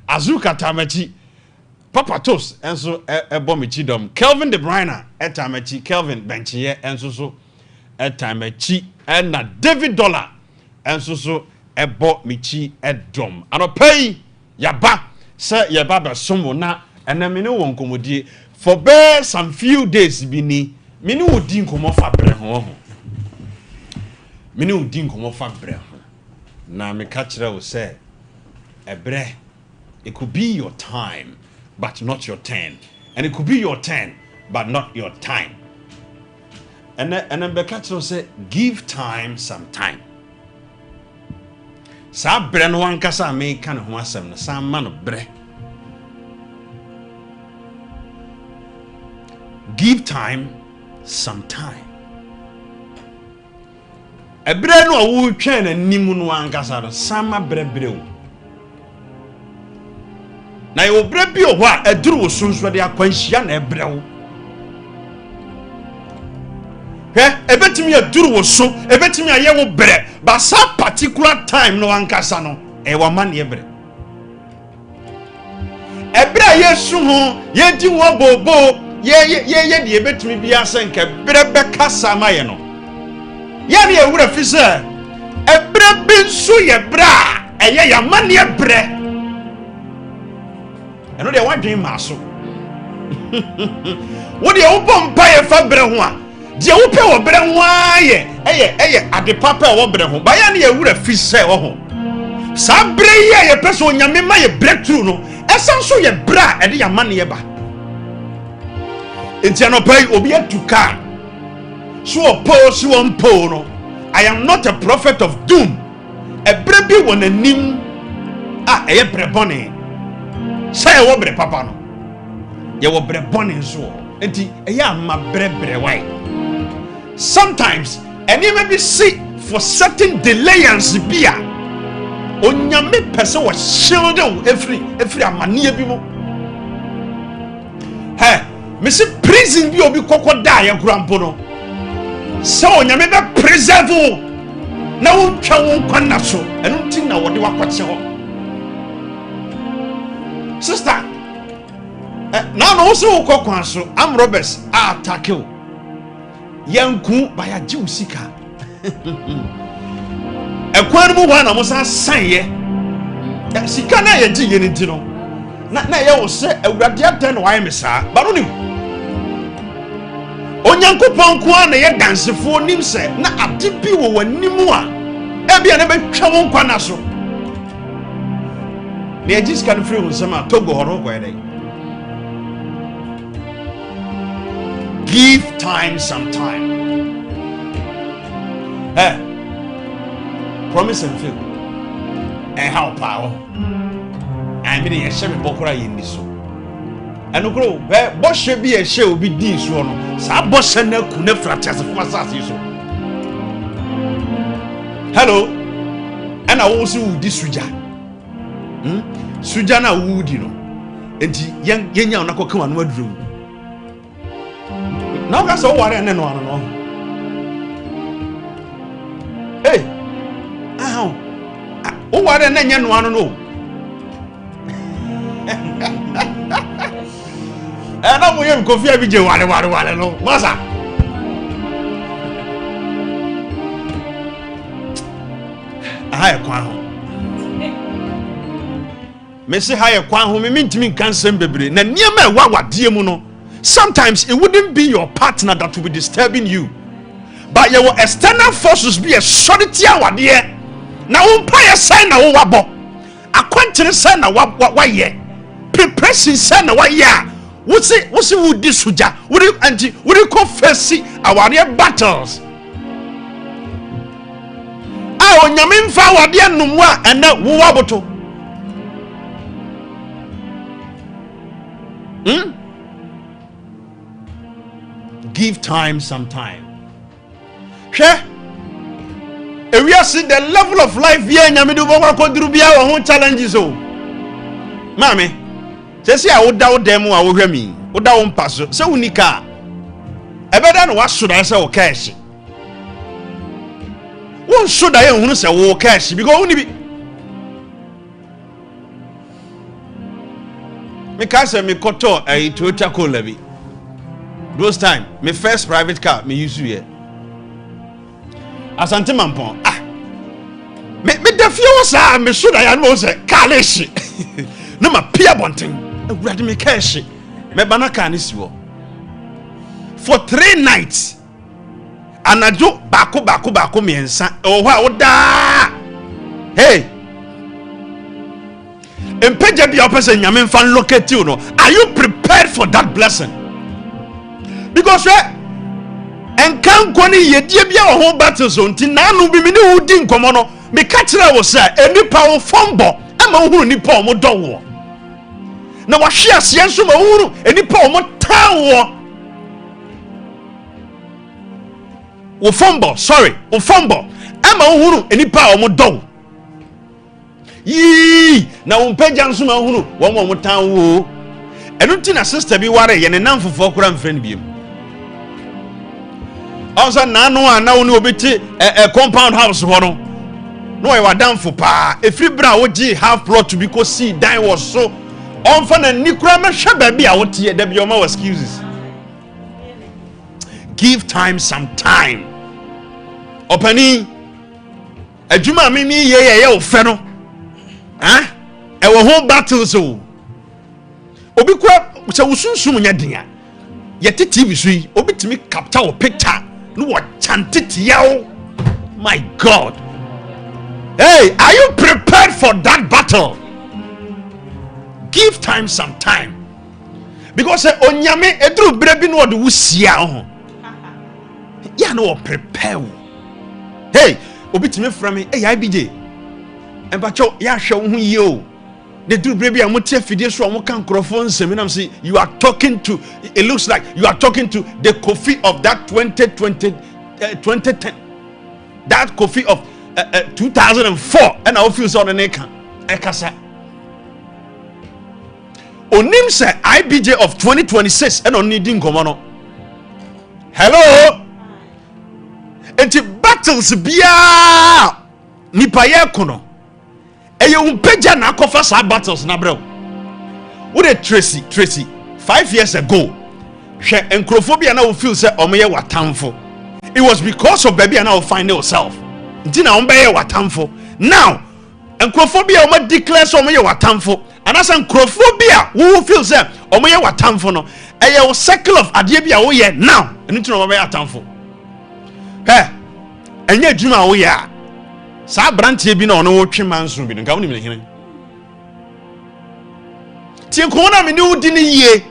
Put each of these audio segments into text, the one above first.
Azuka Tamachi, Papa Toast, and so a bombichi dom. Kelvin De Bruyne, a Tamachi, Kelvin Benchier, and so a Tamachi, and a David Dollar, and so a bought michi at dom. And a pay Yaba, sir, Yababa, Somona, and a minu won't commodity for bear some few days bini. Minu din komo fa breho. Minu din komo fa breho. Na me kachira will say, Ebre, it could be your time, but not your turn. And it could be your turn, but not your time. And then Bekachira will say, give time some time. Sa bre no wankasa me kan ho asem no sa ma no bre. Give time some time. Ebre no awu twen anim no wankasa no sa ma bre o. Na yo bre bi o ho a eduru wo sunso de akwanhia na ebre wo. Ebetimi eduru wo so, ebetimi aye wo bre, but some particular time no ankasa no e wa man ye bre. Ebre yesu ho, ye di wo bobo, ye de ebetimi bia senke bre be kasa maye no. Ye na ye wura fi se ebre bi nso ye bra, eye ya man ye bre. Eno de wan dwen ma so. Wo de wo bompa ye fa bre ho a dia wo pe wo bre ho aye eye ade papa wo bre ho ba ya na ye wura fi se wo ho sa bre ye pese onyame ma ye breakthrough no esan so ye bra e de ya ma ne ye ba enti no pay obi atuka so opo so wonpo no. I am not a prophet of doom. E bre bi won anim eye bre bone say wo bre papa no ye wo bre bone so enti eya ma bre why. Sometimes and you may be sick for certain delayance bia onyame pese wo shield every amania bi mo. Me say prison bi obi kokko da ye kurampo no so onyame be preserve na wo twa wo kwana so eno tin na wo de wakwache ho. Sister now no so wo kokwan so am Roberts attack you yanku baya jiusika ekwan mu hwa na mo san sanye sika na ye jiye ni ti no na ye wo se awurade adan na waye mesa ba no ni onyankopon ko na ye dansefo nim se na ade bi wo wanimu a e bia na betwa wo nkwa na so na ye jiska no free wo sama togo horo ko ede. Give time some time. Promise and fail. And how power. I mean, a shabby bokura in this. And grow where boss should be a show be this one. Sa boss and no could never test for assassin. Hello, and I also this Suja. Sujana wood, you know. And young Nako come on word room. Now that's all what I know. Hey, oh, what I know. And I'm going to coffee every day. What no, Massa. Higher Quaho. Messi higher Quaho, me mean to me cancer, baby. Na near me, what dear Muno. Sometimes it wouldn't be your partner that will be disturbing you, but your external forces be a solidity hour there. Now, umpire sign na wabo, a quantity sign na what ye, preparation sign na what ya. What's it would this suja? Would you confess our near battles? Our Yamin Fawa dear Numwa and that waboto. Give time some time. If we are seeing the level of life here in Yamidu Baba Kodrubia or whole challenges. Oh, Mammy, say I would doubt them or I will hear me. Would down pass so unica. I better what should I say or cash? What should I own say or cash? Because only be Me kase me koto a Toyota Corolla bi. Those time, my first private car me use here. Asante Mampon. Me the few sa me should I know say kaleshi. No ma pia bonting. Ready me cash. Me banaka ni siwo. For 3 nights. Anajo bako miensa. Oh wa oda. Hey. Empeja bi opese nyame fan locate you no. Are you prepared for that blessing? Because enkan kwani yedie bia ho battle so nti nanu bi me ne udi nkomo no me ka kire wo say enipa wo fombo ama huru nipa o mo dowo na wa hwe ase nso ma huru enipa o mo tawo wo fombo ama huru enipa o mo dowo yi na wo mpagya nso ma huru wo mo tawo enu ti na sister bi ware ye ne namfofo kora mfrɛ ne biem. Also nano na woni obeti compound house ho no no e wadamfo pa efri bra wo gi half plot to be ko see dan was so on fa na nikura ma hwe ba bia wo tie da bia o ma excuses. Give time some time. Opani adwuma me mi ye wo fe no e wo ho battle so obi kura se wo sunsum nya dia ye TV so yi obi timi capture wo picture. No what chanted yao. My God. Hey, are you prepared for that battle? Give time some time. Because onyame edru brebi no de wusia ho. Ya no prepare. Hey, obitime from me, hey IBJ. Embacho ya hwe wo yi o. The do brebi amote afide so amo kan krofo nsem na say you are talking to, it looks like you are talking to the Kofi of that 2010 that Kofi of 2004 and I feel so on the ekasa onim say IBJ of 2026 and on needing komono. Hello enti battles bia nipa ye kono eye umpeja na akofa sa battles na bro. Wo de Tracy 5 years ago hwe encrophobia na wo feel say omoye watamfo. It was because of baby and now find yourself. Nti na ombe ye watamfo. Now encrophobia o ma declare so omoye watamfo. And as encrophobia wo feel say omoye watamfo no eye o circle of ade bia wo ye now enti na omoye watamfo. He enye adwuma wo ye a sa brantie bi na ono wo twe manso bi nka woni me hene tie ko na me ni udi ni ye.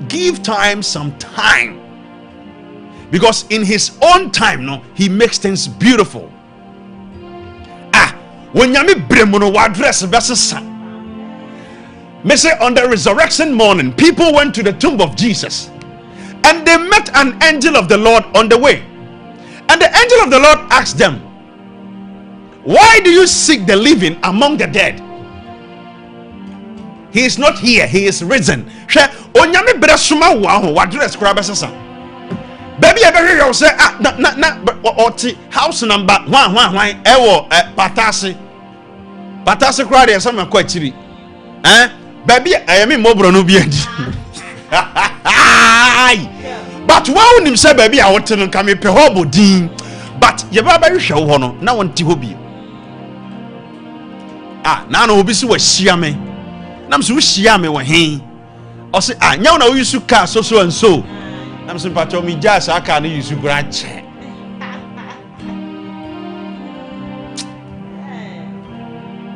Give time some time, because in his own time no he makes things beautiful. When yami bremu no wa address besesa me say on the resurrection morning people went to the tomb of Jesus and they met an angel of the Lord on the way, and the angel of the Lord asked them, why do you seek the living among the dead? He is not here, he is risen. Onyame bresuma wa ho wadress kura besesa. Baby e be you say oti house number 1 ewo patase kura de sama kwa chiri. Baby ayemi mobro no bi adi. But wa unim say baby a wote no kame pe ho bodin. But ye ba hwe wo no na wonti ho bi. Na no obi si wa hia me. Nam so hia me wo hen. O say nya na wo yusu car so and so. Nam so pato mi jazz aka no yusu branch.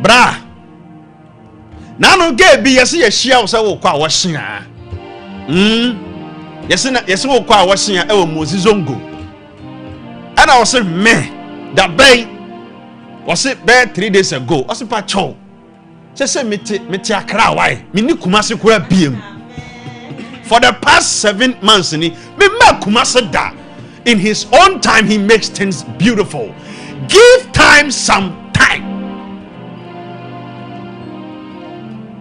Bra. Na no ge bi yesi ye hia wo say wo kwa wo hia. Yesi wo kwa wo hia e wo Mozizongo. Ana wo say me that bay was say 3 days ago. O say pato say meti akra why me ni kumase kura biem for the past 7 months ni me ma kumase da. In his own time he makes things beautiful. Give time some time.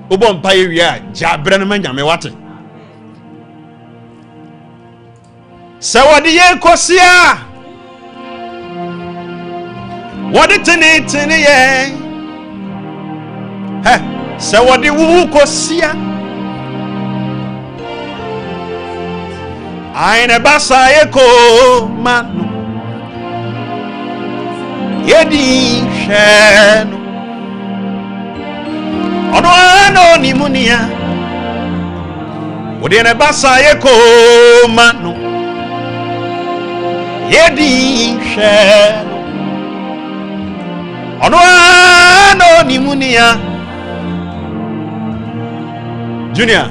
Obo mpa ye wi a jabre no manya me wate se wode ye kosia wode tini ye. se wodi wu kosia aine basa eko manu yedi sheno ono ano ni munia wodi ne basa eko manu yedi sheno ono ano ni munia Junior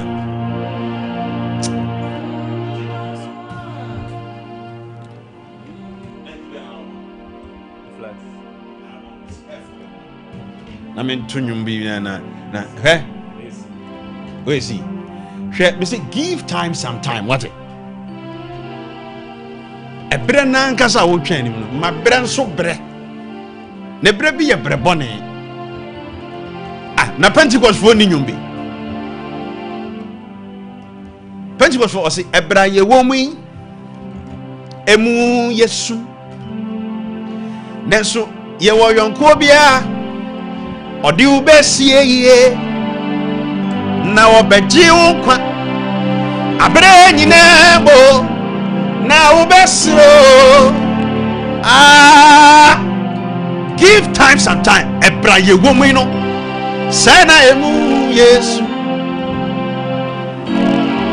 I mean to nyumbi na he we see me say give time some time what it e bre na nkasa wo twan nim no ma bre nso bre ne bre bi ye bre bone na Pentecost fo ni nyumbi Pentecost fo say ebra ye wo mu emu yesu nenso ye wo yonko bia odi ubesie ye na obeji ukwa abre nyina bo na ubesro give time some time ebra ye wo mu no say na emu yesu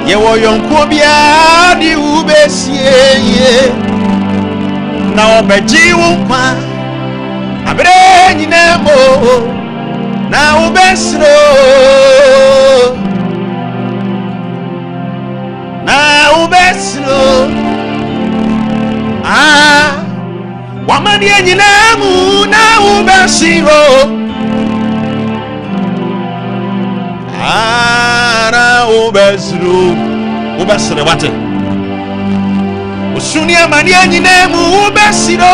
ye wo yonko bia di ubesie ye na obeji ukwa abre nyina bo na ubesro wamani nyina mu na ubesro na ubesro wate usuni amani nyina mu ubesro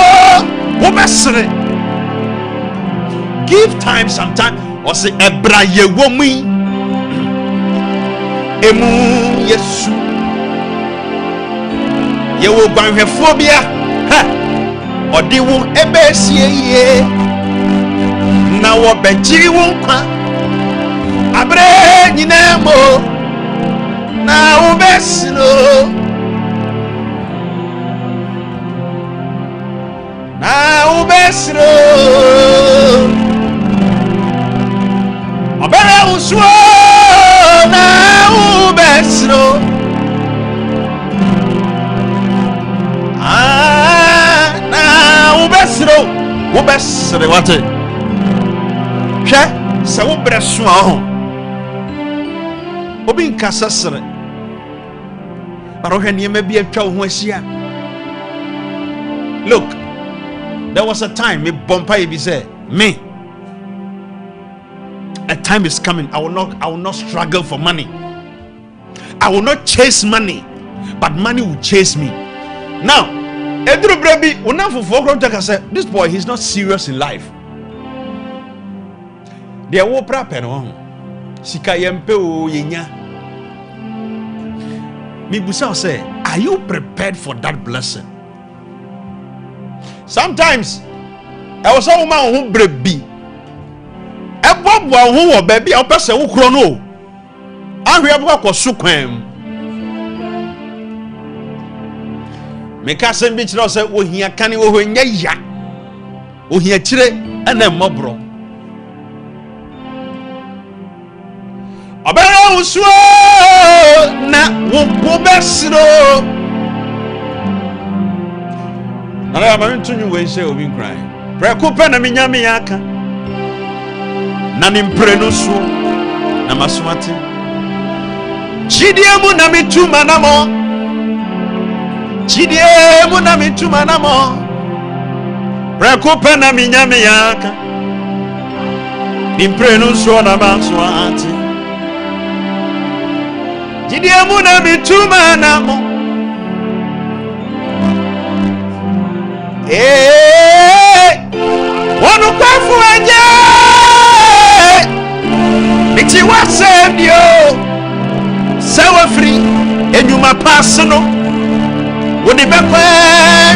give time some time or say ebra ye womi emu yesu ye wo gwanhwefobia ha odi wo ebesie ye na wo beji wo kwa abre nyina mo na wo besino na wo besino obere usuo na ubesro na ubesro wate hwe se wo breso ho obi nkasa sere baro hwe niema bi atwa ho ahia look there was a time me bompa e bi say me a time is coming I will not struggle for money. I will not chase money, but money will chase me. Now edru brebi una fofo kro take say this boy he's not serious in life. They wo pra pe no sika yempe o yenya. Me busa say are you prepared for that blessing? Sometimes I was a woman who brebi ebobwa ho wo baby a opese wo kro no ahwe abwa kwaso kwan me ka sem bi kire o se wo hia kane wo nya ya wo hia kire ana mmobro obere usuo na wo besiro na ya ma ntunyu we se obi nkran preko pe na menyame ya aka na nimprenu so na masumate chidiemu na mituma namo chidiemu na mituma namo prekupe na minyame yaka nimprenu so na masumate chidiemu na mituma namo wonu kwafu aje Iti wasem dio sawa free enyuma pasno woni bekwa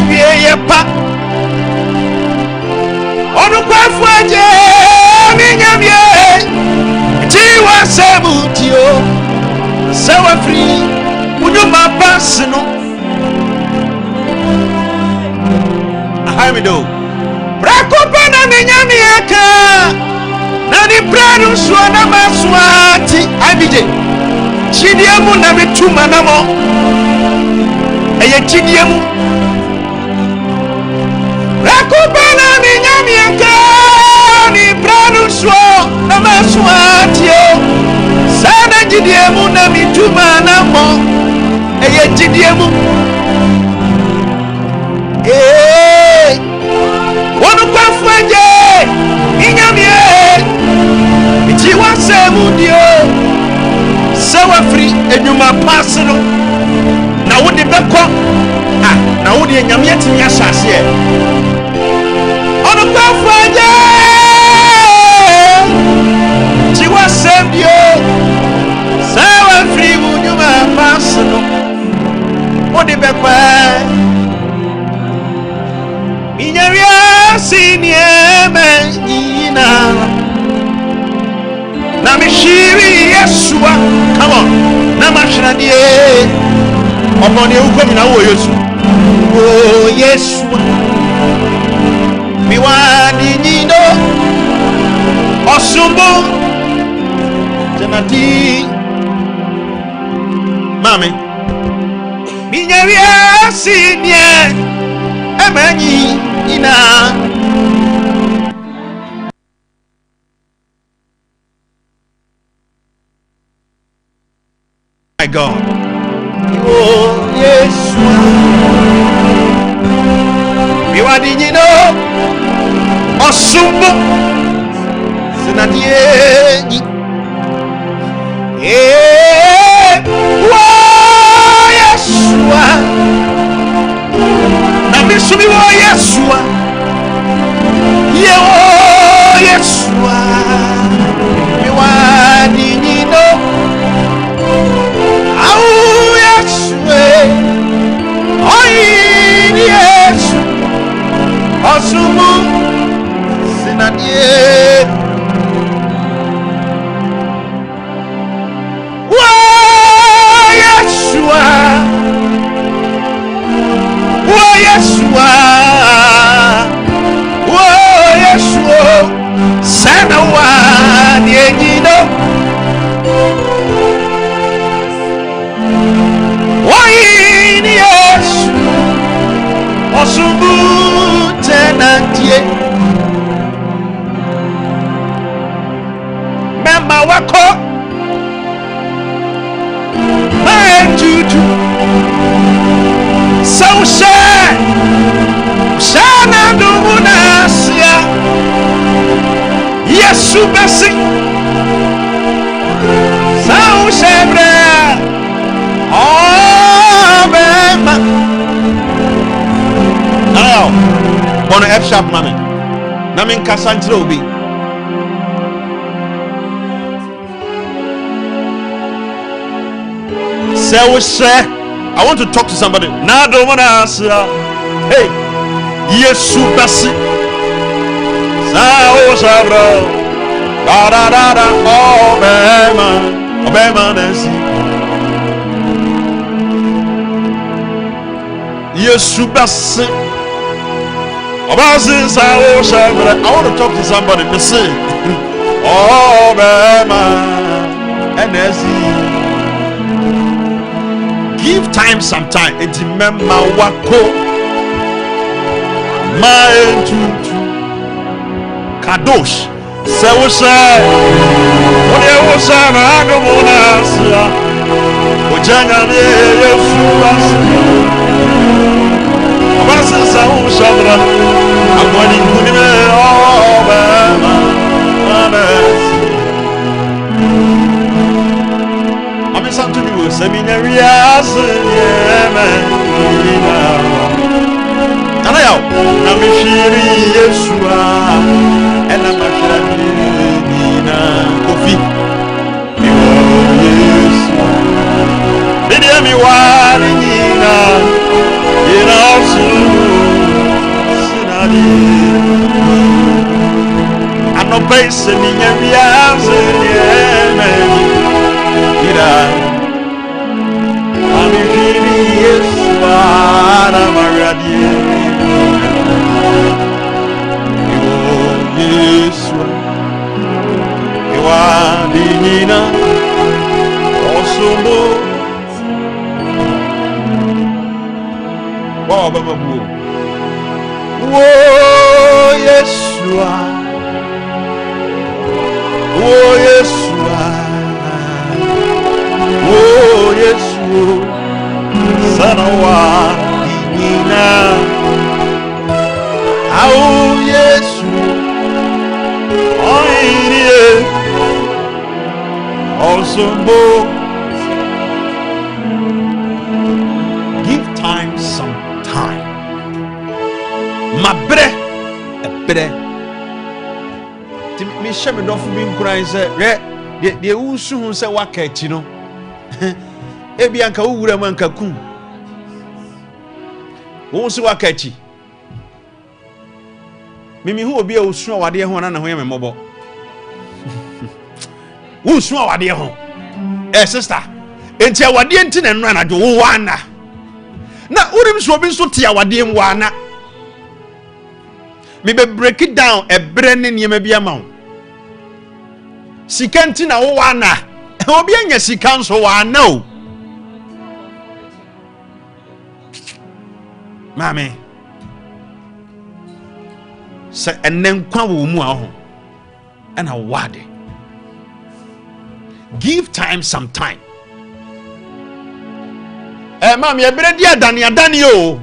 wieye pa onu kwafu aje minyamie ti we do. Brakopana minyamiaka. Nani bradu suana maswati. IBJ. Chidiemu na mituma namo. Eye chidiemu. Brakopana minyamiaka. Ni bradu suana maswati. Sana chidiemu na mituma namo. Eye chidiemu. Wonu kwafwaje inyamie iti wasemu dio sawa free enyuma pasino na wodi beko na wodi enyamie timi asase e wonu kwafwaje iti wasemu dio sawa free enyuma pasino wodi beko Minyaria sinieme yina na mishiri Yeshua. Come on. Na mashranie omoni ukomi na wo Yesu. Oh Yeshua. Miwani nyino osumbo tenati mami minyaria sinieme Emeni ina my God. Oh yes. Mi wadi nyino osumbo sinadie wa Yeshua. Sumi wo Yeshua, ye wo Yeshua, mi wadi nino, au Yeshua, oi ni Yesu, osumu sinadie, wo Yeshua. Oh Yeshua, oh Yeshua, sana wa nienino. Oh ini Yesu, osubu tenantie. Mama wako, maenjuju. So Shana Dumunasia Yesu Basi Sao Shebre Oh Bema Now Bono F sharp mami Namin Kasantre Obi So I want to talk to somebody. Now don't wanna answer. Hey, Yesu Basi. Sao Sabra. Da da da da. Obema Nancy. Yesu Basi. Obasi Sao Sabra. I want to talk to somebody. Listen. Obema Nancy. Give time some time. Eti mema wako maentutu kadosh. Sewusha wosha na agomona sia. Ojanya ne Yesu basi. Basi sewusha bra. Agwani kunime obema manesi. Something you will seminary as Yeshua and I'm a Kofi. Did you me one in also I'm not basing in every answer. Yeshua, I'm a bamabu. Oh Yeshua, oh Yeshua, oh Yeshua, Sanawa Nina, oh Yeshua, oh Inie, also more. Give time some time. Mabre ebre ti me hye me dofo bi nkuran se re de wusu hu se waka achi no ebi anka wura mu anka kun wo se waka achi mimi hu obi a osu awade ho na ho ye me mobo wusu awade ho sister enti awade enti na nra na jo wo wana na urim so obi so ti awade mu wana. Me be break it down e bre ne niema bia ma wo sika nti na wo wana obi anya sika nso wana o mame se enen kwa wo mu a ho ana wade give time some time mame e bre dia adani o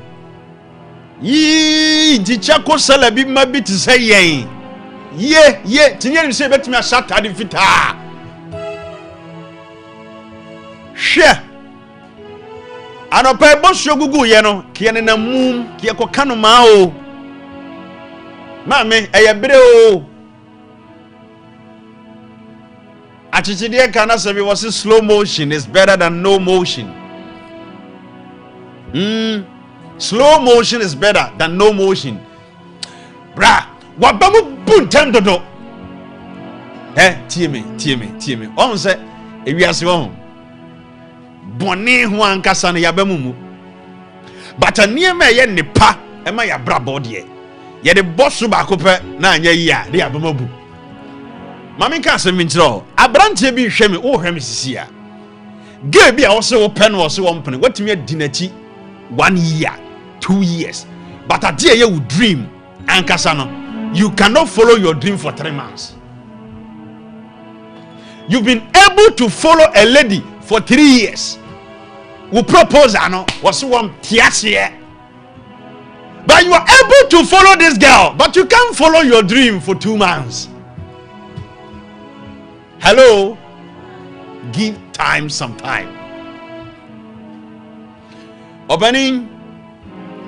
yi jichako salabi mabiti say ye tinye se betimi ashata de fita hwe anopa bosu gugu ye no kiene na mum kie koka no ma o mame eyebere o achichide kana se was slow motion is better than no motion. Slow motion is better than no motion. Bra, wabamu buntem dodo. Tie me. On say, ewiase won. Boni ho ankasa no yabamu mu. But aniema ye nepa, ema ya bra bode. Ye de bosso ba ko pe na anya yi a, de abamabu. Mami ka se mintro, abrante bi hwe me, wo hwe me sisi a. Ge bi a wo se wo pe no wo se wo mpene, watumi adinati 1 year. 2 years, but a day you dream and kasano, you cannot follow your dream for 3 months. You've been able to follow a lady for 3 years. We propose ano was one tiasie, but you are able to follow this girl, but you can't follow your dream for 2 months. Hello, give time some time. Opening.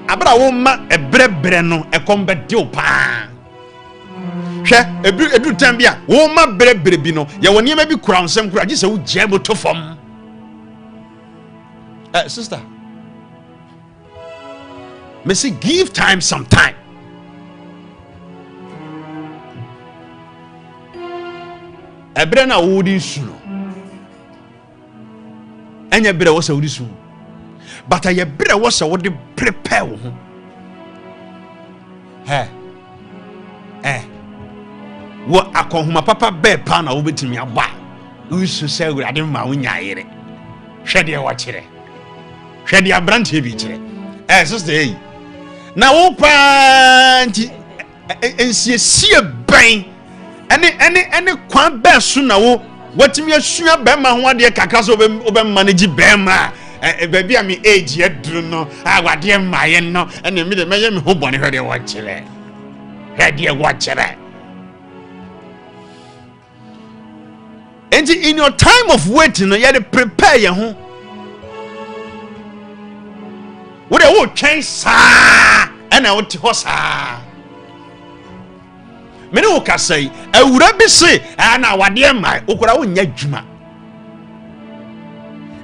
Abra wo ma ebrebre no ekombe dio pa hwe edu tambia wo ma brebre bi no ye woni ma bi kura nsem kura gise wo jebo to fom sister me say give time some time. Ebre na wo di su no enya bre wo sa wo di su but I bre wo sa wo de prepare wo ho wo akonhuma papa be pa na wo betimi aba wo su se urade ma wo nyaayere hwede wo kire hwede abrante bi kire sister na wo pa nti ensiesie ben ene kwan be so na wo watimi asua be ma ho ade kakra so obe manage be ma baby am age yedru no awade maye no ene mi de meye me ho bone hwede wo kire hwede wo kire. And in your time of waiting, you have to prepare your home. What I will change, sir, and I will tell sir. Many will say, I would be say, and I would dear my Okura Yajuma.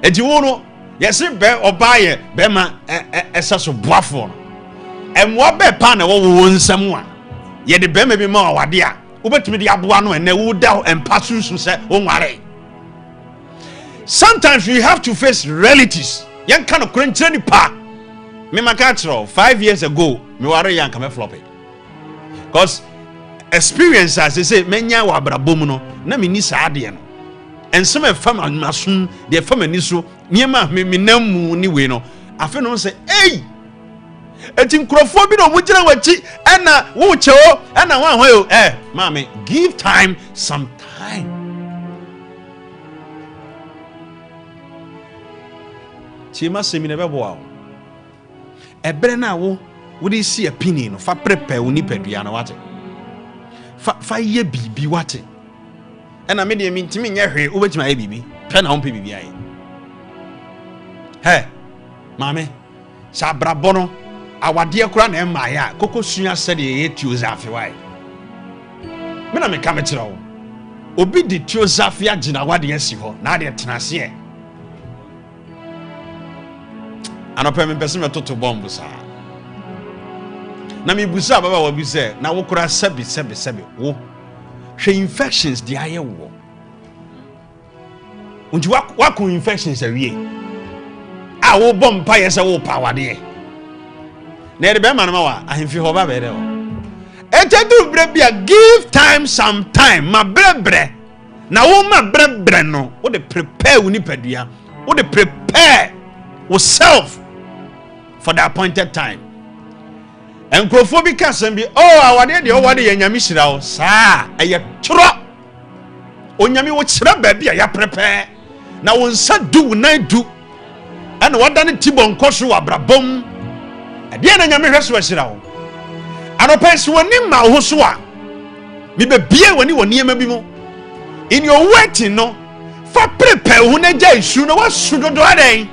And you know, yes, bear or buy a bema as such a buffon. And what bear panel will someone. Yet the bear may be more, dear. Ubetimi and they would doubt and pass through say, oh worry. Sometimes we have to face realities. Young kind of crunching pa. Me makatro 5 years ago, me worry young come floppy. Because experience as they say, menya wa brabomuno, na me ni saadian. And some of family masun, their family so, niema me namu ni we no. I feel no say, hey, eti nkrofo bi no mu gina wachi ena wo cheo ena wan ho mama give time some time. Chima semine bebo wa ebre na wo di see opinion no fa prepare wo nipadua na wate fa ye bibi wate ena me de mi ntimi nye hwe wo betima ye bibi pe na ho pe bibi aye mame sa brabono awade kura na ema ya kokosua sede ye tiozafi wai me na me ka me kire wo obi di tiozafi agina wade asi ho na de tenase anope me pese me toto bomb sa na me busa baba wa bi se na wo kura sebi wo hwe infections di aye wo unji wa ku infections awie a wo bomb pa yesa wo pa wade na ede be ma na wa ahemfi ho ba be de o etedu bre bia give time some time ma brebre na wo ma brebre no wo de prepare wo nipadua wo de prepare yourself for the appointed time. And crofobia can be awade de owade ye nyame hira wo saa eye tro onyame wo kira ba bia ya prepare na wo nsa du na du ana wada ne tibon koso abrabom ade na nyame hweso hira wo anopense woni ma ho so a me be bie woni woni ema bi mo in your waiting no fa prepare hu na ja isu no wasu dodo aden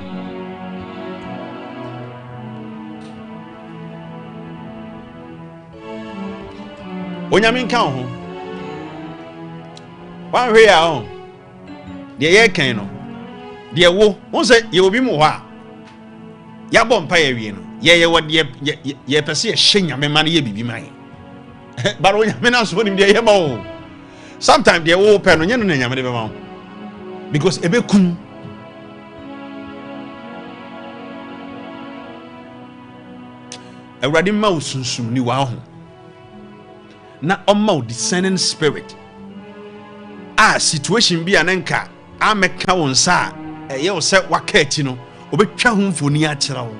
onyame nka ho wan hwe ya ho de ye kan no de wo won se ye obi mu ho a ya bom pa ya wie no ye wo de ye pese ye hyenyame ma na ye bibi man baro onyame na so nim de ye ma wo sometimes de wo pe no nye no na nyame de be ma wo because ebe kun awrade ma wo sunsum ni wa ho na omma discerning spirit situation bi anenka ameka won sa eye wo se wakati no obetwa ho mfoni a kira wo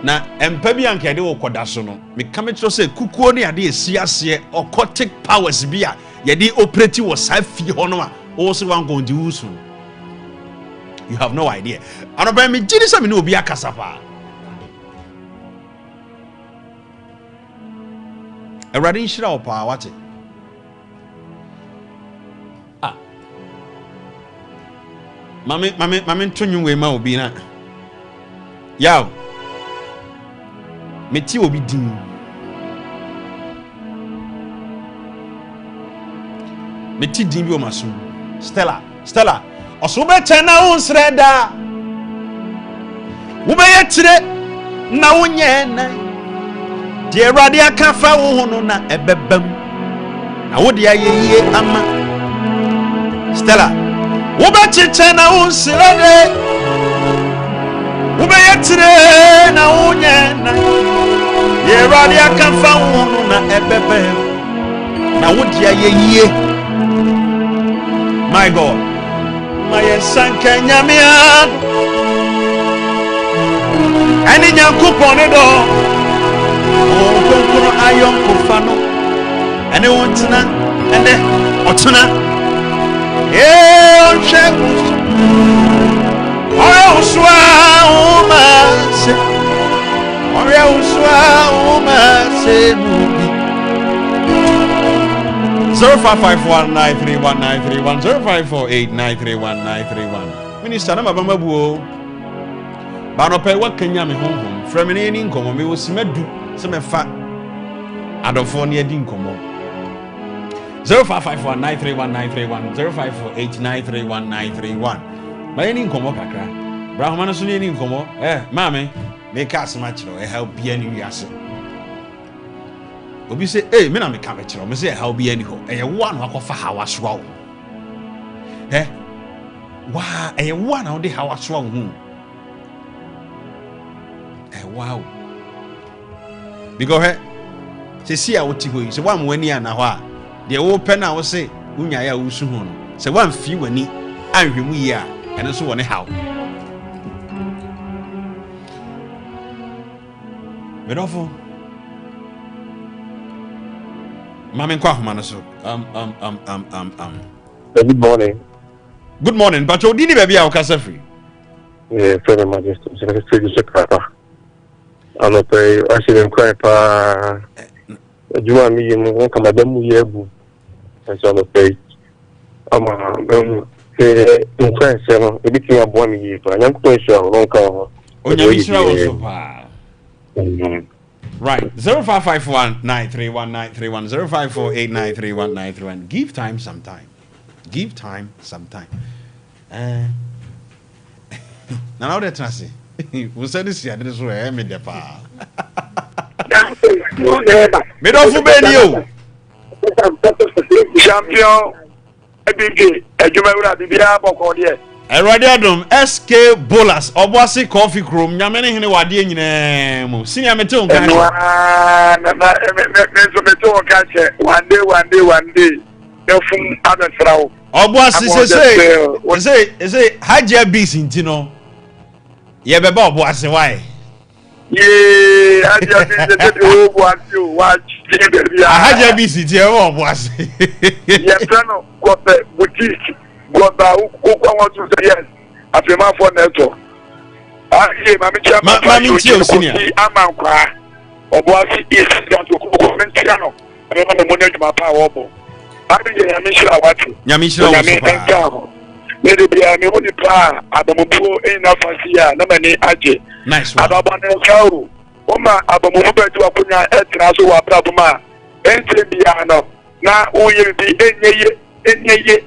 na empa bi anka de wo koda so no me ka me kiro se kukuo ne ade esi ase occultic powers bi a ye de operate wo sa fi ho no a wo se wan go ndi wusu you have no idea anoba me gidi se me no obi akasa pa awrade nhyira wo pa wate mame tonyu we ma obi na yaw meti obi din meti din bi o maso Stella oso be tena won sreda wo be yetire na wonye na de awrade aka fa wo ho no na ebebam na wo de ayeye ama Stella wo be chiche na wo srede wo be yetire na wonye na de awrade aka fa wo ho no na ebebam na wo de ayeye my God my sanka nyamia ani nyankopon do konkoro ayon kofano ene wontina ene otuna onche ore uswa umase mubi 0551931931 0548931931 Minister na mabamba buo ba no pe wakanya me honhom from me ni nkomo me wosimadu se me fa adofo ne adi nkomo 0551931931 0548931931 ba ni nkomo kakra brahma no so ni nkomo maame me ka asema kiro help bia ni wiase obi se me na me ka me kiro me se help bia ni ho wo anu akofa hawasoa wo wa wo anu de hawasoa wo wow because se si a woti hoyi se wa mwani ana ho a de wo pe na wo se unya ya wo su ho no se wa mfi wani anhwemu yi a ene so woni haw Medofo. Mami kwa homa no so. Good morning. Good morning. But you didn't baby a okasa free. Yeah, very much. Just a crapper. I'm not pay. I see them cry pa. You want me? You come at them. You and so I'm not pay. I'm in France. Everything I'm born here. But I'm quite sure I don't come. Right. 0551-931-931 0548-931-931. Give time some time. Give time some time. Now that Tracy. We said this year, this way, me the pa. Me don't forbid you. Champion, every Ejumewura bibia boko there. Erade adom SK Bolas Oboasi Coffee Chrome nyamene hene wade nyina mu. Senior mete on kan. Na so mete on kan che one day. Defun abesrawo. Oboasi say Hajia Bees intino. Ye beba Oboasi why? Ye Hajia Bees the Oboasi watch. Hajia Bees it ye Oboasi. Ye plano go boutique. God ba who want to say yes. Afema for network. Ye mami chama. Mami ti o senior. Amankwa. Oboasi is going to go mention. Ema me money to my power obo. Abi je nyamishira watu. Nyamishira wo. Maybe me only plan abamubu ina fansia na mani aje. Nice one. Ababane kauru. Oma abamubu betu akunya etra so wa brabuma. Ente bia no. Na uye bi enye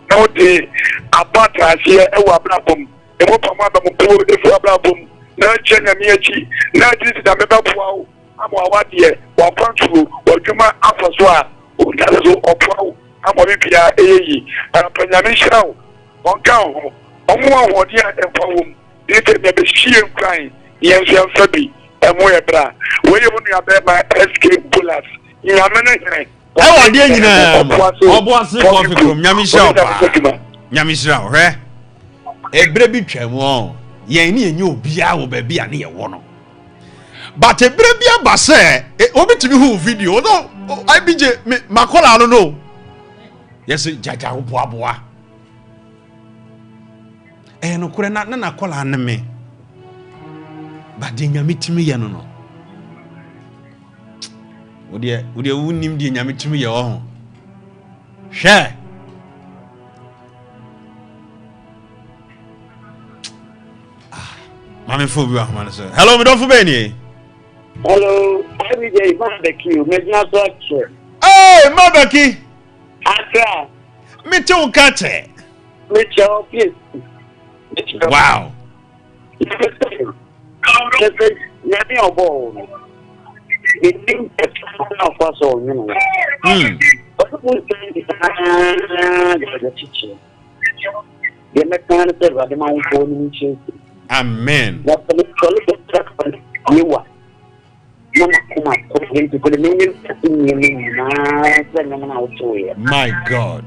na odi abata asie ewa brabum. Emo pamwa abamubu efu brabum. Na chenya miachi. Na jisi da meba buawo. Amo awade wa kwantu odwuma afaso a odalezo opwawo amo bibia eyi apanyame hirawo onka ho omo ahode a empawom ite me be hie nkran yenso amfabi emo yebra weye mu nua bema SK Bullets nyamene hire awade nyina Oboasi Coffee Chrome nyame hirawo pa nyame hirawo he ebre bi twam o yen ne enye obia wo ba bia ne ye wo no. But a baby abase, obitimi who video no IBJ makola no. Yes, jaja boa. No kure na kola na me. But de nyamitimi ye no no. Wo de wunim de nyamitimi ye ho. Hwe. Mami fo bi wa homa no so. Hello, me don fo be ni. Hello, every day, barbecue, Medina structure. Hey, Mabaki! Accra. Me too, Kate. Mitchell, please. Wow. Nothing of all. It means that of us all, you know. But the teacher. The mechanic of the mountain. Amen. What the you are. My God.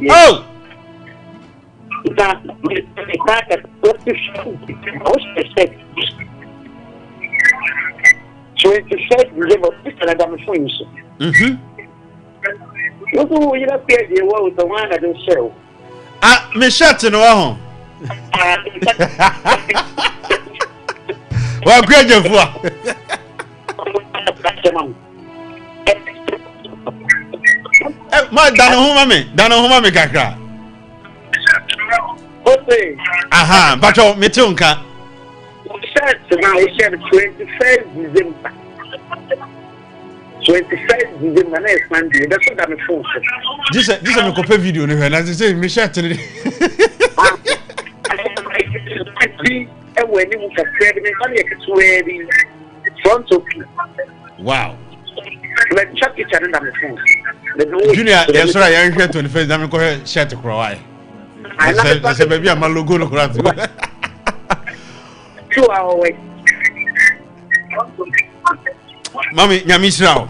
Oh! Me shut in one. Well, great job. Ma dano huma me kakra. Aha, but oh, me too nka. Now it's 21st December. 21st December next Monday. That's what I'm for. This is me copy video no na say me share today. Wow. Junior, yes sir, I am here 21st. I'm going to share to cry. I said baby I'm a logo no cry. 2 hours away. Mami, nyamisrao.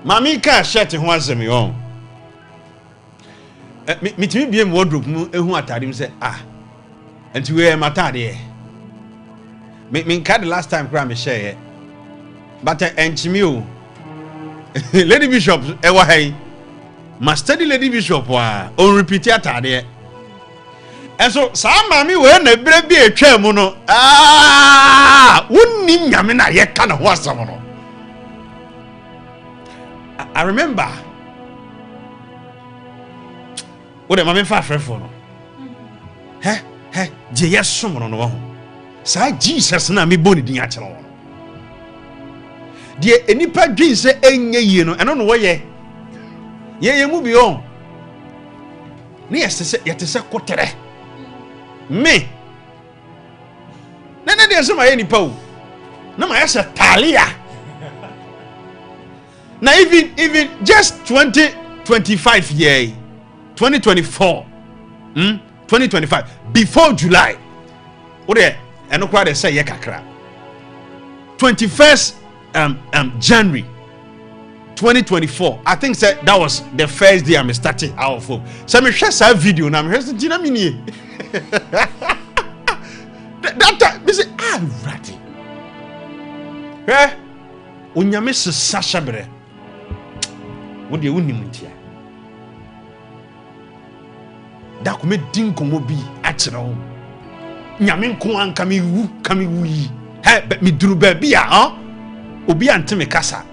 Mami ka share to ho asemi on. me timi biem wardrobe mu ehu atade say enti we matade me the last time kra me share but enchimi o Lady Bishop ewa hay ma study Lady Bishop wa on repeat atade and so some mami we na bre bi etwa mu no wonni nyame na ye ka na ho asam no. I remember what am I fa frefo no je yeso mo no ho sa Jesus na me boni din a kire wo de enipa dwin se enye yie no eno no wo ye mu bi on ne yete se kotere me na de se ma ye nipa o na ma yesa talia na even just 2025 year 2024 2025 before July what there eno kwa de say ye kakra 21st January 2024 I think that was the first day I'm starting out of so me share that video na me hear say me nie that time me say ready onyame se sashabre wo de wonim ntia da ko me din komo bi a kire wo nyame nko anka me wu yi me duru ba bi a obi ante me kasa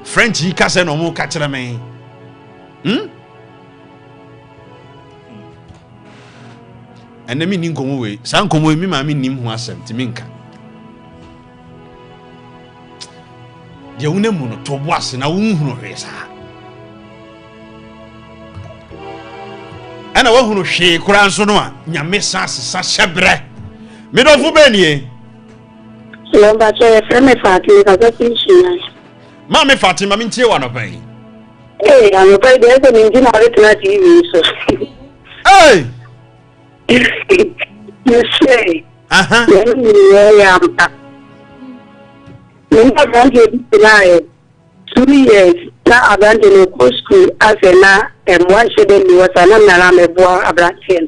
French yi kasa no mo ka kire me enemi ni nkomo we san nkomo mi ma me nim ho asem ti me nka de wona mu no to boase na wonhunu hwesa ana wahunu hwe kura nso no a nyame sa hyebre me do fu benie Sompa che frame Fatima ka pinchina ma me Fatima me ntie wa no pai I'm afraid there's an engine on the TV so you say yeah I wanted to 2 years na abandon ko school afena one shede ni wasana na me bo abrachen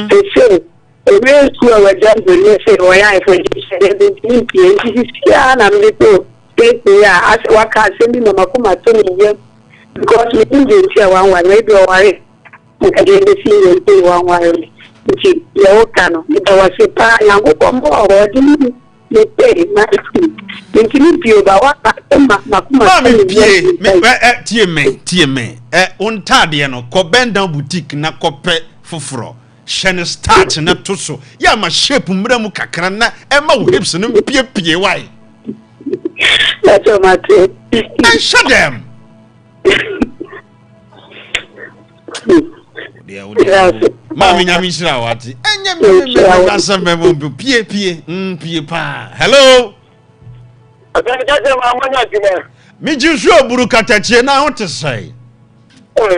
they say every school we jam we say o ya for shede be PhD ya na me to ya as waka send no makoma to ni because we didn't see one maybe o worry we can dey see we one worry nti ya okano ni ba wase pa yango kombo o di le pay ma nti bio ba waka makoma tie me ontade no ko benda boutique na kope foforo shene start na toso ya ma shape mramu kakra na e ma wo hips no pie why that's all my trip and shut them Mami nyami shira wati enye me asa memo pie pa hello mi jinsu oburu katachie na ho te sai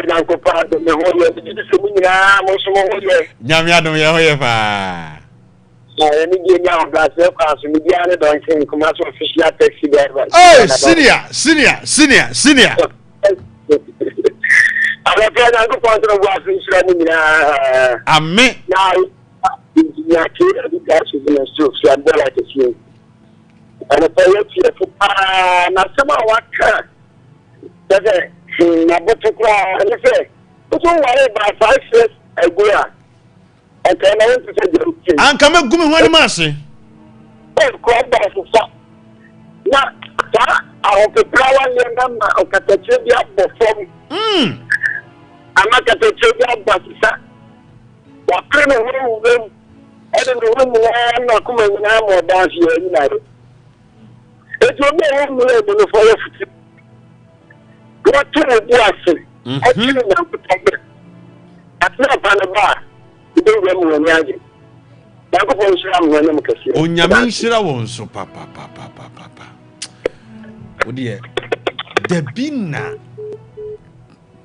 na ko pa do me ho ye di so mu nyina mo so mo ye nyami adom ye ho ye pa ni die nya on glass e kwa so mi dia ne don chen kuma so official taxi driver senior ala pe na ko pa so wa so shira ni nyina amen na ya ke di ga so ni so so andela ke si ana pa ye ti ko pa na sama waka dede na botu kwa ni fe to wa ba 5 years ago ya okay na want to say the anka me gumi ho ni mase ko ba so sa na ta a ko prawa ni ngam o katache bia perform ama katache bia basisa wa kreme ho wo ede no mo na kuma na mo dance ye ni na e jo me ho mo e no for futi ko tu mo bu ase e ti na ko tambe atna pa na ba onyame shira won so papa odi debina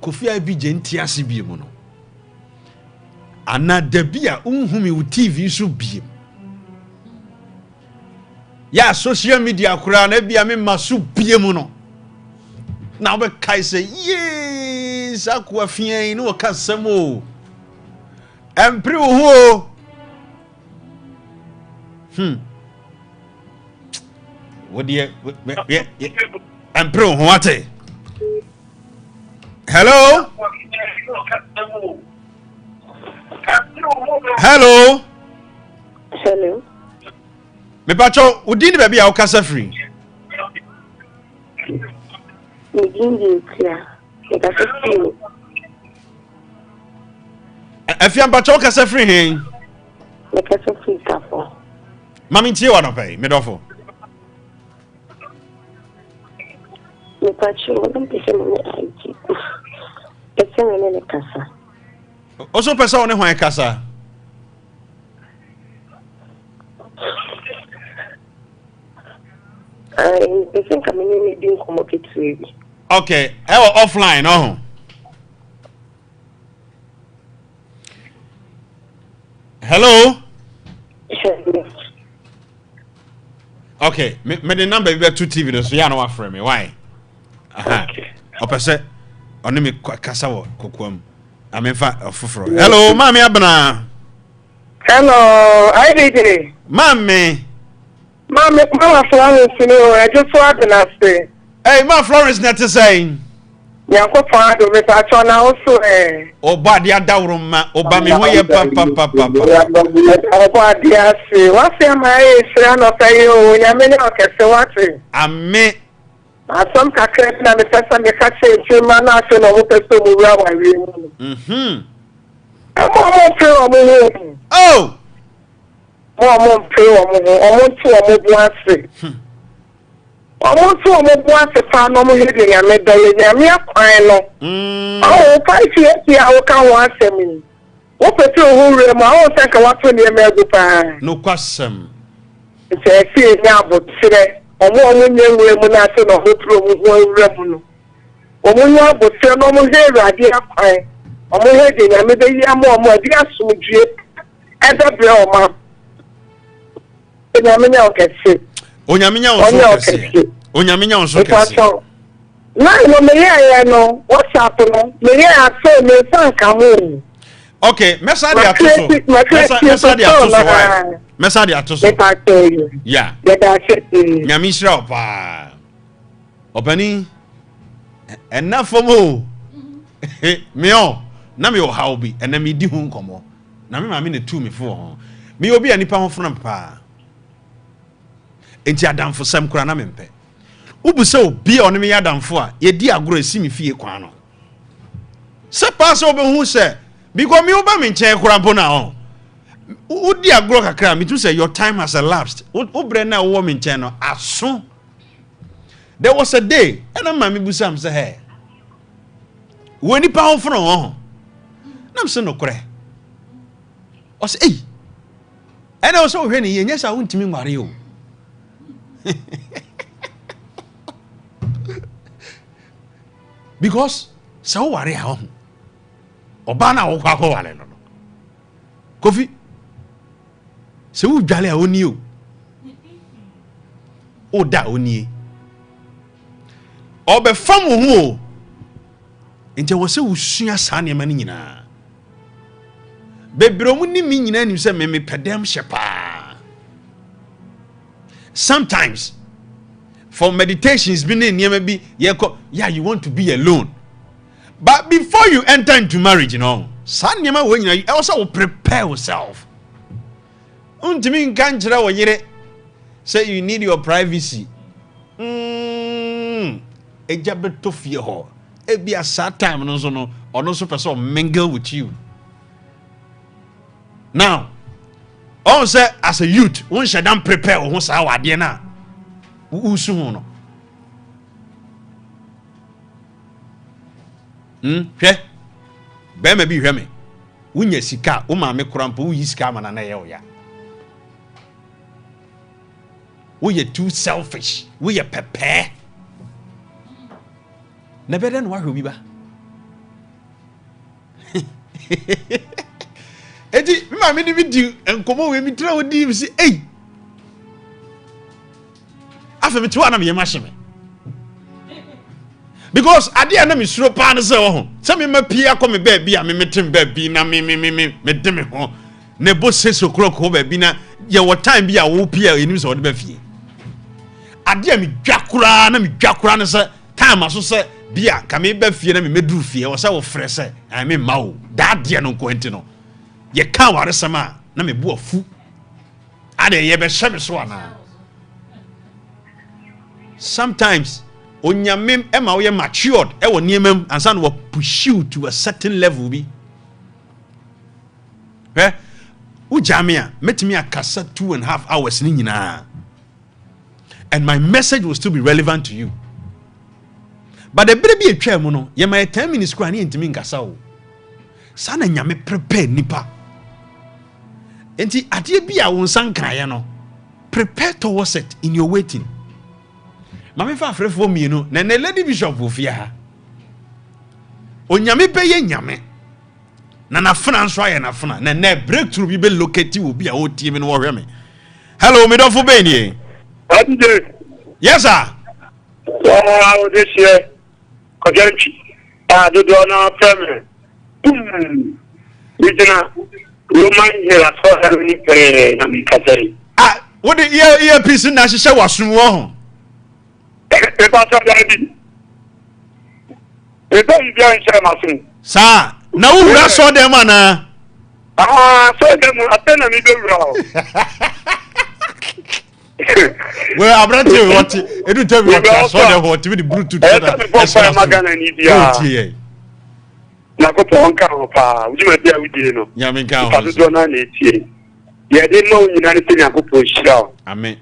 kofi abi genti ase biem no ana debia unhumi u TV so biem ya social media kura na bia me maso biem no na be kai say ye sakwa fien no ka samo empre wo what do empre wo ate hello me pacho udini baby a ukasa free udini kia ukasa free afia pacho ukasa free hen ukasa free kafo mami tie wa no pay me dofo me pacho don't pese me aiki pese me ne kasa oso pese one ho kasa I think I'm in doing commodity. Okay, offline, oh. Hello? Okay, me the number be 2 TV so ya no afre me. Why? Aha. Opese oni me kasa wo kokoam. Amefa ofoforo. Hello, mami abna. Hello, I did. Mami. Mama Florence, I just want to say. Hey, Ma Florence, not to say. Yanko Fado, Miss Achona also. Oh, body a dowruma, Obama, where you papa. What dear say? What's your my son of you? Yamina, okay, so what? I may. Some cacret and the person the catcher, Chilman, I don't know what to do. Oh. Ọmọ tu ọmọ buase. Ọmọ tu ọmọ buase pa no mo hede ya me dole ya me akwan no. Oh, pa ti a wo kan wa asem. Wo pete ohunre mo, wo se ka wa to ne me agu pa. No kwasem. Se fi ni abotire. Ọmọ nyenwe mu na se no hotro mu ho awura mu no. Ọmọ nya abotire no mo he rade akwan. Ọmọ hede ya me de ya mo ọmọ adi asomdue. Edabre ọmọ Onyaminya okese. Onyaminya onso kese. Na no me ya no, WhatsApp no, me ya aso me san kamu. Okay, message atoso. Message atoso. Yeah. Nyamisra opa. Opani. Enough for mo. Me o, na me o how bi, and na me di hu nkomo. Na me ma me ne tu me fo. Me obi anipa ho fram pa. Enti adamfo sam kura na mempe ubuse obi a onime yadamfo a yedi agoro esi me fie kwan no se pass obehu se because me oba me nche kura mpo na ho udi agoro kakra me to say your time has elapsed obre na wo me nche no aso there was a day and am me busam say hey woni pa ho fro ho nam se no kure o se eh and also hwe ne yenya sa wontimi ngware o because so worry how obana wo kwa wale no kofi se wo dwale a oni o da oni obe fam wo ho nje wo se wo sua sa ne ma nyina bebro mu ni mi nyina ni se me pedem shepa. Sometimes for meditations yeah, you want to be alone, but before you enter into marriage, you know, you also prepare yourself. Say you need your privacy. It be a sad time and also person mingle with you. Now on say as a youth, one should not prepare on sa wade na. Usu no. Hwe. Be ma bi hwe me. Wunya sika, wo ma me krampo, wo yi sika ma na ye o ya. Wo ye too selfish, wo ye pepe. Na better no wa hwe bi ba. Eti ma me ni video enkomo we mi tra odi mi si eh afa me to ana me yema hye me because ade na me suro pa na se wo ho se me mapia ko me ba bi a me metem ba bi na me de me ho ne bo se sokro ko ba bi na ye wo time bi a wo pia enim se wo de ba fie ade me dwakura na me dwakura na se time aso se bia ka me ba fie na me meduru fie wo se wo frɛ se ai me ma wo da de no ko enti no ye ka ware sama na me bo afu ade ye be hye me so ana sometimes onyamem ema wo ye matured e wo niemam ansa no push you to a certain level bi ujamia metimi akasa 2.5 hours ni nyina and my message will still be relevant to you but the baby atwa mu no ye my 10 minutes kwa ni entimi nkasa wo sana nyame prepare nipa enti ade bi a wo nsan kraye no prepare towards it in your waiting mame fa frefo mienu na ne lady bishop ofia ha onyame beye nyame na nafuna nso aye nafuna na na breakthrough bi be locate obi a otie me no wo hwe me hello me dofo be ni yes sir oh this year kojanchi do na family Ijina Roman hela so ha ni pe na mi kasari what the ear piece na hye wasom wo ho e ba so daddy e ba ibi an share masom sa na wo wura so dem ana so dem atena mi be wura o well abrante what edu tell me what so dem what we the brutal to that magana ni dia na ko po nka ho pa ujuma dia wudie no ya me nka ho pa do na na etie ye de no nyina ni te nya ko po hira amen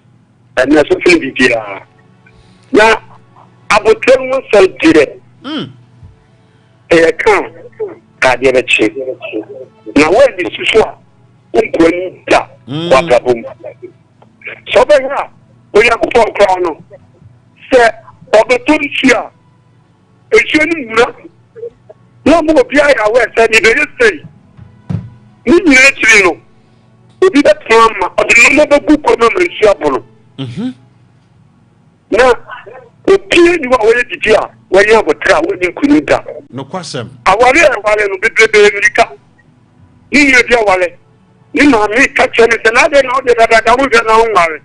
na so fi bibia na abotem wo sel dire kan ka de be chi na wo di susu a unko ni da wa gabum so be ha o ya ko po kra no se obetum hia ejuani mura no mo bia ya we se ni be say ni ni retiri no obi da tama o de no be ko no me hia bono na opie ni wa we di a we ya botra we ni kunu da no kwasem awale no bebebe America ni ye dia wale ni ma mi ka chene se na de no de da mu na ho ngare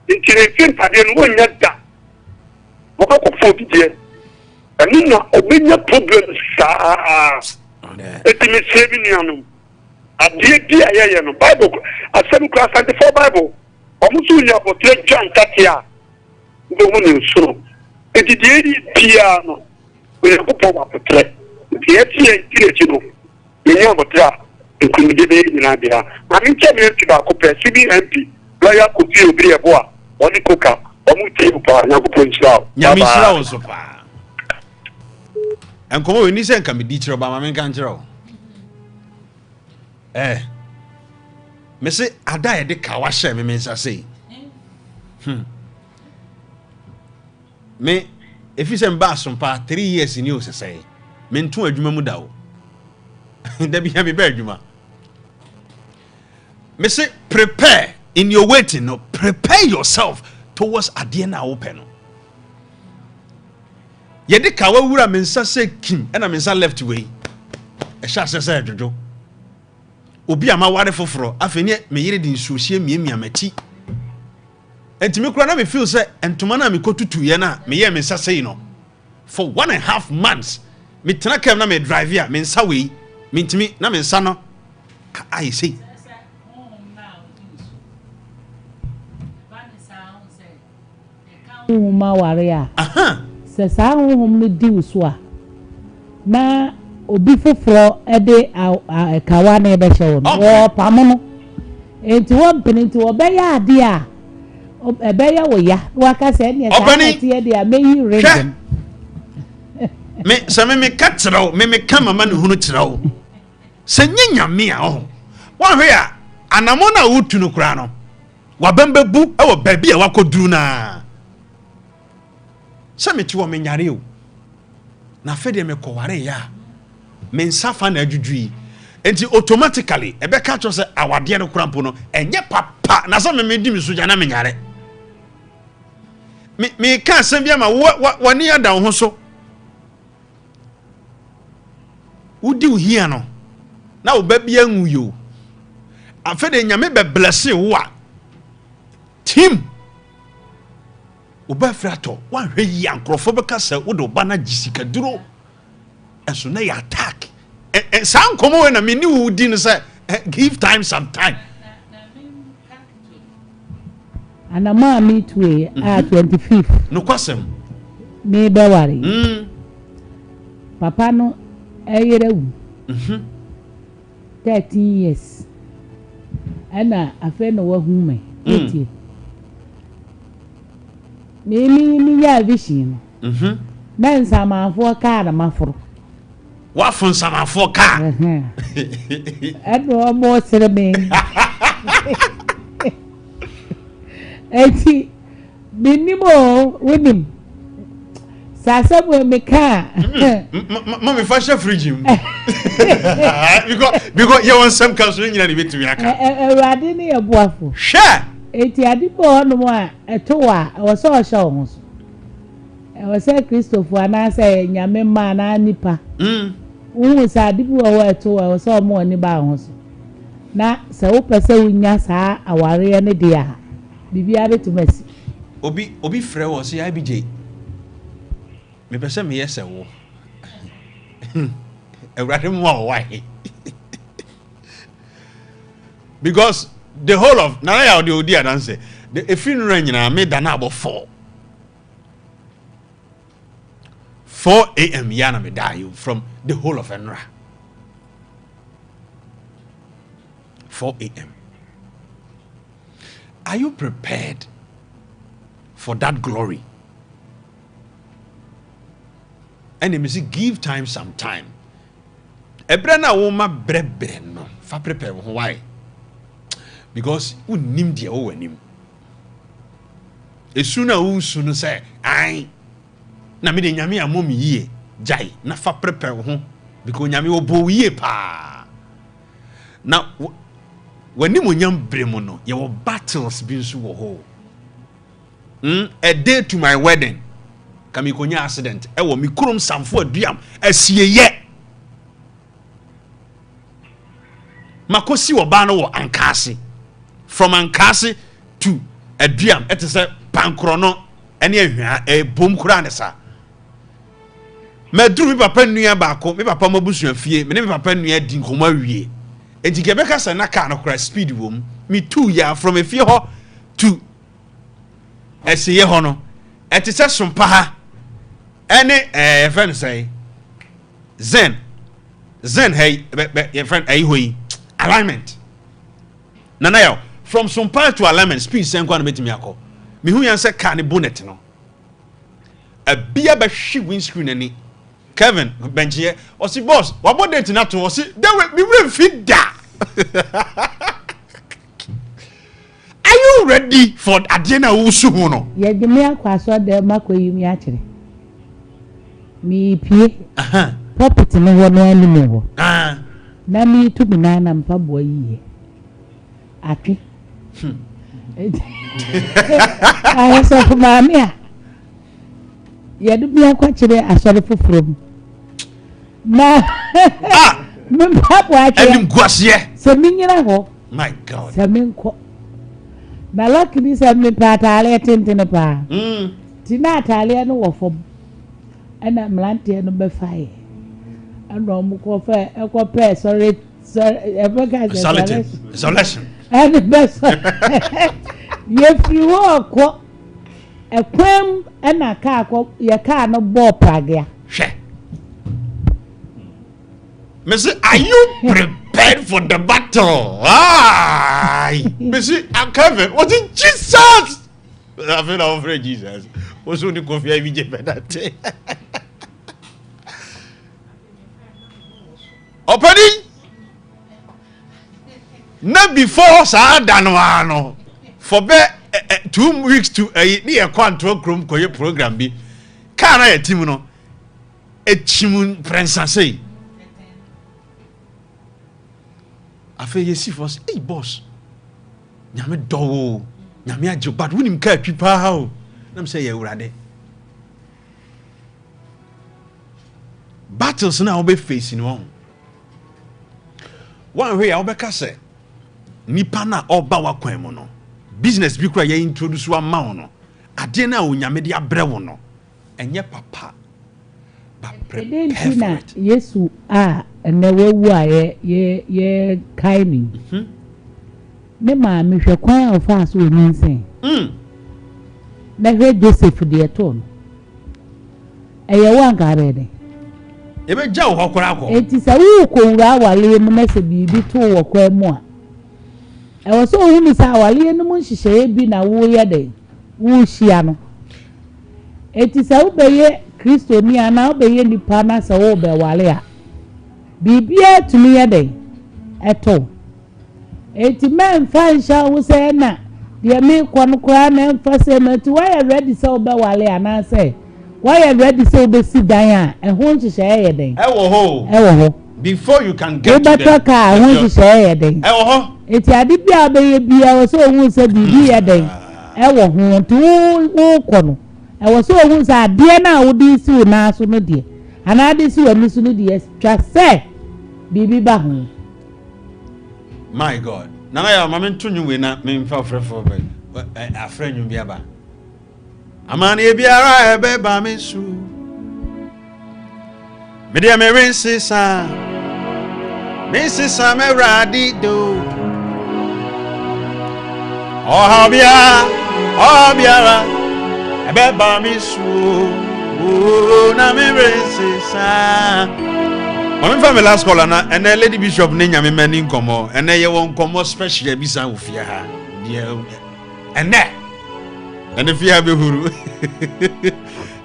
ikire fin pade no nya da mo ko fo bi de ani na obenya problem sa etimi sebi ni anu adie dia ye no bible asem class 24 bible omusu nya botre John tatia ndo mo ni suro etidie di pia no we ko po ba botre tie tie chi no nya botra ekunide be ni na bia ami che me ti ba ko CBMP lawyer ko ti obi ebo a oni koka omu ti pa nya ko ponchira nyami chira wo so pa enkomo we ni se nka me di chiro ba ma me kan chiro me se ada ye de ka wa hye me nsa sei me if you say mba Sompa 3 years ni o sesei me ntu adwuma mu dawo da bi ha me ba adwuma me say prepare in your waiting no prepare yourself towards ade na open no ye de ka wa wura me nsa se kim na me nsa left way e sha se dodo obi ama ware foforo afeni me yire di nsuohie miamia mati enti me kura na me feel say entoma na me kotutu ye na me ye me nsa sei no for 1.5 months me tena kem na me drive ya me nsa we me ntimi na me nsa no ai sei ma ware se sa honhom no di so a na obi foforo e de kawa na e be hye wo pamo no enti wo mpini wo be ya ade a e be ya wo ya wo ka se ne ka tie de a meyi ring me se me katrao me kama ma ne hunu trao se nyanyame a ho wo hwe a anamona wutu no kura no wabamba bu e wo ba bi a wakoduru na se me ti wo me nyare o na fede me koware ya me nsafa na adwudui enti automatically ebe ka cho se awade no krampo no enye papa na se me di me so na me nyare me ka asem bia ma woni ada ho so Udi here no. Na baby anwu yo. Afede nyame be bless wo a. Tim. Oba frato wan hwe yi ankrofo be ka se wo do ba na gisika duro. Enso na ya attack. San komo we na me ni wo di no say give time some time. And a man meet way at 25th. No kwasem. Me be worry. Papa no eyerewu. 13 years. Ana afe no wa hu me. Etie. Me ya vision. Na nsamafo ka na maforo. Wa fun samafo ka. Ado mo sere me. Eti minimo winim. Sasa we me ka. Mama fashion fridge. Because you want some council nyina ni betumi aka. Ewrade ne eboafo. Hwe. Eti adibo no mo a etowa wo so o sha wo so. E wo se Christopher na say nyame ma na nipa. Wo sa adibo wo etowa wo so mo ni ba ho so. Na se wo pese wunya saa aware ne de a. Bibia betumasi. Obi frɛ wo so IBJ. Me pese me yese wo. Ewrade mo why? Because the whole of na ya the odi adanse the funeral nyina me da na about 4 a.m. yana me die you from the whole of Enra. 4 a.m. Are you prepared for that glory? And you say give time some time. Ebrana woma brebre no fa prepare why? Because we nim dia o wanim. Esuna unsunu say ai na me de nyame amom yie jai na fa prepare ho because nyame obo yie pa. Na wanim onyam bremu no ye wo battles bi nso wo ho. A day to my wedding kami konya accident e wo mi kurom samfo aduam asieye makosi wo ba no wo ankase. From Ankasi to Aduam, it is a pankrono, and a boom cranessa. Medru papa nua baako, me papa mabusu afie, me papa nua di nkoma wie. Enti Quebec sa na car no crash speed wom, me 2 year from a fie ho to esiye ho no. It is a Sompa ha. Any friend say Zen hey, your friend hoi alignment. Nana yo from Sompa to alignment speed sen kwa na betimi akọ me hu yan se car ne bonnet no a bia ba hwi windscreen ani Kevin benchie o si boss wa bonnet na to o si dey me we fit da. Are you ready for adena wusu hu no ye de me akwaso de makoyi mi akire mi pie property no wo no animu ho na mi tu bi na mpa bo yiye ati I said for mamia. You do be a quachire a sort of from. Na Papa, I am Guasia. Semina, my God, Seminco. Na lucky this have me patale in a pa. Tina Italian or for and I'm lanty number 5. And Romuco fair, a copper, sorry, isolation. And the best. If you walk a quam and a car, your car no ball pragia. She. Missy, are you prepared for the battle? Aye. Missy, I'm Kevin. Was it Jesus? I feel I'm afraid Jesus. Was only coffee I VJ that day. Opening? Not before Sadanwano. For 2 weeks to a near quantum program be. Can I Timono? A chimun princess. I feel you see first, hey boss. Nyame do, Nyame ajo, but when him catch people how? Let me say you ready. Battles now be facing one. one way I obeka say nipa na oba wakwan mu no business bi kura ye introduce wa ma no ade na onyame de abrɛ wo no enye papa ba prepare for it. Yesu a na wawu a ye kai ni ne ma me hwɛ kwan of us we nsen na hwɛ Joseph de eto no eye wan gare de ebe ja wo hokora akọ enti sa wu ko wura wale mu na se bibi to wo kwa mu a e wo so hu mi sa wale no mu nhihye bi na wo ye de wo hia no enti sa wo beye Kristo ni ana wo beye nipa na sa wo be wale a bibi atumi ye de eto enti men fa nsha wo se na de me kwon kra na mfa se ma ti why ready sa wo be wale ana se why you ready so be sit down e ho nhihye ye den e wo ho before you can get to the car ho nhihye ye den e wo ho eti ade bia be ye bia wo so hu se bibi ye den e wo ho to wo kono e wo so hu se ade na wo di si wo na so no de ana de si wo ni so no de twa se bibi ba ho. My God, nana ya mama ntunyu we na me mfa frefo be afrenyu bia ba amani ebiara ebe ba mesu me dia me rinsisa me radi do obiara ebe ba mesu na me rinsisa mama fa me last call na and lady bishop ne nyame mani nkomo and ye won nkomo special bisa ofia ha and and if you have a huru.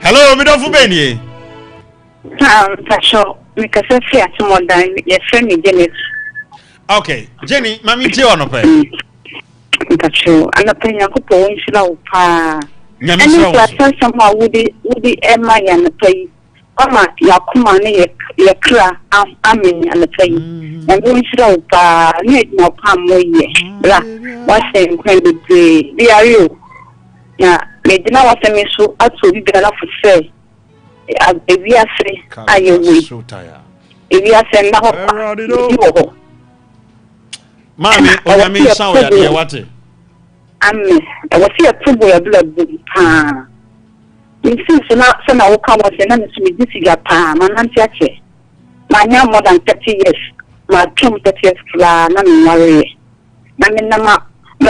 Hello, me don't forget you. Sure. Because I fear tomorrow, your friend Jenny. Okay, Jenny, Mammy Joe on a pay. That's true. And a penny I could go in slow. And if somehow would the Emma and the play. Mama, Yakumani, your cra, Amin and the play. And going slow, need no palm way. What's the incredible day? They are you. Ya me dina wasemi so ato bi bela for say ebi ase ayewe ebi ase na ho mami onyame sound ya de wate amen e wasi atubo ya bla bu pa insin so na wo ka wo se na me so me disiga pa ma nanti ache ma nya more than 30 years ma 30 years kla na me worry na me na ma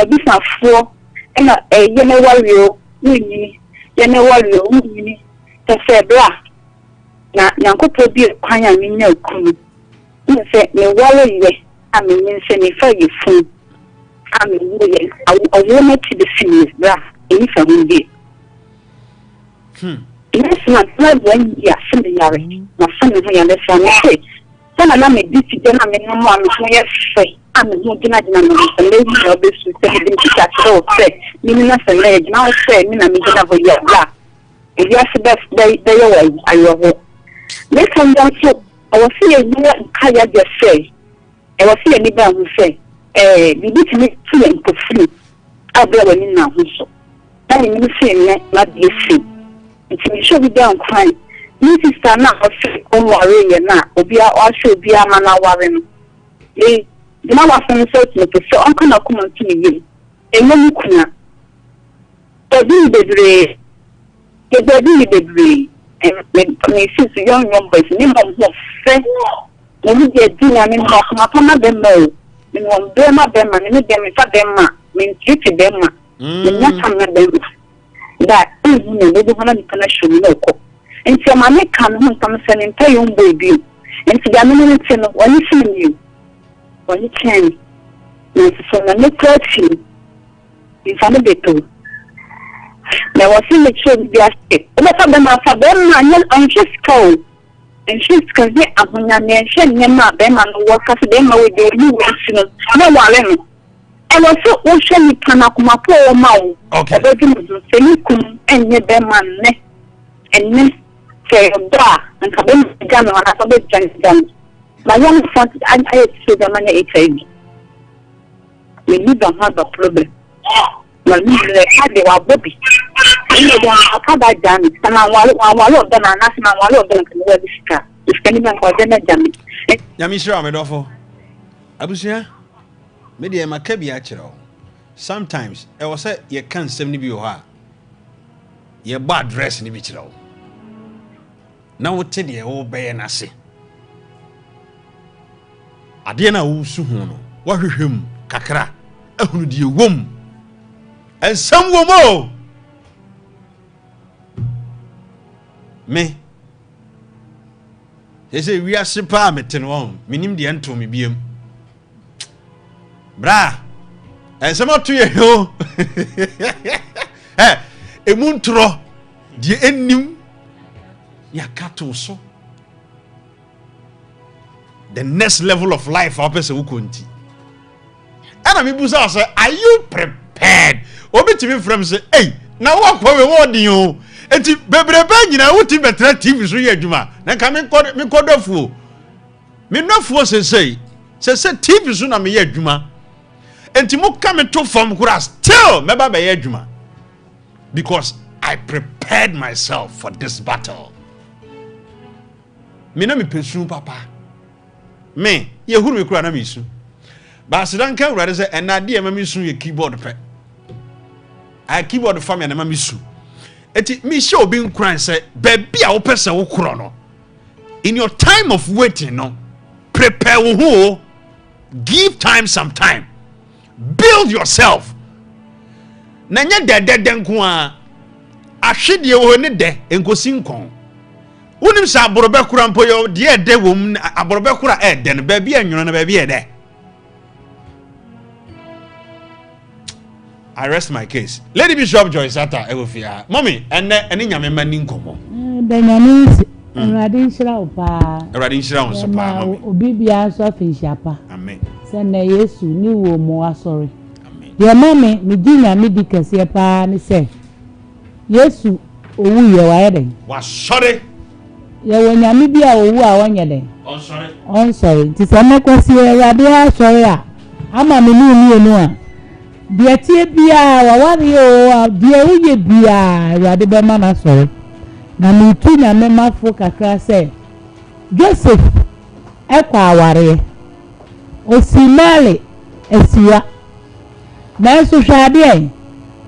bisa fo ena yene wario nini yene wario nini tefebla na nyankopo bi kwanya minya okunu nse ne walo ye amenye nse ne fa ye fun amenye ye awo na ti de sini bra eni fa hunde yes na plan ya sini yare na sini ho ya le fa ne sana na me diti de na me no mo am ye fe amenye gina na le ni obesu se de tika so fe ni na se le gina fe ni na me gina vo ya bla e ya se best day yo ayo ho me kan dan so I was see you kaya de say I was see any ba hu say bibi ti me tu en ko free abla wani na hu so na ni me say ne na de free it me show be down cry ni sister na o say o worry ye na obi a o show obi ama na worry no the man was saying so to me so uncle na come to me enyo kuna obi bebre me sis young boys ni mo fe mo di edi na me mo kuma be mo me mo be ma ni de me fa be ma me treat be ma me nya tam na be that ni be do na me kana show me ko enti ma me kan ho tam se ne ntai on baby enti ga me ne ti no woni fi ni woni chen ni so na me clutch ni fa me beto na wasi me show bi aste o fa be ma nya on just call and she's cause ne ahunya ne hwe ne ma be ma no work as be ma we do you want no na wale no e was so o hwe ni pana kuma po o ma o okay be di mu se ni kum enye be ma ne enne se bra and ka be ga no na so be jan my young son I say the man HIV we need to have a problem well me had the baby you know how that damage sana walo of them na national walo of them can we discuss if can even for them damage yami sure me dofo abusia me de maka bi a kyerɛ sometimes I was say you can't send me bi ho ye bad dress ni bi kyerɛ wo na wo te de wo bɛyɛ na se ade na wo su ho no wo hwehwem kakra ahunu de wom ensam wo mo me say we are super meten won minim de ento me biem bra ensam to ye ho emuntro de enim ya kato so the next level of life our person who konti and I mean say are you prepared obi timi from say hey na work for we wodi o enti bebrebe nyina wuti betra TV so ye adwuma na ka me kodofuo me nofuo say TV so na me ye adwuma enti mo ka me to form kura still meba be ye adwuma because I prepared myself for this battle. Me na me pesu papa. Me ye huru me kura na me su. Ba asidan kan wura say enade e ma me su ye keyboard pe. I keyboard fa me na ma me su. Eti me show obi nkran say baby a wo pese wo kro no. In your time of waiting no, prepare wo ho. Give time some time. Build yourself. Nanya dede nko a ahwede wo ne de enkosi nkon wonim sa aborobe kura mpo yo de de wom aborobe kura de ne ba bia nwuno na ba bia de I rest my case. Lady Bishop Joyce Ata Ewofia mommy ene nyame mani nkomo da nyame radin shira opa radin shira on so pa mommy obi bia so afihia pa amen se na Yesu ni wo mo asori de mame me dinya me dikase pa ni se Yesu owu ye wa yede wa sore ye wonyame bia owu a wonye de on sorry ti se mekwasi erade a sore a ama me ni enu a de tie bia wa wari o de uye bia erade be ma na sore na me tu nya me mafo kakra se Joseph ekwa aware osimale esiwa na so hwade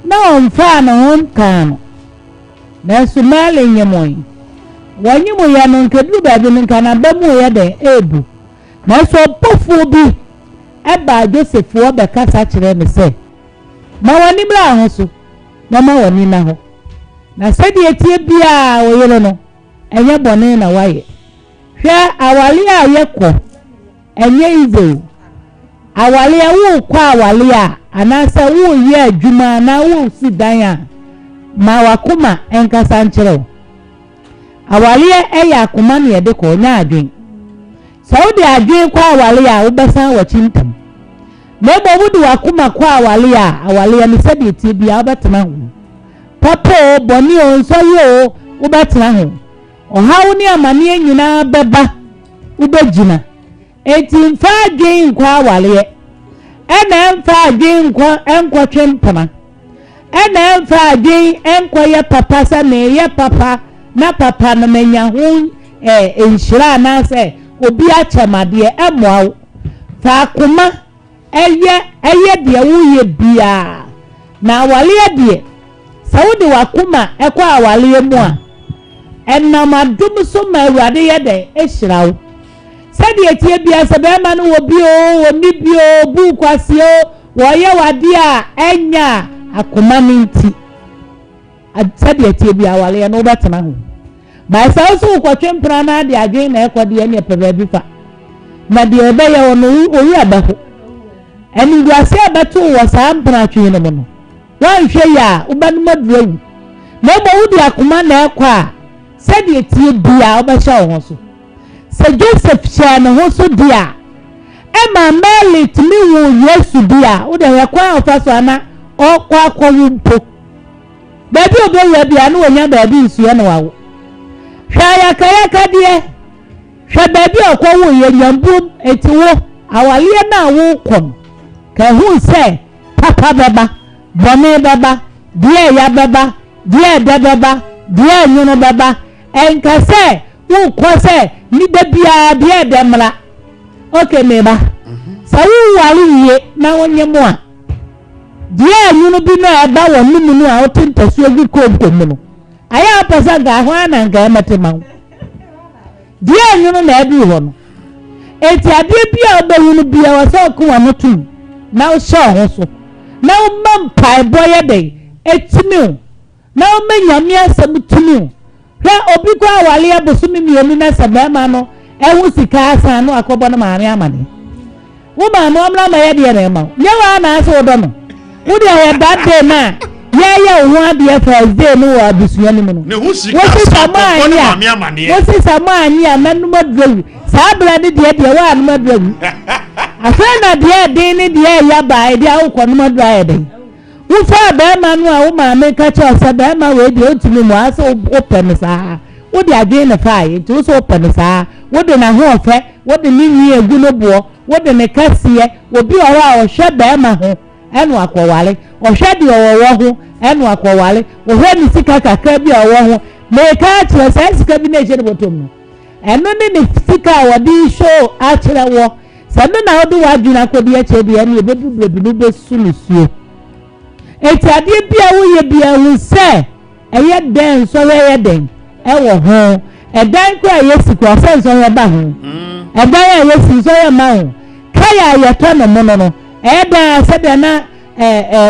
na onfa na hon kan na so male nyemoy wanyimo ya no nkedu ba bi nka na ba mu ye de ebu na so pofu bi eba Joseph wo be kasa kire me se ma wani bra ho so na ma wani na ho na se de etie bia wo yelo no enye bone na waye hwe awale a ye ko enye izo awale a wo kwa awale a anasa wo ye adwuma na wo si dan a ma wakoma enkasa nkyerɛ awale eya akoma ne yede ko nya adwen saudi adwen kwa awale a wo bɛsan wakyintam na mo wudi wakoma kwa awale a awale ne sɛde tie bia wo bɛtena ho papo bɔne o nso ye o wo bɛtena ho ɔhawo ne amane nyina bɛba wo bɛgyina eti mfa adwen kwa awale ena mfa adwen enko twempana ena mfa adwen enko ye papa sa na ye papa na papa na menya ho enhyira na se obi achemade emoawo fa akoma eye de wo ye bia na awale de sawode wakoma ekwa awale mu a enam adum so ma awurade ye de ehyirawo sɛde etie bia se be ma no wo bio oni bio bu kwase o wo ye wade a enya akoma minti sɛde etie bia awale no betena ho ba sa so kwatwempra na de adwen na ekode ne peba bi fa na de ebe ye wono owu abaho eni duase abeto wo sa mpra twen no no wan hwe ya ubanuma duawu na mo wudi akoma na ekwa sɛde etie bia obɛhye wo so se Joseph shana ho so dia ema mele timi wo Yesu dia wo de yakwa ofaso ana okwa akwumpo baby obewe bia na wonya baby nsuye na wawo hwa yakaya die hwa baby okwa wo ye nyambu etiwo awale na wo kom ka hu se papa baba bone baba die ya baba die de baba die nyuno baba enka se wo ko se ni bebia de demra okay meba sawu wali ye na wonye mo a dia anyunu bi na eba wo numu no a otintasuo gi komkom no aya apasa ga ho ana nga matema dia anyunu na ebi ho no eti ade bia obehunu bia wasa ko wa motum na wo sho ho so na wo mampai boye de etimi o na wo manyame asem tumi hwe obi kwa wale abosumi mienu na sabema no ewu sika asa no akobo no maame amane wo ma no amla ma ye de na ma ye wa na ase odo no wo de ye that day na ye wo ade Thursday no wa abusua ni mu no ne hu sika asa ko no maame amane wo si samani amanu madru sabra de de wa anu madru afena de de de ya ba de awko no madru ayede wo fa ba ma no a wo maame ka cha sa ba ma we de otumi mu ase open sa wo de adwe ne fa ye to so open sa wo de na ho ofe wo de ni nyi egu no bo wo de ne kasiye obi oro a o hwe ba ma ho enu akwowale o hwe de owo ho enu akwowale o hwe ni sika kakra bi owo ho me ka tire sa sika bi na je botom no enu ni sika wo di show a tire wo sa no na wo de wa dwuna kodi a che bi enu ebedu blebi be sulusuo eti ade bia wo ye bia wo se eye den so ye den ewo ho edan ko ayesi ko asen so ye ba ho edan ayesi so ye ma ho kaya ye to no mono no eda se de na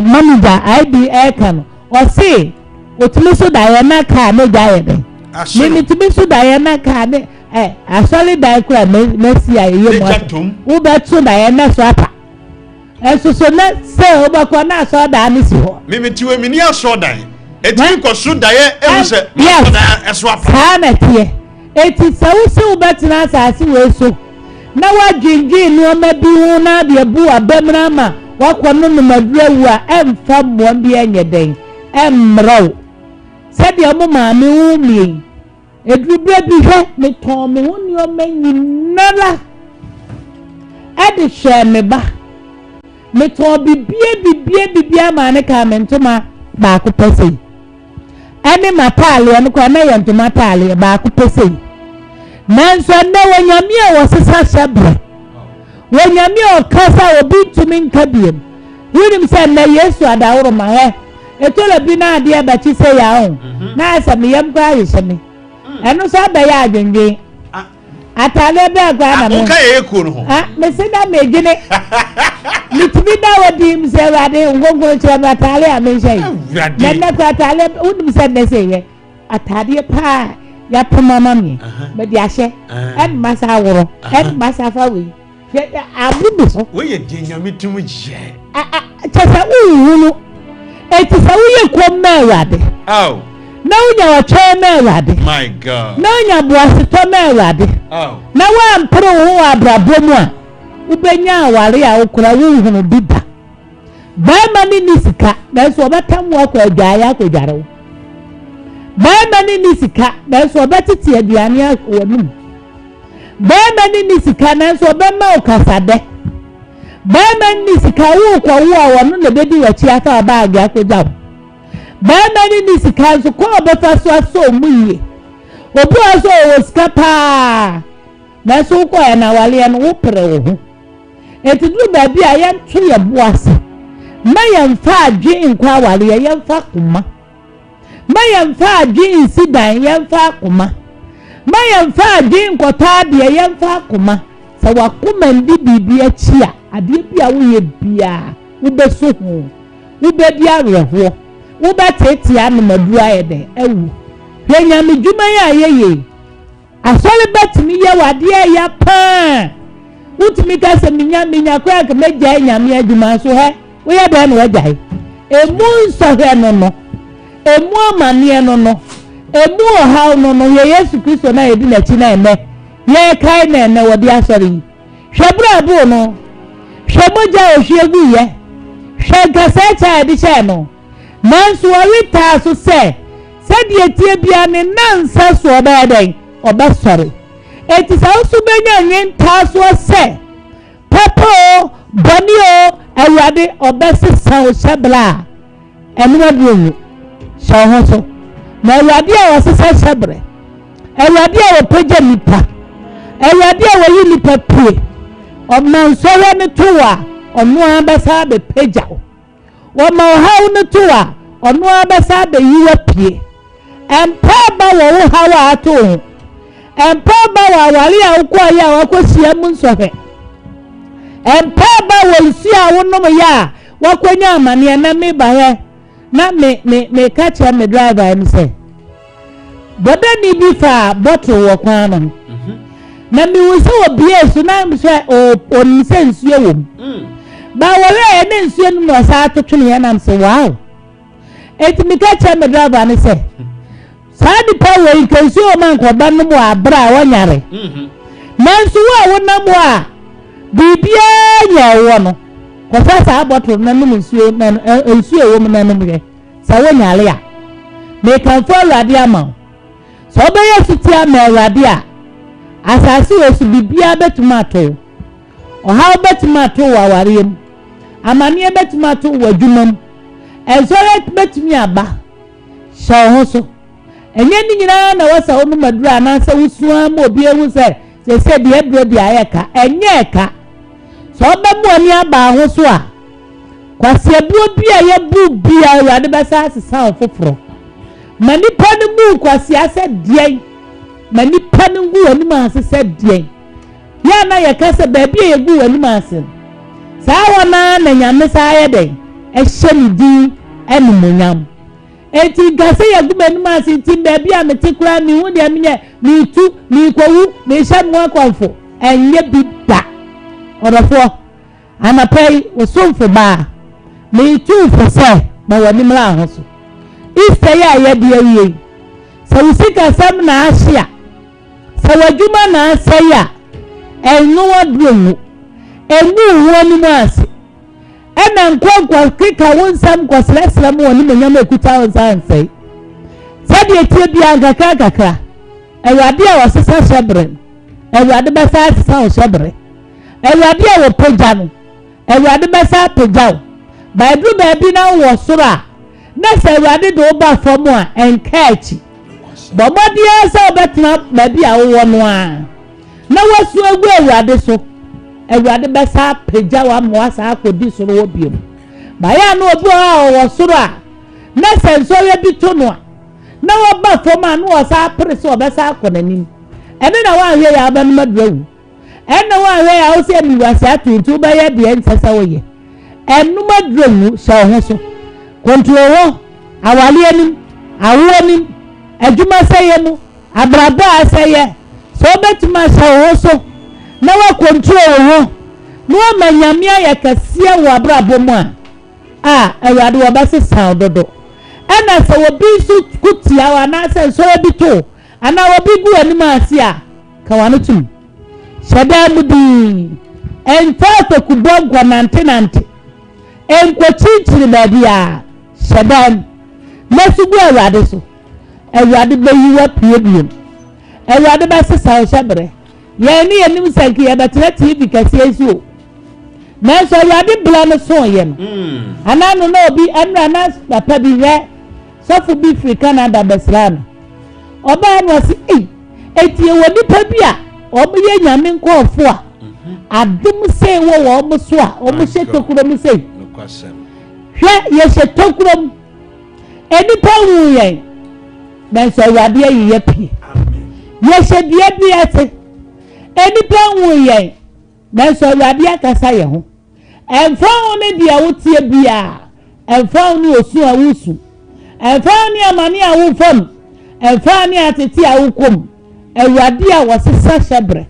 manager IB kan o se otumi so da ye na ka me ja ye den ni tumi so da ye na ka ne asole dan ko me si aye mo wo be so da ye na so apa eso so na se obako na so da ni si ho me tiwe mi ni aso dan eti ko so da ye e se da eso apa ha na tie eti sawu se ubetina asase we so na wa dwindwin no ma bi hu na de bu abamra ma wakọ no no madurawu a emfa mo bi enye den emraw se de mo ma me hu mi edubra bi hwe me ton me hu ni o manyinara ade hwe me ba me ton bibie ma ne ka me ntoma ba ko pese ene matale no ko na ye ntoma tale ba ko pese nanso na wonyame a wosesa sebre wonyame o kasa obi tumi nkabiem wirim se na Yesu adaworo ma he etola bi na ade ba chi se ya ho na asa me yam kwa yese me eno so ba ya adwenwe atale be agwa na me o ka ye ku no ho me se da me gine mitumi da wodi mse wade ngongo che ma atale a me shey na kwa atale udim se ne se ye atade pa ya pumama mi be di ahye en masa woro en masa fawi abubu so we ye dinyame tumu je tesa uhunu eti sa uye kom na awade na unya wa twa na awade my god na unya boase to na awade na wa mpro ho abrabomu a ubenya aware a okura uhunu bida ba ma ni nisika na so obatam wa kwa adwaya kwa dware ba ma ni nisika na so obetiti aduane awonum ba ma ni nisika na so obema okasade ba ma ni nisika wo kwa wo a wono na bedi wachi aka bag akoja ba ma ni nisika so ko obefa so aso muye obu aso wo sika pa na so ko ya na wale no wo pre wo ho etidru ba bi a yentu ye boase ma yemfa adwe nkwa wale yemfa kuma ma yemfa adwe insidan yemfa kuma ma yemfa adwe nkota de yemfa kuma sa wakuma ndi bibi achi a ade bia wo ye bia wo beso ho wo be bia reho wo be tete anomaduru ayede ewu hwenyame dwuma ya yeye asole betimi ye wade ya pa utimi ka se minya kwa ka meja nyame adwuma so he wo ye be na wajai emu nso he no emu amane no emu ohaw no ye Yesu Kristo na yedi na chi na eme ye kai na ene wode asori hwebra bu no hwemoja ohwiegu ye hwegasa cha edi che no manso orita so se de tie bia ne nansa so obaden obasori eti sa usu benya nyenta so se papo bonio awade obesesa o sebla enuma duomu so ho so na awade a wasesa sebre awade a wopeja nipa awade a wayi nipa pue ọma nsọrọ ne to a ọno abesa be pejaw ọma haw ne to a ọno abesa be yiwa pie empa ba wo hawa ato empa ba wa wale a ukọ ya wakosia mu nsọhwe empa ba wo si a wonom ya wakonya amane na me ba he na me catch me driver am say boda ni bi fa bottle wo kwan no na mi wo se obi esu na mi se o ni se nsuo wo ba wore ne nsuo no no sa atotwe ya na m se wow eti mi catch me driver ne se sadi power nsuo man ko ba no mo abra wanyare nanso wo na mo a bibia nya wo no ko sa bottle na no nsuo na nsuo wo mo na no mo sa wanyale ya me kan follow ade ama so be yesuti ama awade a asase wesu bibia betumato o ha betumato wa wariem amane betumato wa dwumam ezore betumi aba sha ho so enye ni nyina na wasa onu madura na sa wusua ma obi ehu se se de edro de ayeka enye ka so ba mu ani aba ho so a kwase buo bi a ye bu bia awade besa asesa ofoforo mani pani mu kwase ase de mani pani ngu ani ma ase de ya na ye ka se ba bia ye gu ani ma ase sa wona na nyame sa ye de ehye ni di animunyam eti gase ye gu ani ma ase ti ba bia me ti kura mi hu de menye mi tu mi kowu mi sha mu akonfo enye bi da orofo anapai osomfo ba mi tu fo se ba woni mra ho so ise ya ye de awie sa usika sam na ahia sa wadwuma na asaya enu wadru enu woni mu ase ena nkwankwa kika wonsam kwasresra mu woni menyam ekuta wonsan sei sadi etie bia ngakaka ewade a wasesa shebre ewade besa sesa shebre ewade a wo pogya no ewade besa pogyaw baibru ba bi na wo soro a na se ewade do ba fom a enkachi bomodia se obetna ba bi a wo no a na wasu egu ewade so ewade besa pogyaw amoasa akodi soro wo biem ba ya no obu a wo soro a na se nso ye bi to no a na wo ba fom a no osa prese obesa akonanim ene na wa hwe ya ba no madrawu ene wa hwe ya o se mi wasa atuntu ba ye de ensesa wo ye enu madrawu sha ho so kontrolo awale anim awo anim adwuma saye mu abraba asaye so betuma sha ho so na wa kontrolo ho no manyame ayakasie wo abrabo mu a awade wo ba se sound dodo ana se wo bi su kutia wa na se so bi to ana wo bi gu anim ase a ka wa no tum shada mudi enta kubon kwa nante enko chichiri ba bia shada masugu awade so awade be yiwa pie biem awade ba se sawo shabre ye ni enim sanki ye betre tv kase esu na so awade bla no so ye no ana no na obi anra na papa bi re sofu bi free Canada besrano oba no si etie woni pa bi a omo ye nyame nkofo a adum se wo omo so a omo hye tokurom se hwe ye hye tokurom eni pa wu ye na so awade ye pie ye hye bia bia te eni pa wu ye na so awade akasa ye ho emfa ne dia wotie bia emfa ne osu a wusu emfa ne amane a wo fam emfa ne atete a wo kom awade a wasesa shebre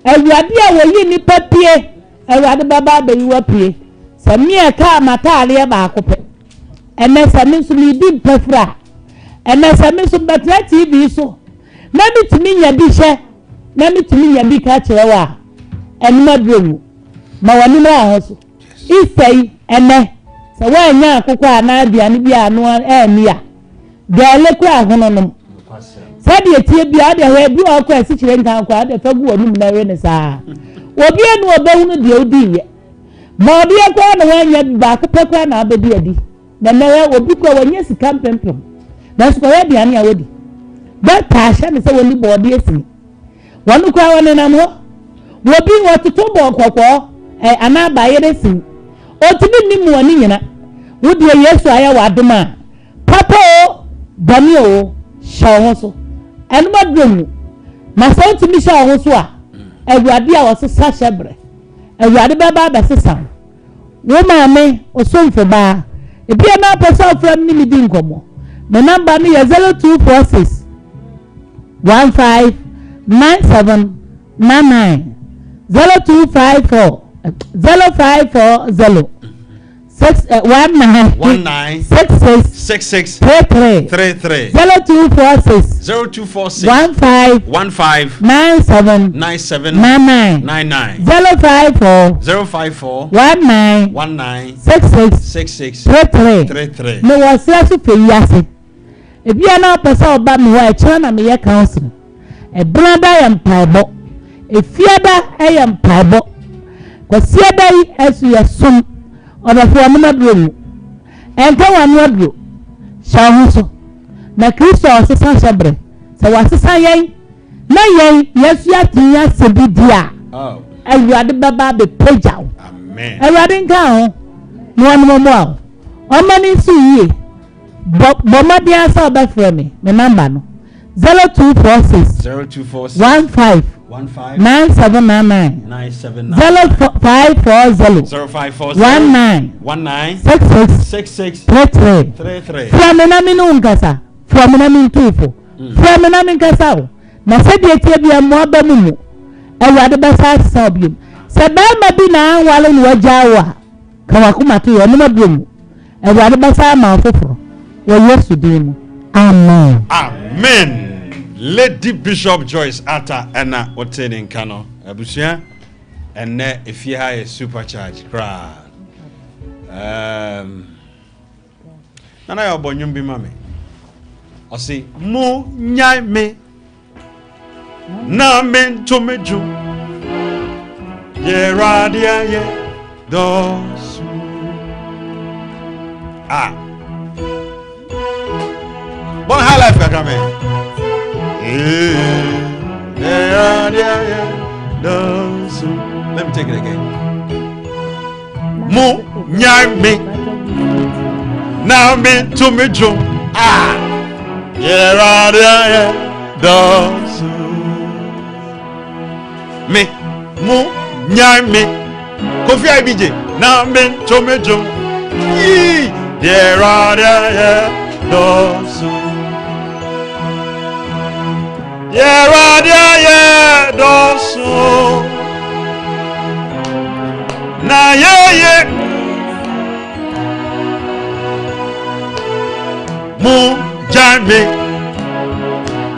awade a woyi ni papie awade baba ba yiwa pie samia ka matale ba akope ene sami so mi di pefra ene sami so betra tv so na mitimi nya bi hye na mitimi nya bi ka kirewa enuma drewu ma wani mra ho so isei ene se wa nya akokwa na aduane bi anu enia dele kwa hononom sadi etie bia de he bi o kwa si kire nkan kwa de fagu onum na we ne saa obi enu obawu no de odi ye ma obi kwa na wanya ba ko kwa na abedi adi na na obi kwa wanya sika mpempem na so kwa de ane a wodi ba ta sha ne se woni body esi wonu kwa woni nam ho Wobi wototo kokko ana ba yere sin otimi nim woni nyina wodi Yesu aya wadoma papa o bani o shawo so enu madrum na so otimi shawo so a awurade a wosesa hyebre awurade baba besesa wo maame osomfo ba ebia na person from ni mi di nkomo my number ni 0246 159799 0254 0540 19 66 33 0246 15 97 99 054 19 66 33 no was so peyase ebia na person oba me wa e na me ye council e brother yam paibo e fiada e yam paibo kwasiada yi esu yesom odafo amaduro enka wanu aduro shahuso na Kristo osesa shabre se wasesa yen na yen yesu atinya sebidia awurade baba be pejaw amen awurade nka ho no anu mo a omani su yi bomadia sa oba frame me number no 0246 15 9799 0540 19 66 33 Framena minu nkasa framena min tufo framena min kasa na se de tie bia mo abamumu awurade basa sa obiem se ba ma bi na anwale ni wajawa kawa kuma to yo no mabiemu awurade basa ma foforo wo Yesu din amen amen Lady Bishop Joyce Ata ena otene nkano abusua enne efie ha e supercharge kra nana ya obonyum bi mame osi mu nyai me na men to meju ye radia ye dos bon high life kakame let me take it again. Mu nyame na me to me jo yeah dosu me mu nyame Kofi IBJ na me to me jo yeah dosu yeah dosu na ye mu jame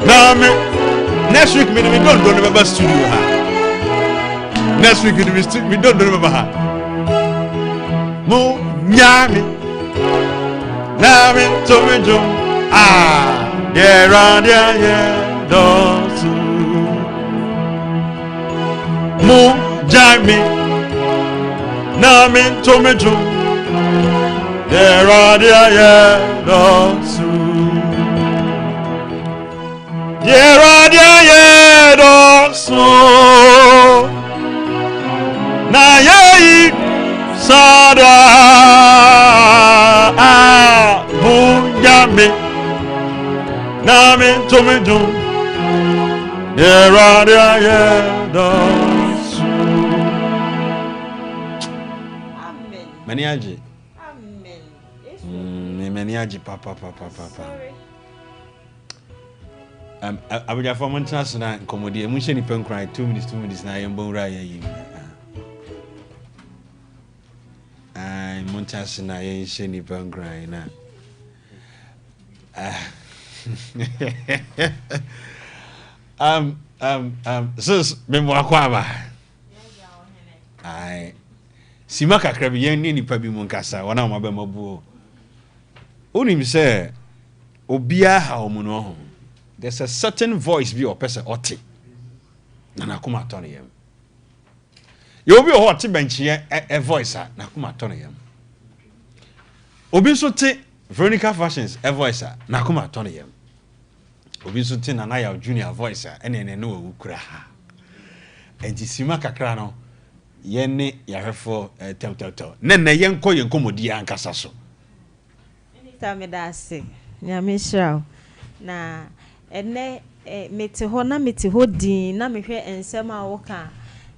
na me next week we don't remember studio ha next week we don't remember ha mu nyame na me to me jo yeah dosu mu jame na me to me jo yeah dosu yeah dosu na ye sada mu jame na me to me jo yeah dosu Maniaji. Amen. Maniaji papa. Abuja for international comedy. Munche ni pen cry 2 minutes na yembo ra ya yi. Munchas na yen she ni pen cry na. Sus me mo akwa ba. Ai Sima kakra bi yen ni nipa bi mu nkasa wana o maba mabuo onim se obia ha omuno ho there's a certain voice bi or person ote na nakoma atone yam ye obi o ote benchie a voice a nakoma atone yam obi so te Veronica Fashions a voice a nakoma atone yam obi so te na ya junior voice a ene no wu kura ha enti sima kakra no yene yahwefo tewtewtew nenne yenko yenkomodi ankasa so tamedase nyame shiraw na enne mete ho na mete ho din na mehwe ensem a woka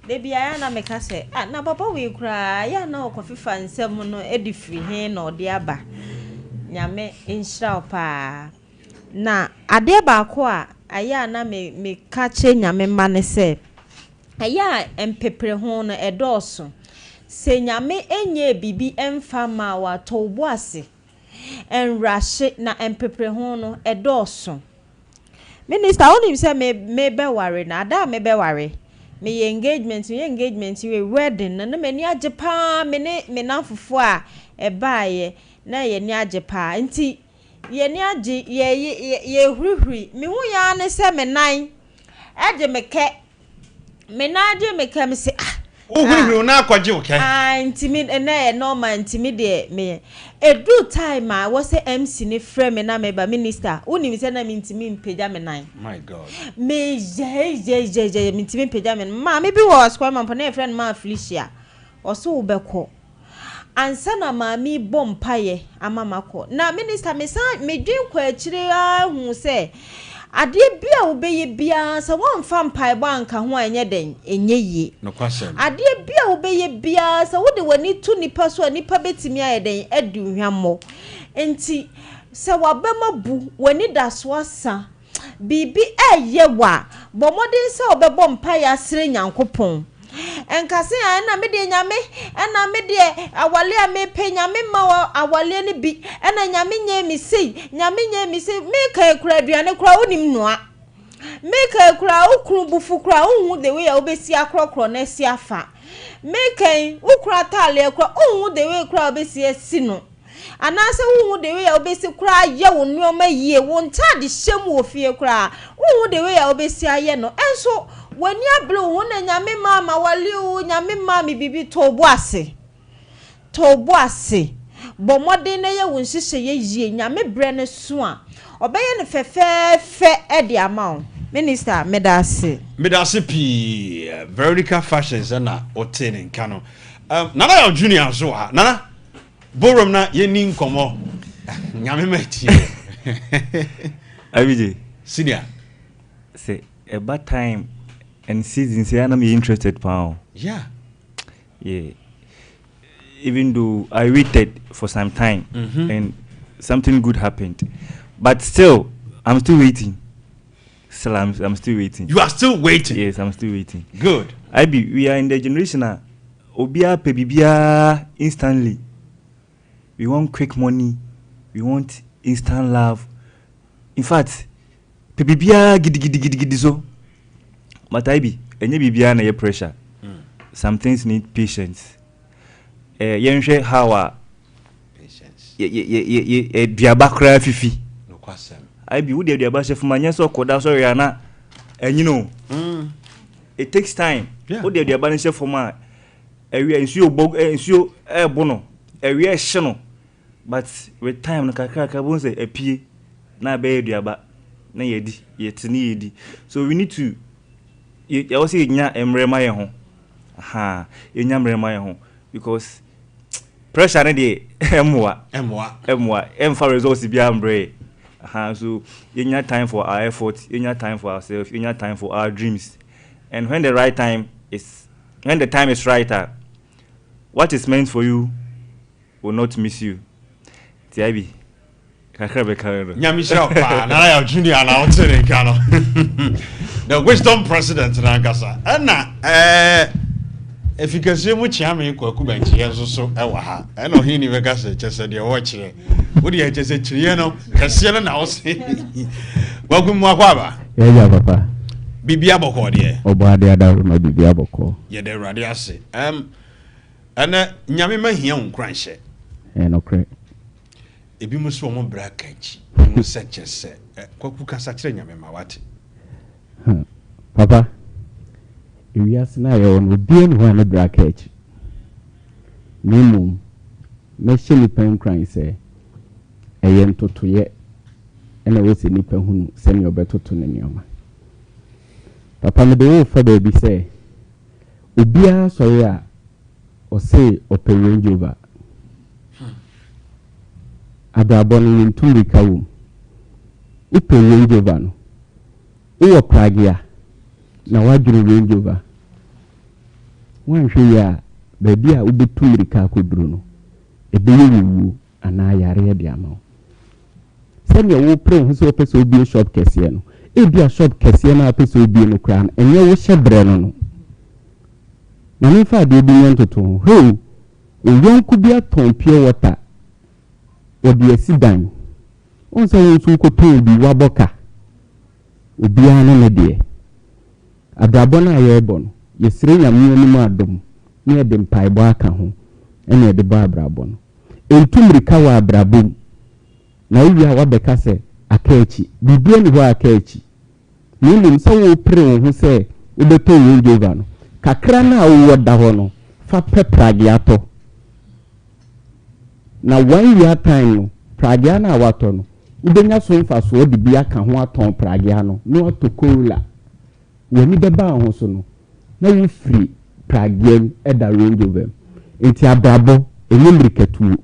de bia na meka se na papa we kura ya na okofifa nsem no edifiri he na ode aba nyame inshiraw pa na ade ba ko a aya na me ka che nyame mane se aya empepre ho no edoso se nyame enye bibi emfa ma wa tobo ase enrashe na empepre ho no edoso minister onim se me be ware na ada me be ware me engagement we wedding na me ni ajepa me na fofo a ebaaye na ye ni ajepa nti ye ni age ye hurihuri me hu ya ne se me nan eje meke me na aje meke me se hurihuri na akwaje oke nti me na normal nti me de me edu time a wo se MC ni frame me na me ba minister uni me se na me nti me mpega me nan my god me je me nti me mpega me ma me bi wo square man na friend ma Felicia oso wo beko ansa na mami bompaye amamako na minister me san me dwin kwa akire hu se ade bia wo beye bia sa won fa mpae bo anka ho anye den enye yi no kwasem ade bia wo beye bia sa wo de wani tu nipa so nipa betimi aye den adu hwammo enti sa wabema bu wani daso asa bibi eye wa bomodin se obebo mpae asire nyankopon enkase na me de nyame na me de awale a me pe nyame ma awale ne bi na nyame nya mi sei me ka ekura aduane kura onim noa me ka ekura okuru bufu kura ohu de we ya obesi akrokro na si afa me kan ukura tale ekura ohu de we kura obesi esi no anase ohu de we ya obesi kura ye wo nneoma yie wo ntade hyem wo fie kura ohu de we ya obesi aye no enso wani ablo hu na nyame mama wali o nyame mama bibi tobo ase bomode na ye won hihye ye yie nyame bre ne so a obeye ne fefefe e de amount minister medase pi Veronica Fashions na otene nka no nana ya junior so ha nana borom na ye ni nkomo nyame mati abije senior say about time and season say I'm interested pound. Yeah. Even though I waited for some time and something good happened, but still I'm still waiting. I'm still waiting. You are still waiting. Yes, I'm still waiting. Good. We are in the generation now. Obia pebibia instantly. We want quick money. We want instant love. In fact, pebibia gidi so. But enye bibia na ye pressure. Some things need patience. Yenhwe how patience. Ye duaba kra fifi. No kwasem. Wo de duaba chef manya so koda so ya na enyino. It takes time. Wo de duaba chef ma ewi ensuo bog ensuo bono. Ewi ehye no. But with time no kakra bon say apie na be duaba na yedi yetini yedi. So we need to you also nya emrema ye ho enya mrema ye ho because pressure na dey emwa emfa results bi ambre so enya time for our effort, enya time for ourselves, enya time for our dreams, and when the time is right, what is meant for you will not miss you. Tiabi kakrabe karero nyamisha pa na ya junior na otere kano the wisdom president na ngasa na efikasie mu chiame kwaku banchi yenso so ewa ha eno hini vekase chese de wo chire wodi ya chese chire no kase na wo se wagu mu akwaba ya papa bibia boko de obade adaru no bibia boko ye de rade ase ana nyame mahia nkranhye no kre ebi muso mo brakachi mu sechese kwaku kasa chire nyame mawate papa iwiase na yo no bien ho na brakachi minimum me sheli pen kran se eye ntotoye ena we se nipa hunu se ne obetoto ne nioma papa me de wo fa ba bi se obia sorry a o say open range over abrabon ni ntumrika wo open range over no wo pragia na waduru range over wan hwe ya baby a obetumrika akoduru no ebeyewu ana yare de ama sɛnea wo pre ho sɛ wo pɛ sɛ obi shop kɛseɛ no ebia shop kɛseɛ na pɛ sɛ obi no kra no ɛnyɛ wo hyɛ brɛ no na me fa de bi ntoto ho o yonku bi aton pure water odi asidan on sɛ wo nso koton bi waboka obi ana ne de abrabɔ na yɛ bɔ no yɛsire nyame anim adom na yɛde mpaebɔ aka ho ɛna yɛde bɔ abrabɔ no entumrika wa abrabɔ na wia wabɛka sɛ akaachi bibia ni hɔ akaachi ni nim sɛ wo pre wo ho sɛ wobɛtɔ wo jova no kakra na wo da hɔ no fa pɛ pragiato na one year time no pragia na wato no wobɛnya so mfa so de bi aka ho atɔn pragia no no atokola wani bɛba ho so no na wo free pragia ɛda range over enti abrabɔ enyimrikatuo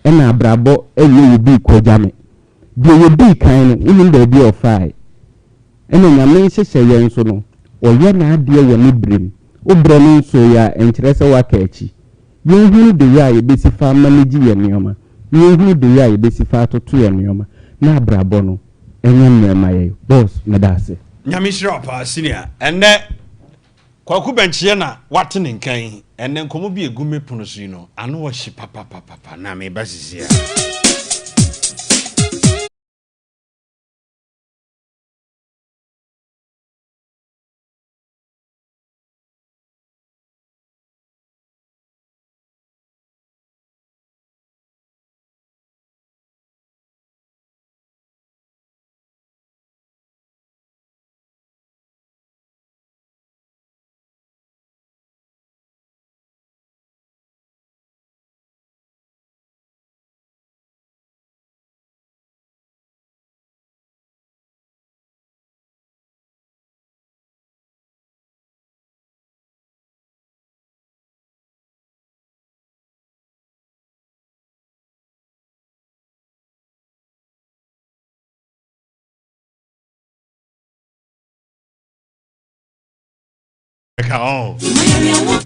ɛna abrabɔ ɛyɛ obi kɔgyame de obi kan no wonim da bi ofai ɛna nyame hyehyɛ yɛn so no ɔyɛ na adeɛ wɔ ne brem obrɛ no nso ya enkyerɛ sɛ waka akyi yɛnhunu de ya yɛbɛsi fa manage yɛ nneɛma yɛnhunu de ya yɛbɛsi fa toto yɛ nneɛma na abrabɔ no ɛnyɛ nneɛma yɛ boss medase nyame hyira pa senior ɛnɛ kwaku benchie na wate ne nkan ɛnɛ nkomo bi egume pono so no ano wɔ hye papa na me ba sisia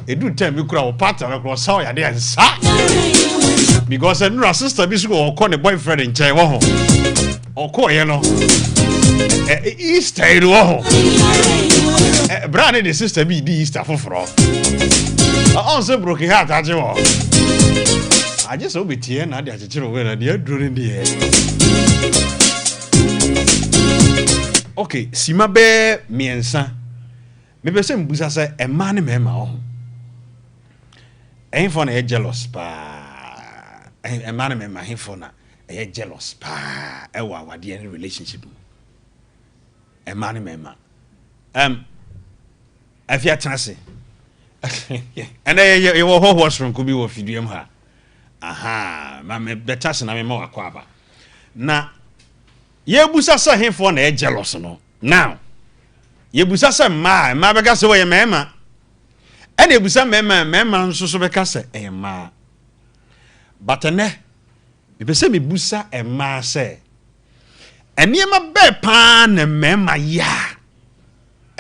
edu time bi kura o partner na kura saw ya de ansa because no sister bi so go call ne boyfriend nkyɛn wɔ ho ɔkɔ yɛ no Easter wɔ ho brand the sister bi di Easter foforo on se broken heart agye wɔ agye so bi tie na de akyekere wɔ na de aduro ne de okay sima be miensa maybe some busa say a man mema ain't for na jealous pa a man mema him for na a jealous pa e wa de any relationship a man mema if you chance and you wo horse from could be wo fiduem ha aha ma me better na me ma akwa ba na ye busa say him for na a jealous no now yebusa se ma beka se wo ye mema ene yebusa mema nso so beka se ma but ne be se me busa ma se ene ma be pa na mema ya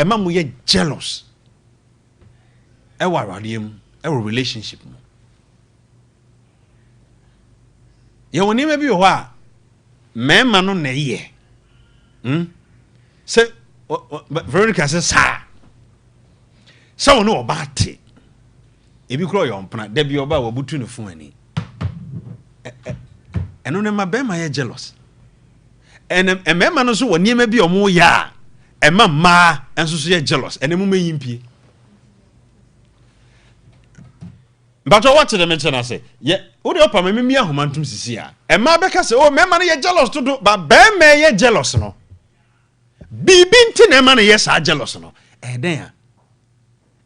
ma mo ye jealous e wa radiem e wo relationship mo ye woni ma bi ho a mema no na ye se Veronica says, "Sir, so no about it. If you call your own plan, there be about what between the phone and on my bema are jealous. And a man also when you may be or more ya, and mamma and so jealous, and a moment impie. But what to the mention I say, yeah, what the upper me a woman to see ya. And my Becca say, oh, mamma, you're jealous to do, but bear may ye jealous no. Bibinti na man yes are jealous no then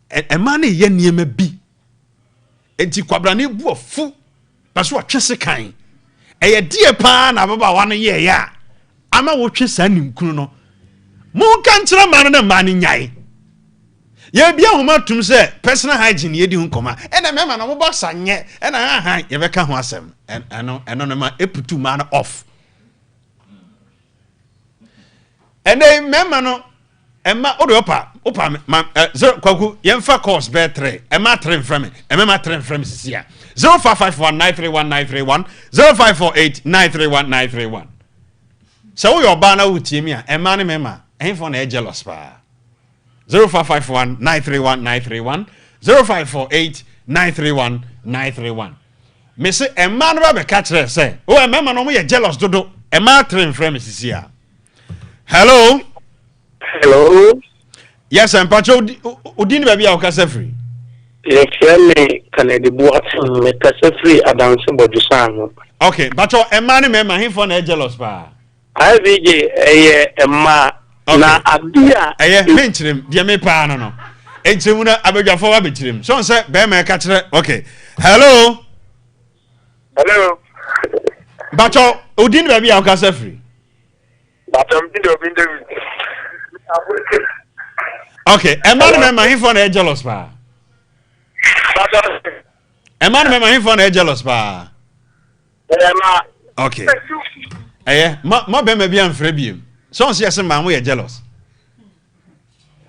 a man ye niema bi enti kwabra ne bu afu paso atwese kan eye die pa na baba wa no ye ya ama wo twe sa nimkunu no mon kan kire man na man nyai ye bia homa tum say personal hygiene ye di hu koma e na mema na mo box anye e na han ye beka ho asem eno no ma eputu man off and then mema no emma opa kwaku yemfa course be 3 emma 3 from me emma 3 from sia 0551931931 0548931931 so your bana wutie mi a emma ne mema enfo na jealous pa 0551931931 0548931931 me say emma no be catch her say oh emma no mo ye jealous dodo emma 3 from me sia hello yes I'm pacho udini baby akasa free yes me Kennedy Boat me kasa free adance bodusan okay pacho emma ne mema him for na jealous pa IVJ emma na abia menchirem dia me pa no enchirem na abadwafo wa bechirem so say be me ka kire okay hello pacho udini baby akasa free pacho mbindo okay, Emmanuel member him for na jealous pa. Emmanuel member him for na jealous pa. Okay. Ma be me bia mfre biem. So on say say man we jealous.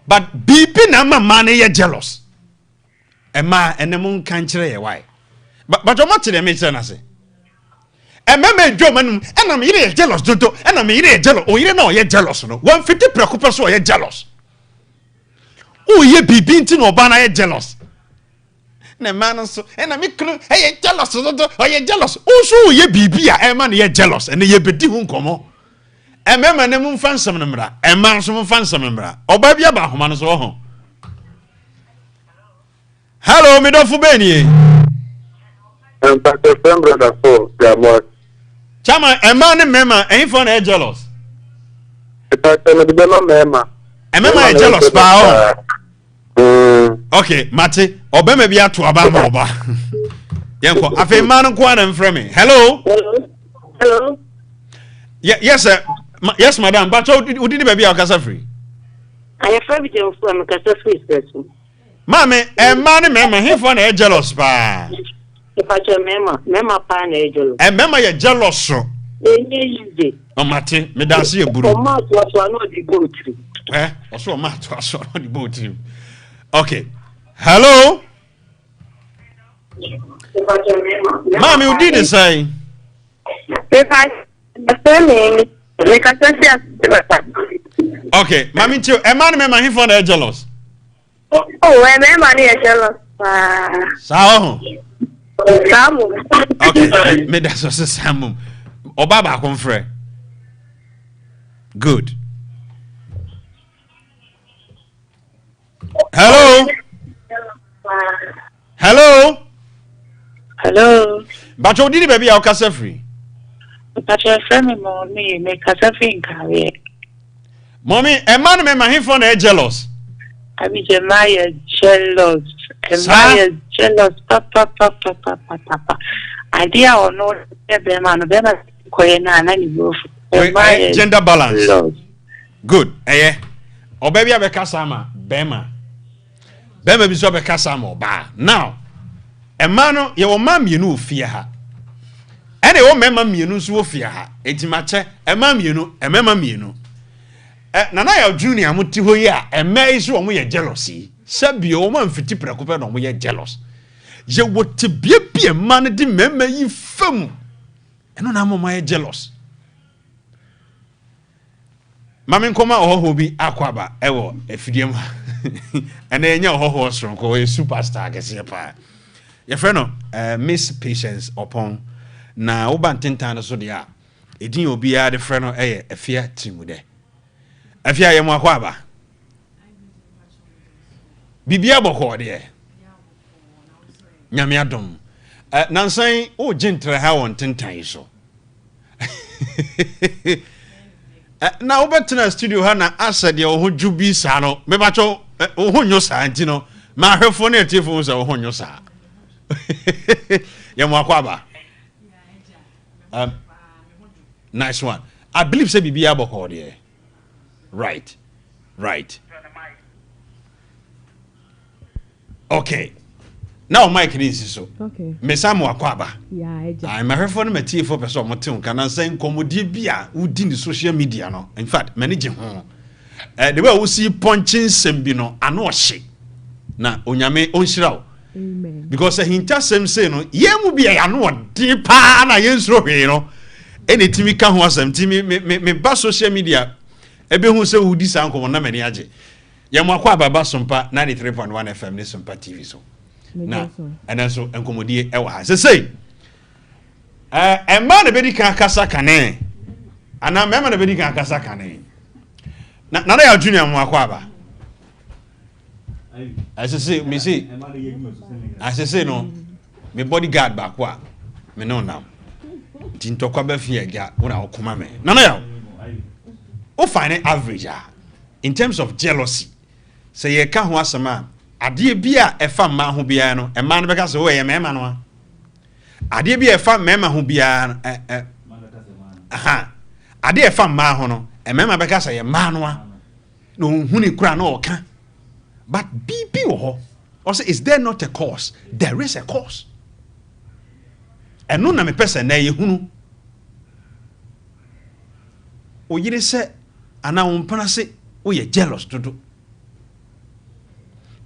But bibi na man ye jealous. Emma enem kan kire ye why. But o ma tire me kire na say. Emma dwo manum enam yire jealous dodo enam yire jealous. O yire na o ye jealous no. 150 preocupa so o ye jealous. Oh ye bibi nti no ba na ye jealous na man so na me kru ye jealous so ye jealous oh so ye bibi a e man ye jealous and ye bedi hu nkomo e mema na mu mfa nsam mra e man so mfa nsam mra oba bia ba homa no so ho hello me do fu beni Pastor brother for the chama e man mema e fo na ye jealous Pastor me be no mema e mema ye jealous pa okay, Mate, obema bi ato aba ma oba. Yenko, afi man nko na mfrɛ me. Hello? Hello? Yes, sir. Yes, madam. But you did baby akasa free. I have friend you from kasa free person. Mame, man mema he for na jealous pa. If I tell mema pa na jealous. Mema ye jealous so. Easy. O Mate, me dance ye buru. O ma to no di boat. Oso ma to aso no di boat. Okay. Hello? Mami, you did say. Okay, Mami, too. A man, my him for the jealous. Oh, a man is jealous. Sao? Okay, me that's what Samu. Obaba confre. Good. Hello? Hello? But you did baby, I'll cast free. But your friend, mommy, make us a thing, career. Mommy, a man may my him for the jealous. I mean, Maya jealous. Jealous. Papa. Idea or no, the man, then I gender balance. Good. Oh, baby, I be kasama, Bema. Bema be so be kasama ba. Now, a man, your mam, you know, fear her. Any old member, you know, so fear her. It's mache, a mam, you know, a member, you know. Nana junior, Mutiho ya, a maze on we are jealousy. Sabi, your 150 preoccuped on we are jealous. You would to be a man, the member you film. And no, I'm jealous. Mami nkoma oho bi akwaba ewo efidiem ene enya oho so ko e superstar kese pa ye frɛ no Miss Patience upon na wo bantentan so de a edin obi a de frɛ no afia timude afia ye mo akwaba bibia bɔkɔ de nyame adom nansan o gentle ha won tentan so na obetena studio ha na asede wo jubi sa no me ba cho wo honyo sa anti no ma hwefo na etifo so wo honyo sa ye mo akwaba nice one. I believe say bibia boko there. Right. Okay. Now Mike needs so. Okay. Mesamu akwaba. Yeah, I'm a refer for me for person motin can say komodi bia within the social media no. In fact, manage ho. The way we see punching sembi no ano hye. Na onyame onhyira. Amen. Because hinta sem say no, ye mu bia ano de pa na yensro hwe no. Anytimi ka ho asem timi me ba social media ebe hu se wudi san ko na mani age. Ye mu akwaba Sompa 93.1 FM ne Sompa TV so. Na and so enkomodie e wa ha say man na bedi kan kasa kane ana mema na bedi kan kasa kane na ya junior mu akwaba I say me say I say no me bodyguard ba kwa me no now tintokwa ba fi aga una okoma me na ya o find average in terms of jealousy say ye ka ho asema ade bia efa ma ho bia no e ma no beka se wo ye mema no ade bia efa mema ho bia no aha ade efa ma ho no e mema beka se ye ma no no huni kura no oka but bibi wo ho also is there not a cause? There is a cause. And no na me pese na ye hunu o yire se ana wo mpana se wo ye jealous dodo.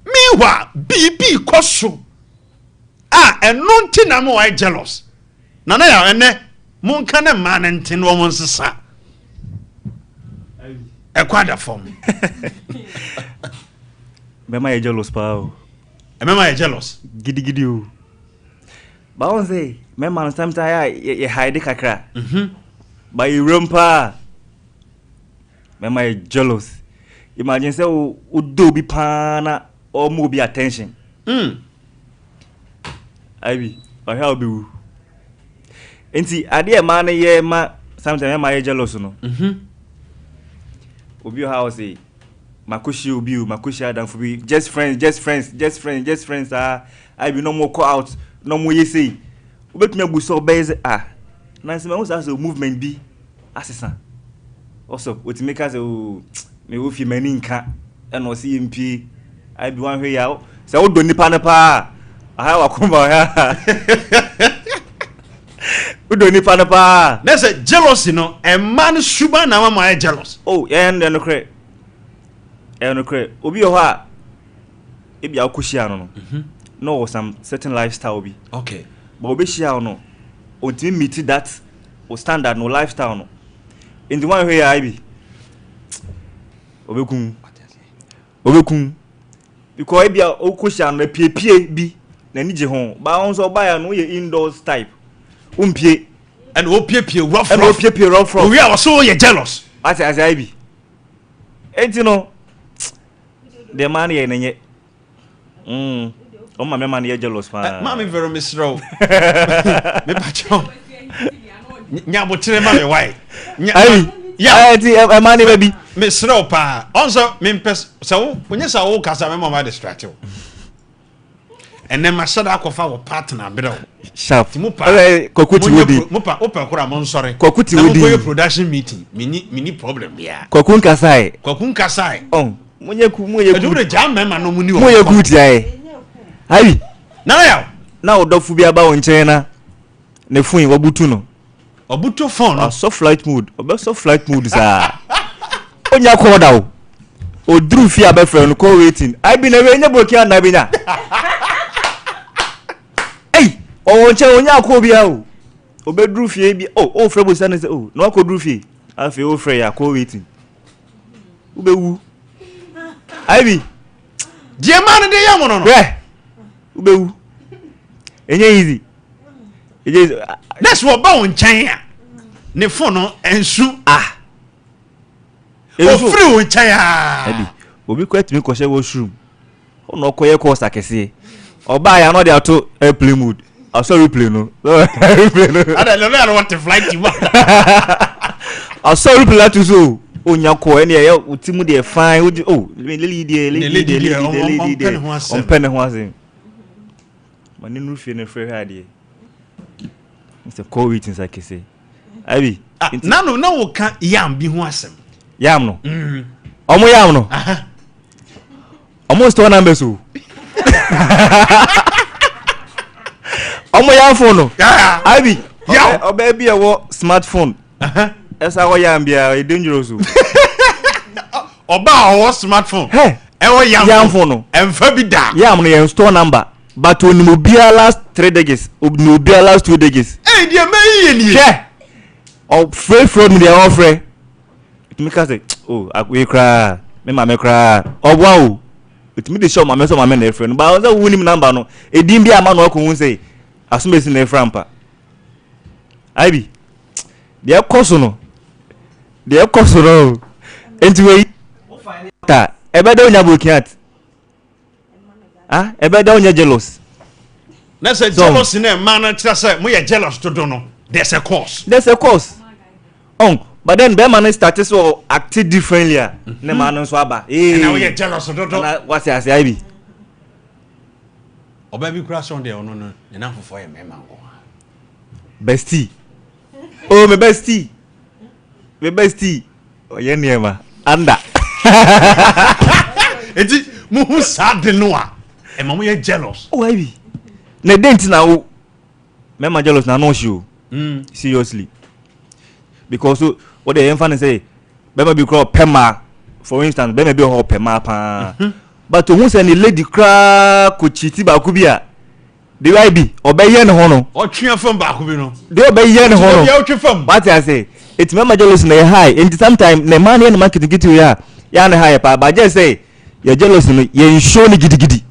Meanwhile, BB koso. And no tina mo I jealous. Nana ya ene mon kana man ntin wo mon sesa. E kwada form. Mema ye jealous pa o. Mema ye jealous. Gidi o. Ba won say mema sometimes ye hide kakra. Ba you rumpa. Mema ye jealous. Imagine say o do bi pa na or more be attention. Ivy, or how be you? And see, I dear man, yeah, sometimes I'm jealous, no. Obi house, Makushi Obi, Makushi Adam for me, just friends. I be no more call out, no more you say. But me so base, Nancy Mouse has a movement be assassin. Also, what make us me with you many and was CMP. I be one way out. So do ni pa I have a kumba ya. Do ni pa. There's a jealousy no. A man shuba na mama jealous. Oh, and no cre. Obi o ha. E bia akushia no. No some certain lifestyle be. Okay. But obi shia no. Ultimate meet that or standard no lifestyle no. In the one way I be. Obekun. Because bia okosha no pie bi na ni je ho ba won so ba ya no ye indoors type umpie and o pie rough we are so you jealous as I be enti no the man ye nenye o ma me man ye jealous pa ma me very misro me pa cho nya botere ma me why yeah I man baby me slow pa also me pes so when sa wo kasa me mama distract you and then my shada akofa wo partner bro sharp kokuti wodi mupa open kura mon sorry kokuti wodi na production meeting mini problem bia kokun kasai oh munye do the jam me ma no muni munye good yae ayi na odofu bia ba wo nchen na ne fun wabutu no obuto phone no soft flight mode sa onya koda o dru fi abefre no call waiting I be na we nya boki na be nya ei o nche onya ko bia o obedru fi bi o frɛ bo sana say o no ko dru fi afi o frɛ ya call waiting ubewu I be die man de yam no ubewu enye easy that's what ba won chan ya ne phone no ensu o free won chan ya ebi obi kwet mi ko she washroom o no koye course akese oba ya no dey auto airplane mode sorry plane no ada no no want to flight you sorry plane to so onya ko ene ye utimu dey fine lady dey on pen ho asen mani nu fie ne frɛ ha dey it's a COVID in sakese abi na wo ka yam bi ho asem yam no omo yam no omo store number so Omo ya phone no. Abi. Yeah. Obaby a smartphone. Esa wo yam bia e dangerous o. Oba o smartphone. Hey. E wo yam phone no. Emfa bi da. Yam no your store number. But when you be last 3 digits, you be last 2 digits. Eh, dia me ni. Yeah. Oh, free from the offer. It make us say, oh, we cry. Me mama cry. Oh wow. It me the show mama so mama na friend. But that winning number no. E dim bia ma no ko say. Asumesi na frampa. Ibi. Dia koso no. Enti we. Ta. Ebe da onya brokiat. Ah, ebe da onya jealous. Na say jealous na man na tira say mo ye jealous to do no. There's a cause. But then man started so acting differently. Ne man so aba. Eh. Na we ye jealous to do. Na what say Ibi. Obaby crash on there no. Na fofo ye me man go. Bestie. Oh, my bestie. My bestie. Oh, yeah, niema. Anda. Eti mu sad no a. E mamu ye jealous. Oh, Ibi. Ne dent na wo. Me ma jealous na no show. Seriously. Because what they enfan say, be be call pema. For instance, be be ho pema pa. But to who say ni lady cra ko chiti ba ku bia. The IB obey no hono. O twa fam ba ku bi no. The obey no hono. Ya twa fam. But I say, it's me ma jealous na high. And sometimes na man na market get you ya. Ya na high pa. But just say, your jealous no ye show ni gidi.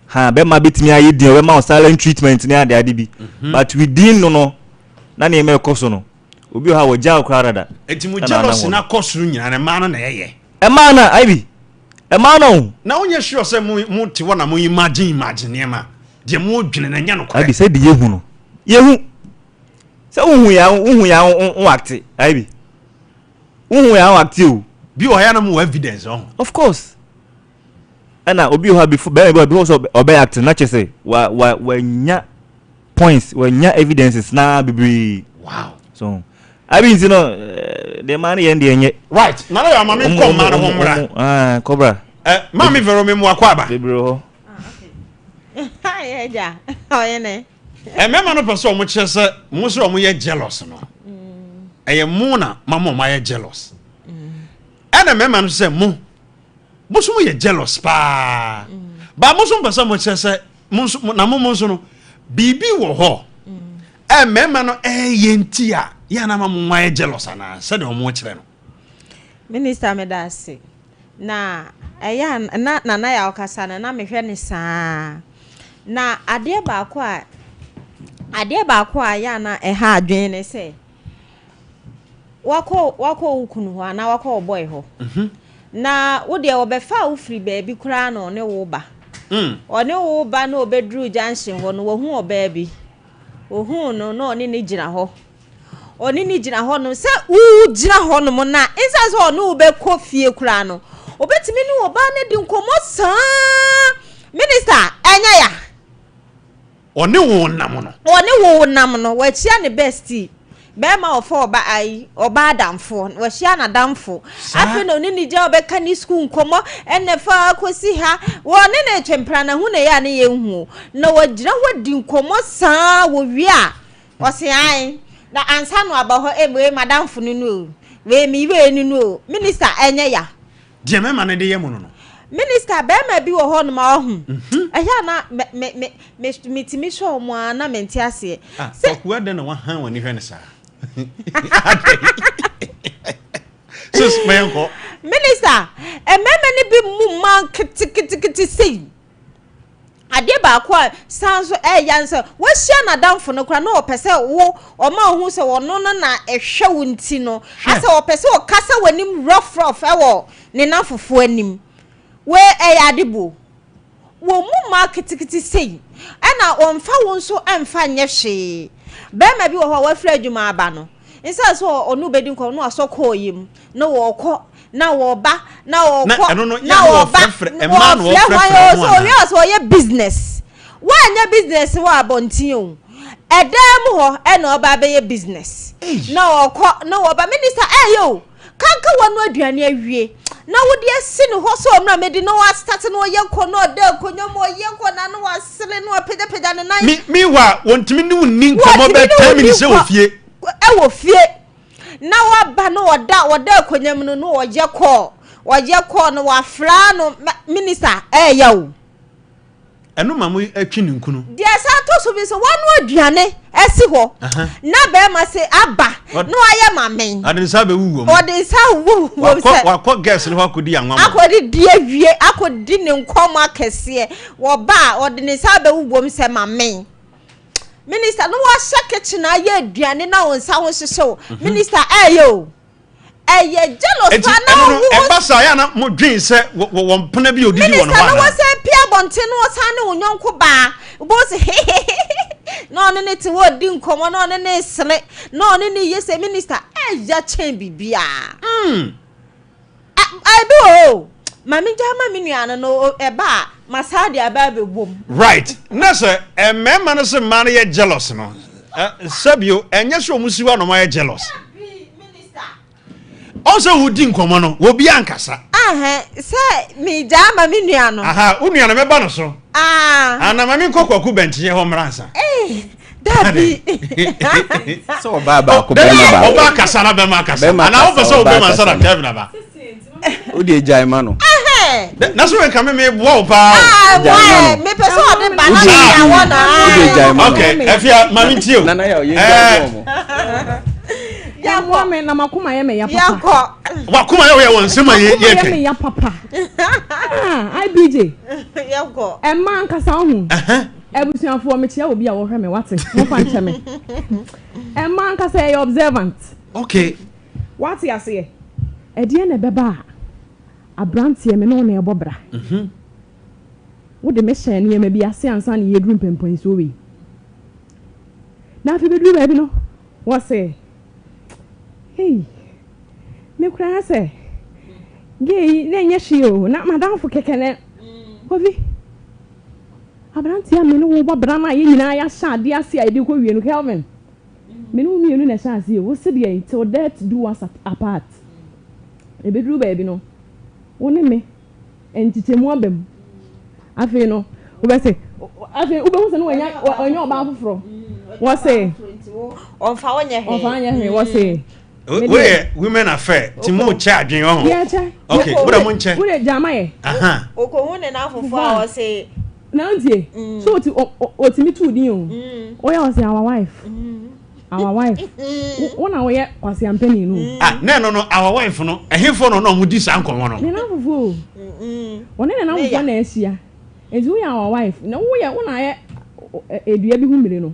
Ha be ma bitimi ayi din we ma silent treatment ni ade ade bi. But within no na na me koso no. Obi ha wo ja okra da. Eti mu jealous na koso nyina na man na ye. E man na Ibi. E man no. Na onye sure say mu ti wona mu imagine e ma. De mu dwene na nya no kwa. Ibi say de yehu no. Yehu. Say uhu ya act. Ibi. Uhu ya act o. Bi o ya na mu evidence on. Of course. And obi ha before because obey act na chese wa nya points wa nya evidences na bibiri. Wow. So I mean, you know, the money and the enye. Right. Na ya mama kom ma no homra. Ah, cobra. Mama vero me mu akwaba. Bibiro. Hi, eja. Oh, yene. Mema no person mo chese mo so mo ye jealous no. Eye mo na mama mo ye jealous. Ana mema no say mo so mo ye jealous pa. Ba mo so person mo chese na mo so no bibi wo ho. Mema no ye ntia ya na mama mo ye jealous ana se de mo kire no. Minister medase. Na eya na ya okasa na mehwe ne saa. Na ade baako a ya na ha adwen ne se wako ukunu ho na wako boy ho na wo de obefa wo free baby kura no ne wo ba one wo ba na obedru junction ho no wo hu oba bi ohun no ne ne gina ho oni ne gina ho no se wo gina ho no na insa so no be kofie kura no obetimi ne wo ba ne di nkomo saa minister enya ya One wo nam no wa chia ne bestie be ma ofo oba ai oba adamfo wa chia na damfo afi no ni je obeka ni school nkomo enefa akosi ha wo ne na twempra na hu na ya ne ye hu na wagira wadi nkomo saa wo wi a wo se ai na ansa no aba ho ebe madamfo no we mi we ni no minister enye ya je me ma ne de ye mu no Minister Bema bi wo ho no ma ho. Ehia na me show mo na menti ase. Se ku de na wa han wani hwe ne sa. Sus mayanko. Minister, meme ni bi mu man kiti sei. Ade ba kwa sanso yanso wo hia na damfo no kra na opese wo o ma hu se wo no na ehwe wo nti no. Ase opese o kasa wanim rough ewo ne na fofo anim. We adebo wo mu market sei ana onfa won so amfa nye hwe be ma bi wo ho wa fra adwuma aba no insa so onu bedi nko no asoko yim na wo kọ na wo ba na wo kọ na wo ba e ma no wo fra so yes wo ye business wa nya business wa abontin o edem ho e na oba be ye business na wo kọ na wo ba minister yo kanka wonu aduane awie na wo de asi no ho so omra medi no wa start no yenko no da konyo mo yenko na no wa sele no peda ne nan me wa wontimi ni wonni nkomo be 10 minutes e wo fie na wa ba no woda konyam no no woje call no wa fra no minister ya wo eno mamu atwi ne nkunu dia sa to so bi so wanu aduane esi ho na be ma se aba no aye mamen ade sa be wuwo mo ode sa wuwo wa guess no akodi anwa mo akodi die wie akodi ne nkomo akese wo ba ode ne sa be wuwo mo se mamen minister no wa shake na ye aduane na won sa ho hyehyɛ minister yo jealous pa na wo e ba sa ya na mo dwen se wo mpena bi odidi wo no wa na wo se pia bonte no sa ne wo nyonko ba bo se no ne ti wo di nkomo no ne sele no ne yese minister ya chen bibia I do mami jama mi nuana no e ba masade aba be bom right na se emema no se man ye jealous no sabio enye so musiwa no ma ye jealous also who din komo no wo bia nkasa se mi jama mi nuano unuana me ba no so ana mami kokwaku bentie ho mransa Daddy. So baba ko be ma ba. Oba kasa na be ma kasa. Ana wo pese obe ma sana Kevin aba. O de jai ma no. Na so we come me bo pa. Me pese o de ba na ya wona. O de jai ma. Okay, efia mami tio. Na ya o ye jai mo. Ya mo me na makoma ye me ya papa. Ya ko. Wakoma ye won sema ye ke. Me ya papa. IBJ. Ya ko. E man kasa hu. Ebusuafo me chia obi a wo hwe me wate mo fa nche me e man ka say observant okay what ya say e die na beba abrantie me no na e bobra wo de me hye ne ma bi ase ansa na ye drum pempon so we na fi bedru ba bi no wo say hey me kura say gay na nya hye o na madam fo kekene obi abrantia me no wo bobra na ye nyina ya hyade ase a de ko wie no Kelvin me no mienu na hyase wo se de till death do us apart e bedru ba bi no wo ne me entitemu abam afi no wo be se afi wo be hu se no onya oba afoforo wo se onfa wonye he wo se we women affair timo cha adwen ho okay bura mo nche wo de jama ye okohu ne na afofo a wo se na ndie so oti mi tu din o ya say our wife wona we kwase ampani no no our wife no ehefo no no mudi sa nkonwo no ne na fufu wona ne na fufu na asia ezi we our wife na wo ya wona ye edua bi humire no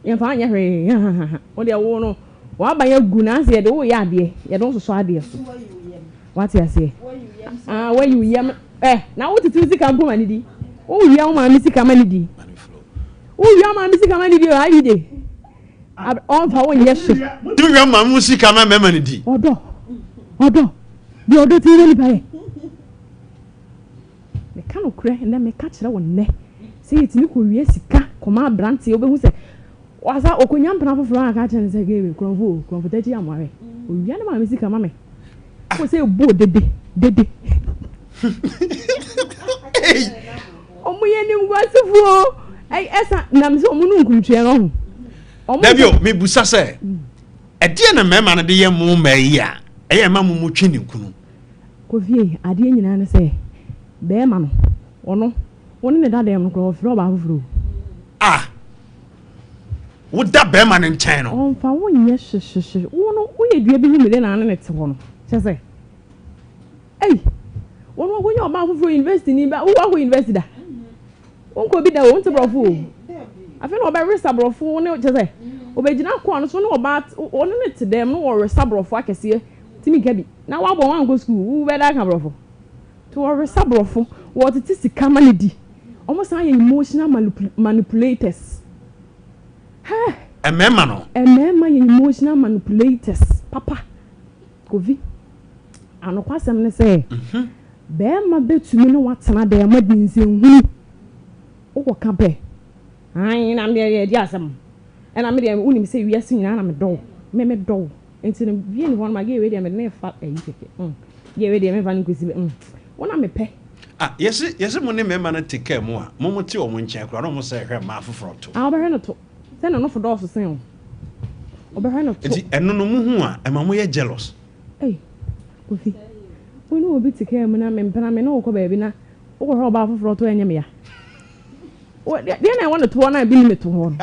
ye fa anya hwe wo de wo no wa ba ya gu na ase de wo ya ade ye don so ade so what ya say where you yam na wo titu zi kampo manidi o ya ma mi sika manidi o ya ma mi sika manidi o ayi de on fa won yeso du ya ma mi sika ma me manidi odo bi odo ti ni bae me kan okure na me ka kire won ne se yitini ko wie sika ko ma brante obehu se wasa okonya mpana foforo aka kire se ge konfo tachi amare o ya na ma mi sika ma me ko se bo dede omo ye ni ngwasefo esa na me se omo nu nkuntwe no ho Dabio me busa se e de na mema na de ye mo ma yi a e ma mu twi ne nkunu ko vie ade nyina ne se be ma no ono woni ne dada em ko ofro ba foforo wo da be ma ne nchen no on fa won ye hwehwehwe wono wo ye dua bi hu me na ne te ho no che se wono wo nya ba foforo university ni ba wo university da wonko bi da won te brofo afi no ba resa brofo ne che se obegina ko no so no ba one ne te dem no wo resa brofo akese timi gabi na wa bo wan go school wo be da ka brofo to wo resa brofo wo tete sika manidi almost an emotional manipulators emema no emema ye emotional manipulators papa kovi anokwasem ne se be ma betumi no watena de ma dinse hu wo ka be ai na me di asem ena me de unim se wiase nyina na me do me do enti no wie ni won ma ge we de me ne fa ayi keke ye we de me fa nkosi wona me pe yes mo ne me ma na take care mo a mo te o mo nchen kra no mo se hwe ma afoforo to obehwe no to se no for do so sen obehwe no to eno no mu hu a e ma mo ye jealous Kofi woni obi take care mo na me mpana me no ko ba bi na wo ho ba afoforo to enye me ya de na wona to na bi ni me to ho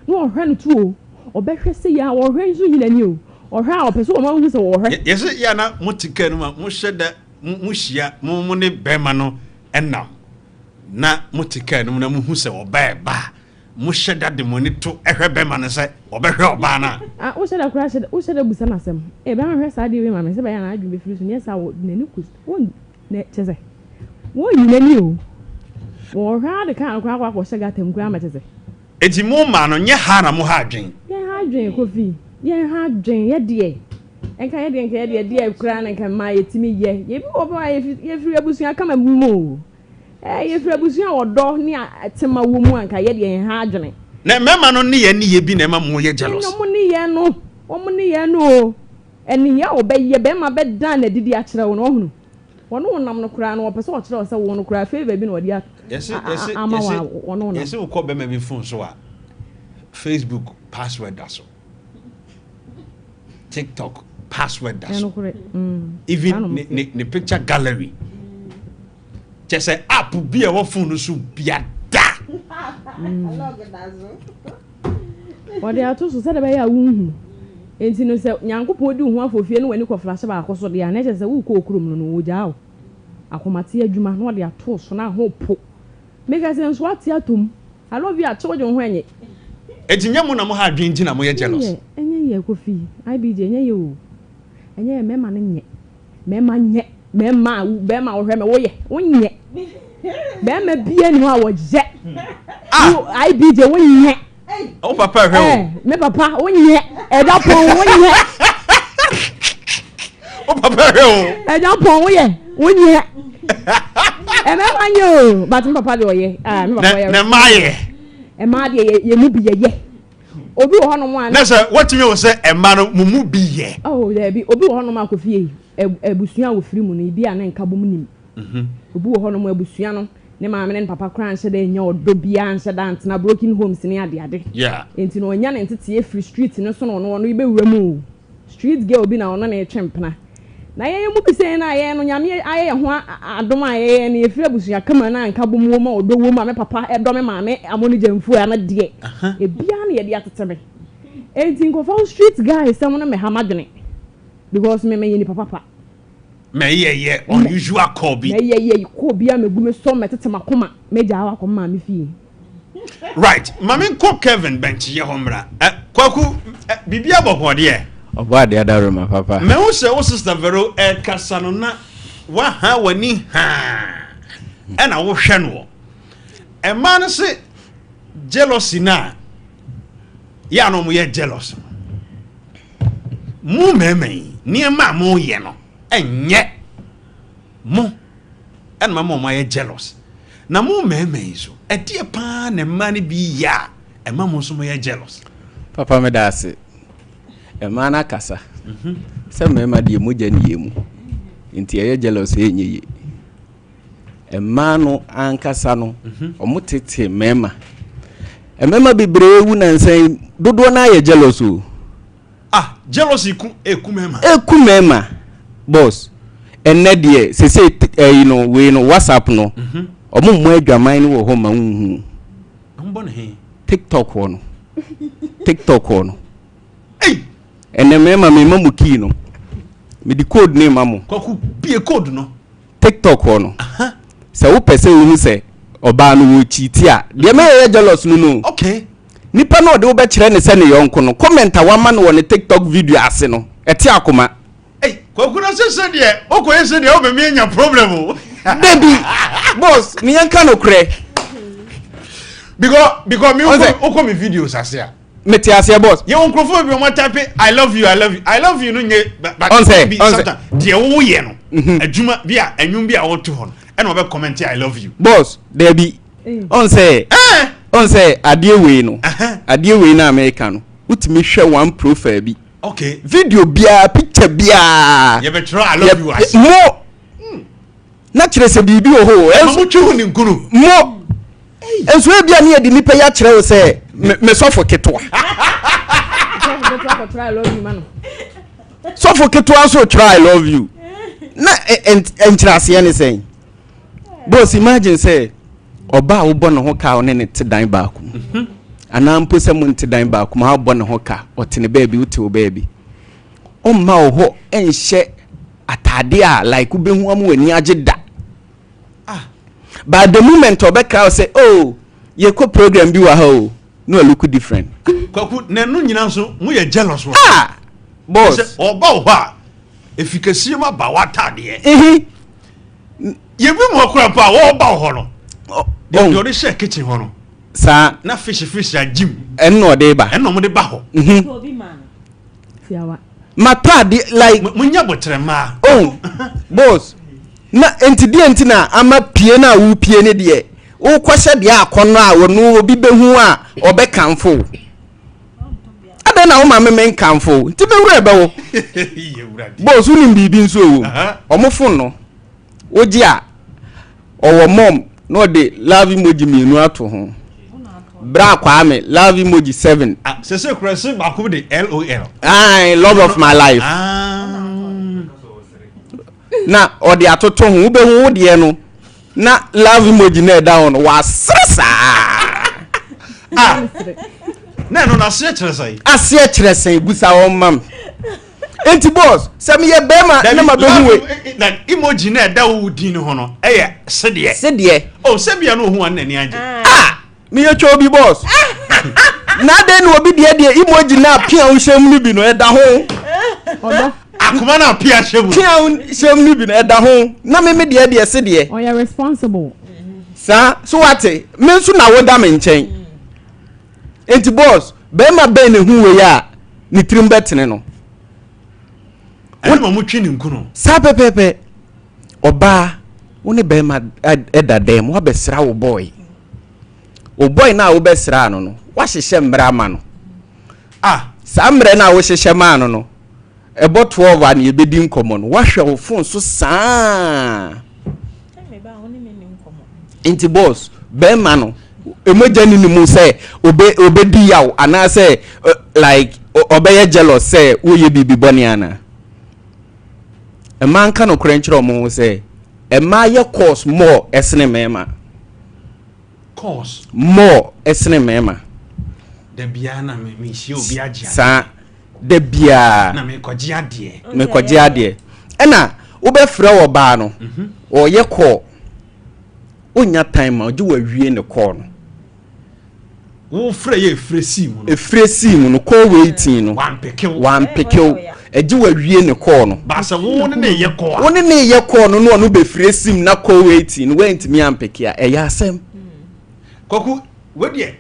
no hwe no to obehwe se ya wo hwe nso yinani o ohwe a opeso o ma hu se wo hwe yes ya na mo take no ma mo hweda mo hia mo ne bema no enam na mo take no na mo hu se wo ba mo hweda de mo ni to ehwe bema no se obehwe oba na wo hweda kura hweda wo hweda busa na sem be ma hwe sa de we ma me se ba ya na adwu be firi so ne sa wo nani kus wo ne cheze wo yinani o wo hwe de kan kura kwa hwe ga tem kura ma cheze eti mo ma no nye ha na mo ha adwen Kofi ye ha dwen ye de enka ye de kura na kan ma yetimi ye bi obo ye firi abusuan kama mu ye firi abusuan odo ni atema wo mu anka ye de ha adwen na mema no ni ye bi na ma mo ye jealous no mo ni ye no eni ya obeye be ma be dan na didi a kire wo no hunu wono nam no kura no opese o kire o se wo no kura favor bi na odi yes wono yes wo ko be ma bi phone so a Facebook password daso TikTok password daso even the picture gallery just say app bi e wo phone so bia da wode ato so se de be ya wunhu enti no se nyankopon di hu afofie no wani ko flash ba akoso de ya na je se wo ko okurum no wo jao akomate adwuma no de ato so na ho po mega se nso ate atom I love you ato jo ho enye etinya mu na mo ha adwen ti na mo ye jealous enye ye Kofi IBJ enye ye o enye ye mema ne nye mema wo hwe me wo ye wonye bema bia ni ho a wo je IBJ wonye o papa hwe o me papa wonye eja pon wonye o papa hwe o eja pon wonye mema nye o but me papa de oye me papa ye na maye Emma ye mu bi ye obi wo hono mo an na se watimi wo se emma no mu bi ye there bi obi wo hono ma Kofi ebusua wo firi mu no bi an nka bom nim obi wo hono mo ebusua no ne ma me ne papa kran hye de nya odo bia an hye dant na broken homes ne ade enti no onya ne ntete ye free street no so no ibe wura mu street girl bi na ono na etwempena na ye mu bi se na ye no nyame aye ho adom aye ne efiri abusua kama na nka bom wo ma odo wo ma me papa edo me ma me amoni jamfu ya na de e bia na ye de ateteme enti nko street guys some na me hamadwene because me ye ni papa me ye unusual call bi me ye ko bia me gu me so metetema koma me ja wa koma me fie right mama ko Kevin bench ye homra kwaku bibia bohode ye oba de adaro ma papa me wo se wo sister vero kasano na wa ha wani ha na wo hwe no e man se jealousy na ya no mo ye jealous mu meme ni ma mo ye no enye mo en ma mo ye jealous na mu meme so e die pa na ma ne bi ya e ma mo so mo ye jealous papa me da ase emana kasa se mema de mu jani yemu nti ye jealous enye ye emano ankasa no omutete mema bebre wu na nsan dodo na ye jealous o jealousy eku mema boss enne de se you know we no WhatsApp no omo adwaman ni wo ho ma hu TikTok no ene mema me mamu key no me di code name mamu kwaku pie code no TikTok no se wo pese wo se oba no wo chiti a de me ye jealous no okay nipa no de wo be kire ne se ne yonko no comment a wama no ne TikTok video ase no eti akoma kwaku na se de okoye se de o be me nya problem o baby boss me yanka no kure because me oko me videos ase a meti ase boss ye won krofo bi o ma type I love you no nye but de wo ye no adwuma bi a anwum bi a wo to ho e no be comment I love you boss there be on say ade we no ade we na America no utimi hwe one profile bi Okay. Video bia, picture bia. You better try. I love you. I More. Naturally, say bibi ho. Mo twu ni nkunu. More. Enso e bia na ye di nipa ya kire o say me sofo ketwa. Try love you man. Sofo ketwa so try love you. Na entrase any saying. Boss imagine say oba wo bɔ ne ho ka one ne te dan ba ku. Ana mpo se mo nte dan ba ku ma bɔ ne ho ka o te ne baby wo te wo baby. O ma wo ho enhye atade a like ube hu am wani ageda. But the moment obeka say oh ye ko program bi wa ha o no look different. Kwaku na no nyina so mo ye jealous wa. Boss oba ho a efikasie ma ba wa atade ye bi mo kura pa wo ba ho no. They dey share kitchen ho no. Sa na fish a gym. Enno de ba. Enno mo de ba ho. Obi man. Siawa. Matadi like munya botrema. Oh. Boss. Na enti na ama pie na wo pie ne de. Wo kwahye de akono a wo no obi behu a obekanfo. Ade na wo ma me kanfo. Nti me wura be wo. Boss uni bibi nso wo. Omofo no. Oji a owo mom no de love emoji mienu ato ho. Bra kwa me love emoji 7. Se kurase ba ko de LOL. Love of my life. Na odi atoto ho ube hu de no. Na love emoji na down wa sasa. Na no na se kire sai. Ase kire sai busa won mam. Enti boss, se me ye bema na ma be hu we. That emoji na da wo din ho no. Eye sede. Sede. Oh, se bia no hu an na ni anje. Me ye chobi boss. Na de no obi de emoji na pia wo hyem ni bi no e da ho. Odo. Akoma na pia hyem. Pia wo hyem ni bi no e da ho. Na me de sede. Oh, you responsible. Sa so what? Me nso na wo da me nchen. Enti boss, bema be ne hu we ya ni trim betene no. Won mo twi ni nkuno. Sa pepepe. Oba, woni bema edadem wo besra wo boy. O boy na wo besra no wa hyehye mbra ma no. Sa mbra na wo hyehye ma no. Ebo 12 an ye bedi nkomo no. Wa hwe wo phone so saa. Inti boss, bema no emoja ni mu say obedi yaw ana say like obeye jealous say wo ye bibi boni ana. A man can crunch or say a maya cost more esne mema. Cost more esne mema. The biana me show biaja. Sa de bia na me kwajia de. Me kwajia de. Ena ube fra wo ba no. O ye call. Onya time oju wa wie ne call no. Wo fra ye fresi mu no. E fresi mu no call waiting no. One pickle. Eji wa wie ne call no. Ba se wo ne ye call. Wo ne ye call no no be fresi mu na call waiting no went me ampekia. E ya asem. Koku we de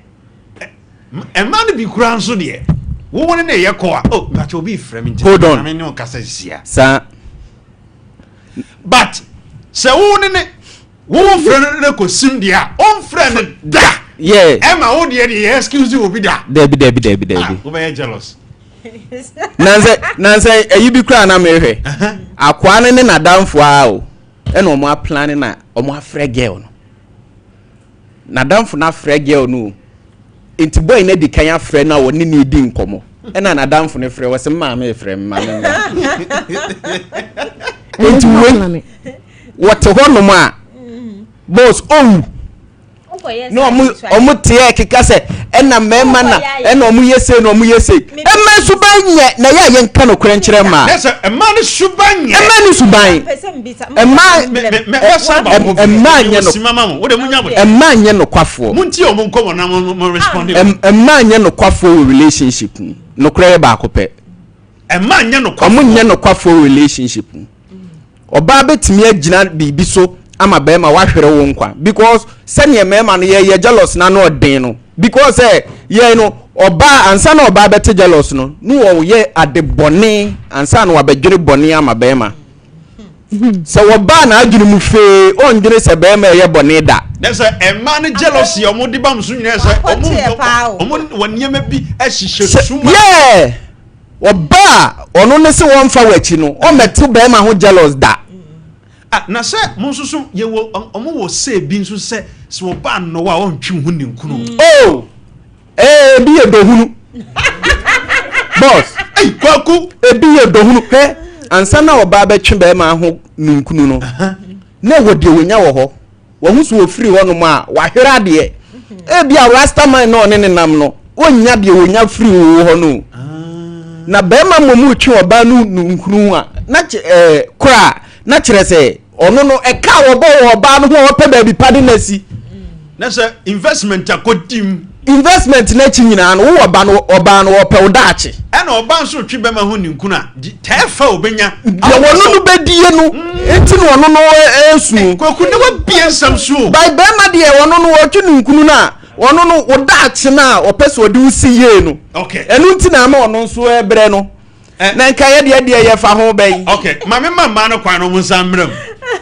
e man bi kura nso de. Wo ne ye call. Oh, but you be frame. Hold on. I mean no kasa sia. Sa but se wo ne wo frame ne ko sim dia. On frame da. Yeah. Emma wo de excuse you obi da. Debi. Wo be jealous. Nanse eyibi kura na mehwe. Akwa ne na damfo a o. E no mo a plan na omo afre girl no. Na damfo na afre girl no. Enti boy na di kan afre na woni ni di nkomo. E na damfo ne frɛ wose ma me frɛ ma me. Enti we what ho no ma. Boss oh no omu tie kika se ena mema na ena omu yese no omu yese ema subanye na ya ye nka no krenkyere ma yes ema ni subanye ema ni suban ema nye no simama mo wo de munya bo ema nye no kwafo munti o mo nkomo na mo respond ema nye no kwafo relationship no kre ba akopɛ ema nye no kwafo omu nye no kwafo relationship oba betimi agina bibi so ama bema wa hwere wo nkwa because senior mema no ye jealous na no den no because ye no oba ansa na oba bete jealous no wo ye ade bone ansa na wabedwere bone ama bema so oba na adwene mu fe ondwene se bema ye bone da na so e man jealousy omo di bam so nyina so omo woniema bi ahihye suma yeah oba ono ne se won fa wachi no o metu be ma ho jealous da na se mo susu ye wo omo wo se bi nso se se wo ba no wa won twi hu ne nkunu oh bi ye dohunu boss kwaku bi ye dohunu he ansa na oba be twi be ma ho ne nkunu no na wo de wonya wo ho wo hu so wo free ho no ma wa hwera de bi a rasta man no ne nam no wonya de wonya free wo ho no na be ma momu twi oba no nkunu a na kra na kire se ono no e ka wo bo oba no ho pe ba bi pade na si na se investment akodim investment na chi nyina no wo oba no wo pe wo daachi e na oba nso twi be ma ho ni nkunu a tefa obenya de wono no bedie no enti no ono no esu kwaku ne wa bia nsam so by be ma de wono no wo twi ni nkunu na wono no wo daachi na opese odi usi ye no okay enu nti na ma ono nso ebre no na nka ye de ye fa ho ben okay mama mama no kwan no munsa mram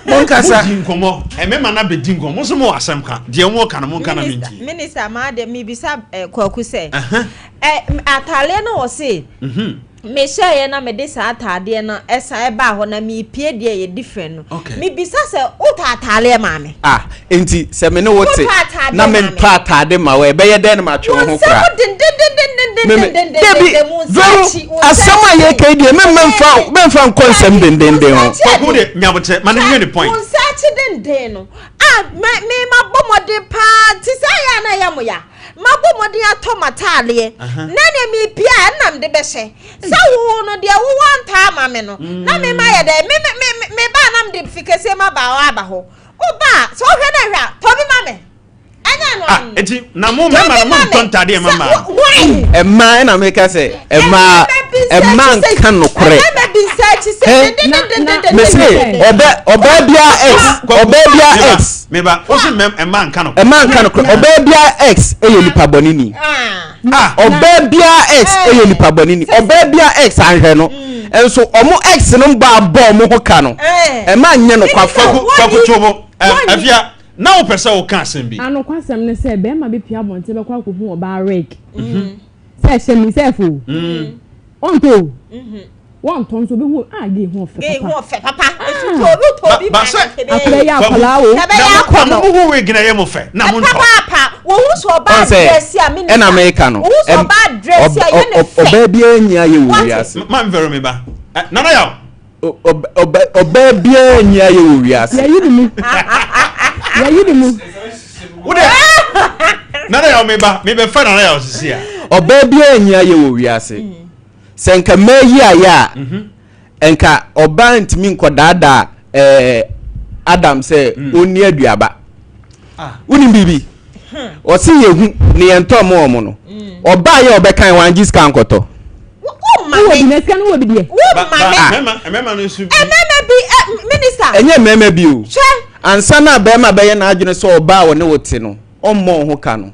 monkasa nkomo mema na bedi nkomo so mo asem ka de mo ka no monka na minti minister ma de mi bisa kwaku se atale no wo se me share na me de sa atade no esa e ba ho na me pie de ye different no me bisa se uta atale ma me enti se me ne wote na me pa atade ma we be ye de na ma twe ho kra Debi asama ye kai de memfa nkonsem dendende ho kwaku de nyabote ma ne point den no me ma bomode pa ti sa ya na ya mo ya ma bomode atomatale nene mi pia nam de be hye sa wo no de wo wanta ma me no na me ma ye de me ba nam de fikese ma ba wa ba ho o ba so hwe na hwa to bi ma me anya no enti na mo me ma mo tonta de mama emma na me ka se emma kan no kore me say oba bia x me ba o se emma kan no oba bia x eye nipa bonini oba bia x eye nipa bonini oba bia x anhwe no enso omo x no ba bo mo ho ka no emma nye no kwafu chobo afia na o pese o kan asem bi ano kwasem ne se be ma be pia bonte be kwa kohu oba reg se she mi se fu onto won so be hu ge hu fe papa esu to bi ba se afle ya kola o na mo hu we gina ye mo fe na mo nto papa wo hu so ba dress ya me na America no so ba dress ya ye ne fe oba bia nya ye wo wiase man vero me ba na na ya oba bia nya ye wo wiase ya yidi mu wo de na na ya me be fa na ya osisi a oba bia nya ye wo wiase senka meyi aya enka oba ntimi nkodada Adam say oni aduaba uni bibi o si yehu ne yento mo omo no oba ye obekan wanji ska nkoto wo bi neska no wo bi de mema no su minister enye mema bi o ansa na be ma be ye na adwene so oba wo ne wote no ommo ho ka no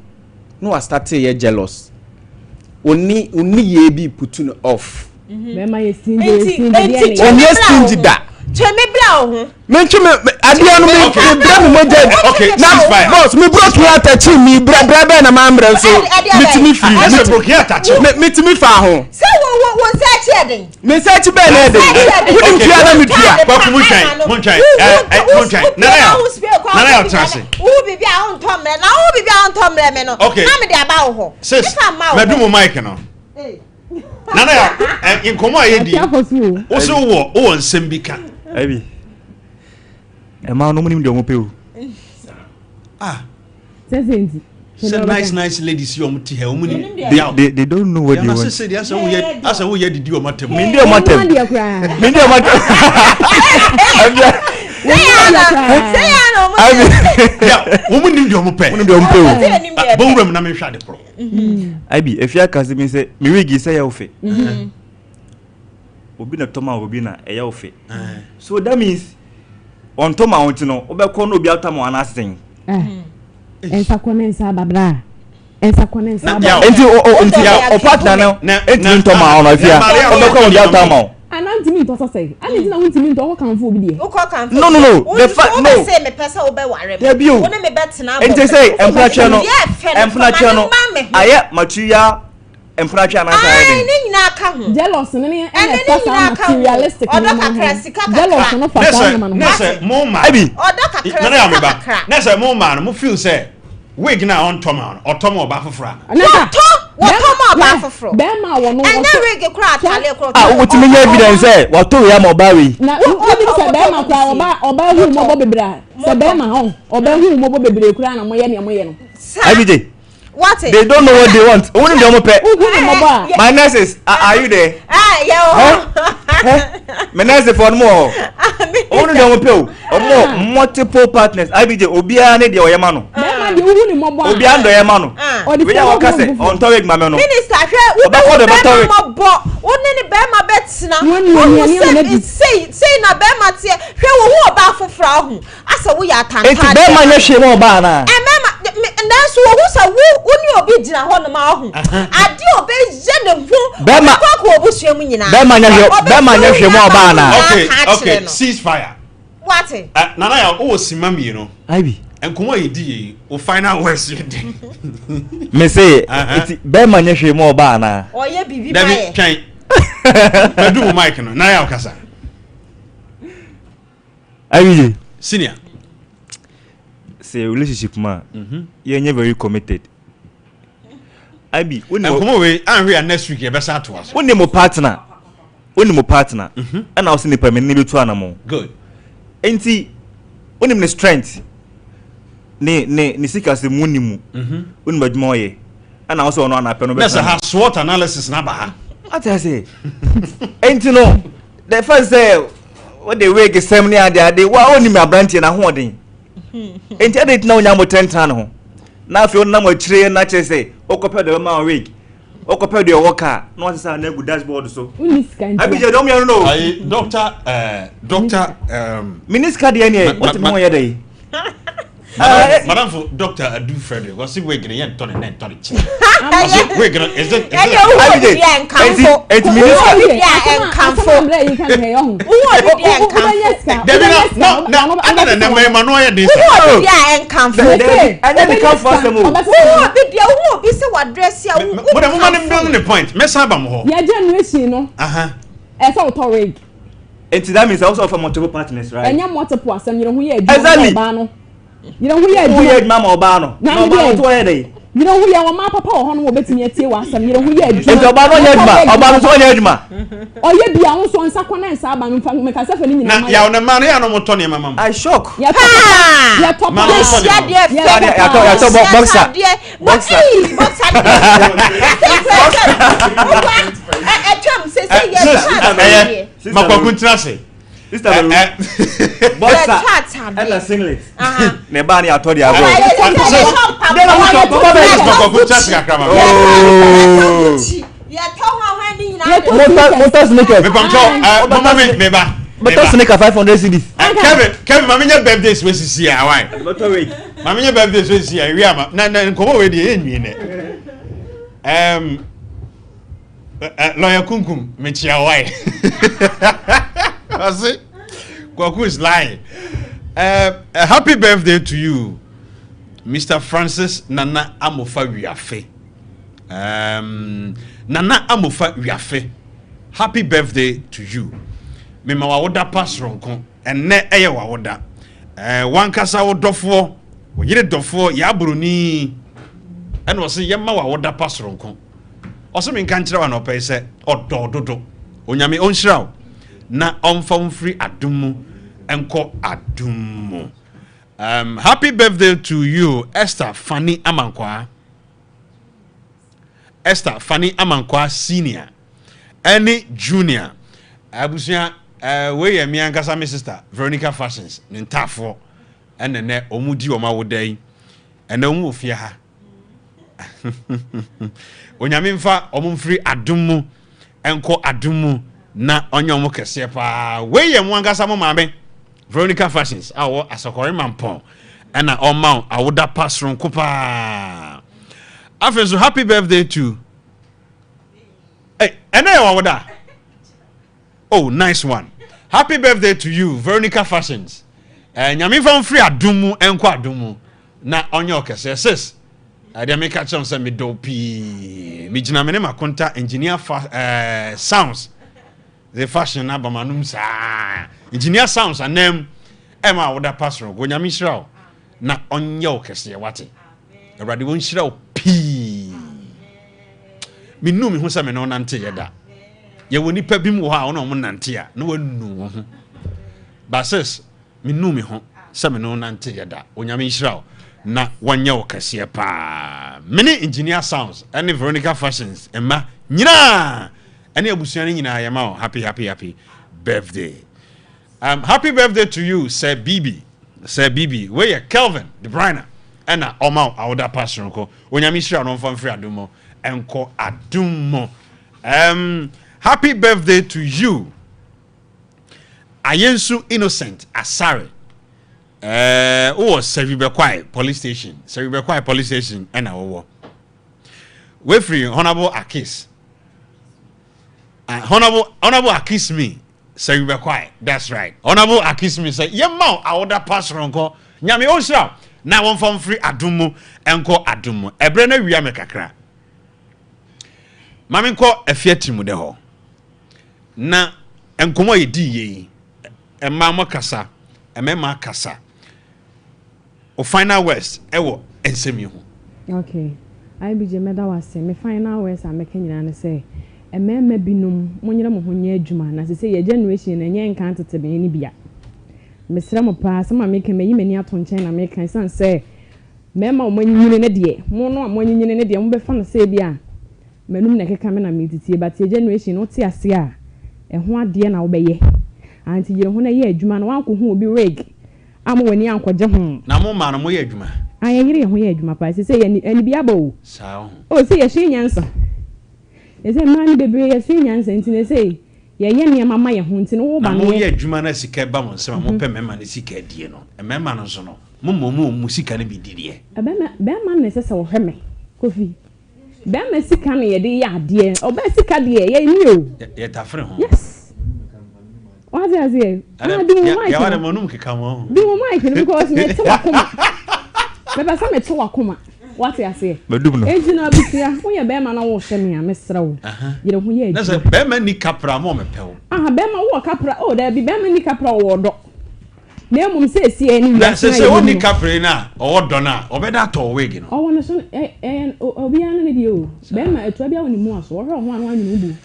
no wa start ye jealous oni ye bi put no off be ma ye stingy onye stingy da cheme bra ho menche me adia no me bra mo moja na boss me broke here touch me bra be na mamre so mitimi fi me broke here touch mitimi fa ho se wo search eden me search be na eden wouldn't you allow me to kwa ku montrai na ya trase wo bibia on tomre na wo bibia on tomre me no na me de aba ho medumo mic no nana ya inkomo ayedi o se wo nsem bi ka abi ma no munim de omo pe o sesenti so nice ladies you omti he omunim they don't know what they want say they asa wo ye didi o matem me ndi o matem say ya no omunim de omo pe o bonwem na me hwa de pro abi if ya kaze me say me wigi say ya ofe obi na toma obi na eya ofe so that means on toma on tino obekọ no obi atama wana asen ensa konensa babra ensa konensa enti o partner no enti toma on afia obekọ obi atama ananti mi to so say ananti na wonti mi to o kan fo obi de o ko kan fo no the fact no say me pesa obe ware me o ne me betena enti say empnache no aye material empracha na say ni nyina aka ho jealous ne materialistic jealous no fa no na say mo ma abi oda kakra na ya me ba na say mo ma no mo feel say wig na on toma oba fofra What ma fofro be ma wo no and then wig kura atale kura wotimi nya evidence say wato ya ma oba we na wodi say be ma kura oba hu mo bo bebra say be ma ho oba hu mo bo bebre kura na mo ye no abije what they don't know what they want only them pay my nurses are you there my nurses for more only them pay multiple partners abije obia ne de oyema no obia ndo yema no we ya wakase on topic mame no minister hwe wo be bo woni ne be ma betina say na be ma tie hwe wo hu oba fofra ho asa wo ya tanta enti be ma nya hwe mo oba na nanso wo hu sa wo ni obi gina ho no ma ho ade obi je ne hu be ma ko obusuam nyina be ma nya hwe mo oba na okay ceasefire what nana ya o simam yi no aibi enkomo yedi o final words yedi me say iti be ma nya hwe mo oba na oye bibi bae twan adu mic no na ya okasa aibi senior say relationship ma you very committed aibi enkomo we anhwe next week e be sa to aso woni mo partner and I was in the permanent betu anamo good enti woni me strength ne sika se munimu woni badwuma oye and I also no na pe no be that's a SWOT analysis na ba ha what I say enti no the first say what the way gesem ne ade wa woni me abrantie na ho odin enti edit na onya mo 10 tan ho na afi on na mo kire na che say okope de ma week okope de worker no say na gu dashboard so abi je dom you know ai doctor minister de ne what mo ye dey madam for Dr. Adu Frederick was we gonna yen ton and ton chi we gonna is it that means also for multiple partners, right? And multiple assembly, you know, we are exactly. You know who are mama obano no ba to dey you know who are mama papa ho no obetimi atie wasam you know who are enti obano nyaduma so nyaduma oye bia ho so nsa kona nsa aba mfa me ka se fa ni nyina na ya ona ma ya no moto ne mama I shock ya top ya to boxer makwakuntra se boxer and a singlet ne ba ni atodi abo motor sneaker me pamcho mama me ba motor sneaker 500 cedis Kevin mama nya birthdays we sisi ya why motor week mama nya birthdays we sisi ya wi ama na nkomo we de enwi ne lawyer kunkum me chia why I see Kwaku is lying. A happy birthday to you, Mr. Francis Nana Amofa Wiafe. Nana Amofa Wiafe. Happy birthday to you. Mema wawoda pass ronko enne eye wawoda. Wankasa wodofo, woyire dofo ya buruni. And was yema wawoda pass ronko. Also min kanchira wa no pe se odododo. Onyame onhiraw. Na omfam free adumu enko adumu. Happy birthday to you, Esther Fanny Amankwa. Esther Fanny Amankwa Senior. Any Junior. Abusia we ye mi ankasa my sister Veronica Fashions ntafo ene ne omudi oma wodai ene omu ofia ha. Onyame mfa omumfiri adumu enko adumu na onyomo kese pa we ye mu ankasa mo maame Veronica Fashions awo asokore mampon ena oma awoda pasron kopa. Afeso happy birthday to hey ena ya wawoda. Oh, nice one. Happy birthday to you, Veronica Fashions. Nyame from free adumu enko adumu na onyo kese sis. I dey make a chance me do pi. Me gina me ne makonta engineer sounds. The fashion na ba manum sa. Engineer sounds anem Emma woda pastor go nyame hira na onye o kese wate. Awurade won hira o pi. Me nu me ho sa me no nante yeda. Ye woni pa bim wo ha ono mo nante a na wanu wo ho. Basis me nu me ho sa me no nante yeda. Onyame hira na wanye o kese pa. Many engineer sounds and Veronica fashions emma nyina ene abusuane nyina yema happy birthday. Happy birthday to you, Sir Bibi. Sir Bibi, where you Kelvin, the Briner, and Oma, our da pastor, Onyamishra, non from free adumo, and ko adumo. Happy birthday to you, Ayensu Innocent Asare. Seribekwai police station, Seribekwai police station, and our we free, Honorable Akis. Honorable Akis me. Say you be quiet. That's right. Honorable Akis me say, "Ye ma awoda pastor nko. Nyame o sha. Na won from free adumu enko adumu. Ebre na wia me kakra. Mame nko afiatimu de ho. Na enkomo ye di ye. Emma makasa. Emma kasa. O final words ewo ensemi ho. Okay. I be je meda wase. Me final words am make nyina ne say ememe binum monyere mo honye adwuma na se ye generation na nye nkan tetebe ni bia mesra mo pa sama make me yimani ato nchen na me kan san se mema o manyine ne de mo no amonyine ne de mo be fa na se bia manum na keka me na me titie but ye generation no ti ase a ho ade na wo be ye anti ye ho na ye adwuma na wanko hu obi rig am wani ankoje ho na mo ma no mo ye adwuma aye yire ho ye adwuma pa se ye ani bia ba o sao o se ye hwe nyansa ese man bebre ye hwe nyansa ntine se ye ne mama ye ho ntine wo ba no ye adwuma na sika ba mo nsema mo pe mema na sika die no mema no so no mo sika na bi die be man na se wo hweme kofi be ma sika na ye de ya ade o be sika de ye ni o ye tafre ho yes what is it ya wale monum keka mo bi mo mic because me te wakoma me ba sa me te wakoma what you say medum no ejina bisia wo ye be ma na wo hwe me a mesra wo ye ho ye na se be ma ni kapra mo me pewo be ma wo kapra o da bi be ma ni kapra wo do na mum se esi ani wi na se wo ni kapra na o do na obeda to wig no o wona so obi an na di o be ma etu bia woni mu aso wo hwe ho an wanyu no bu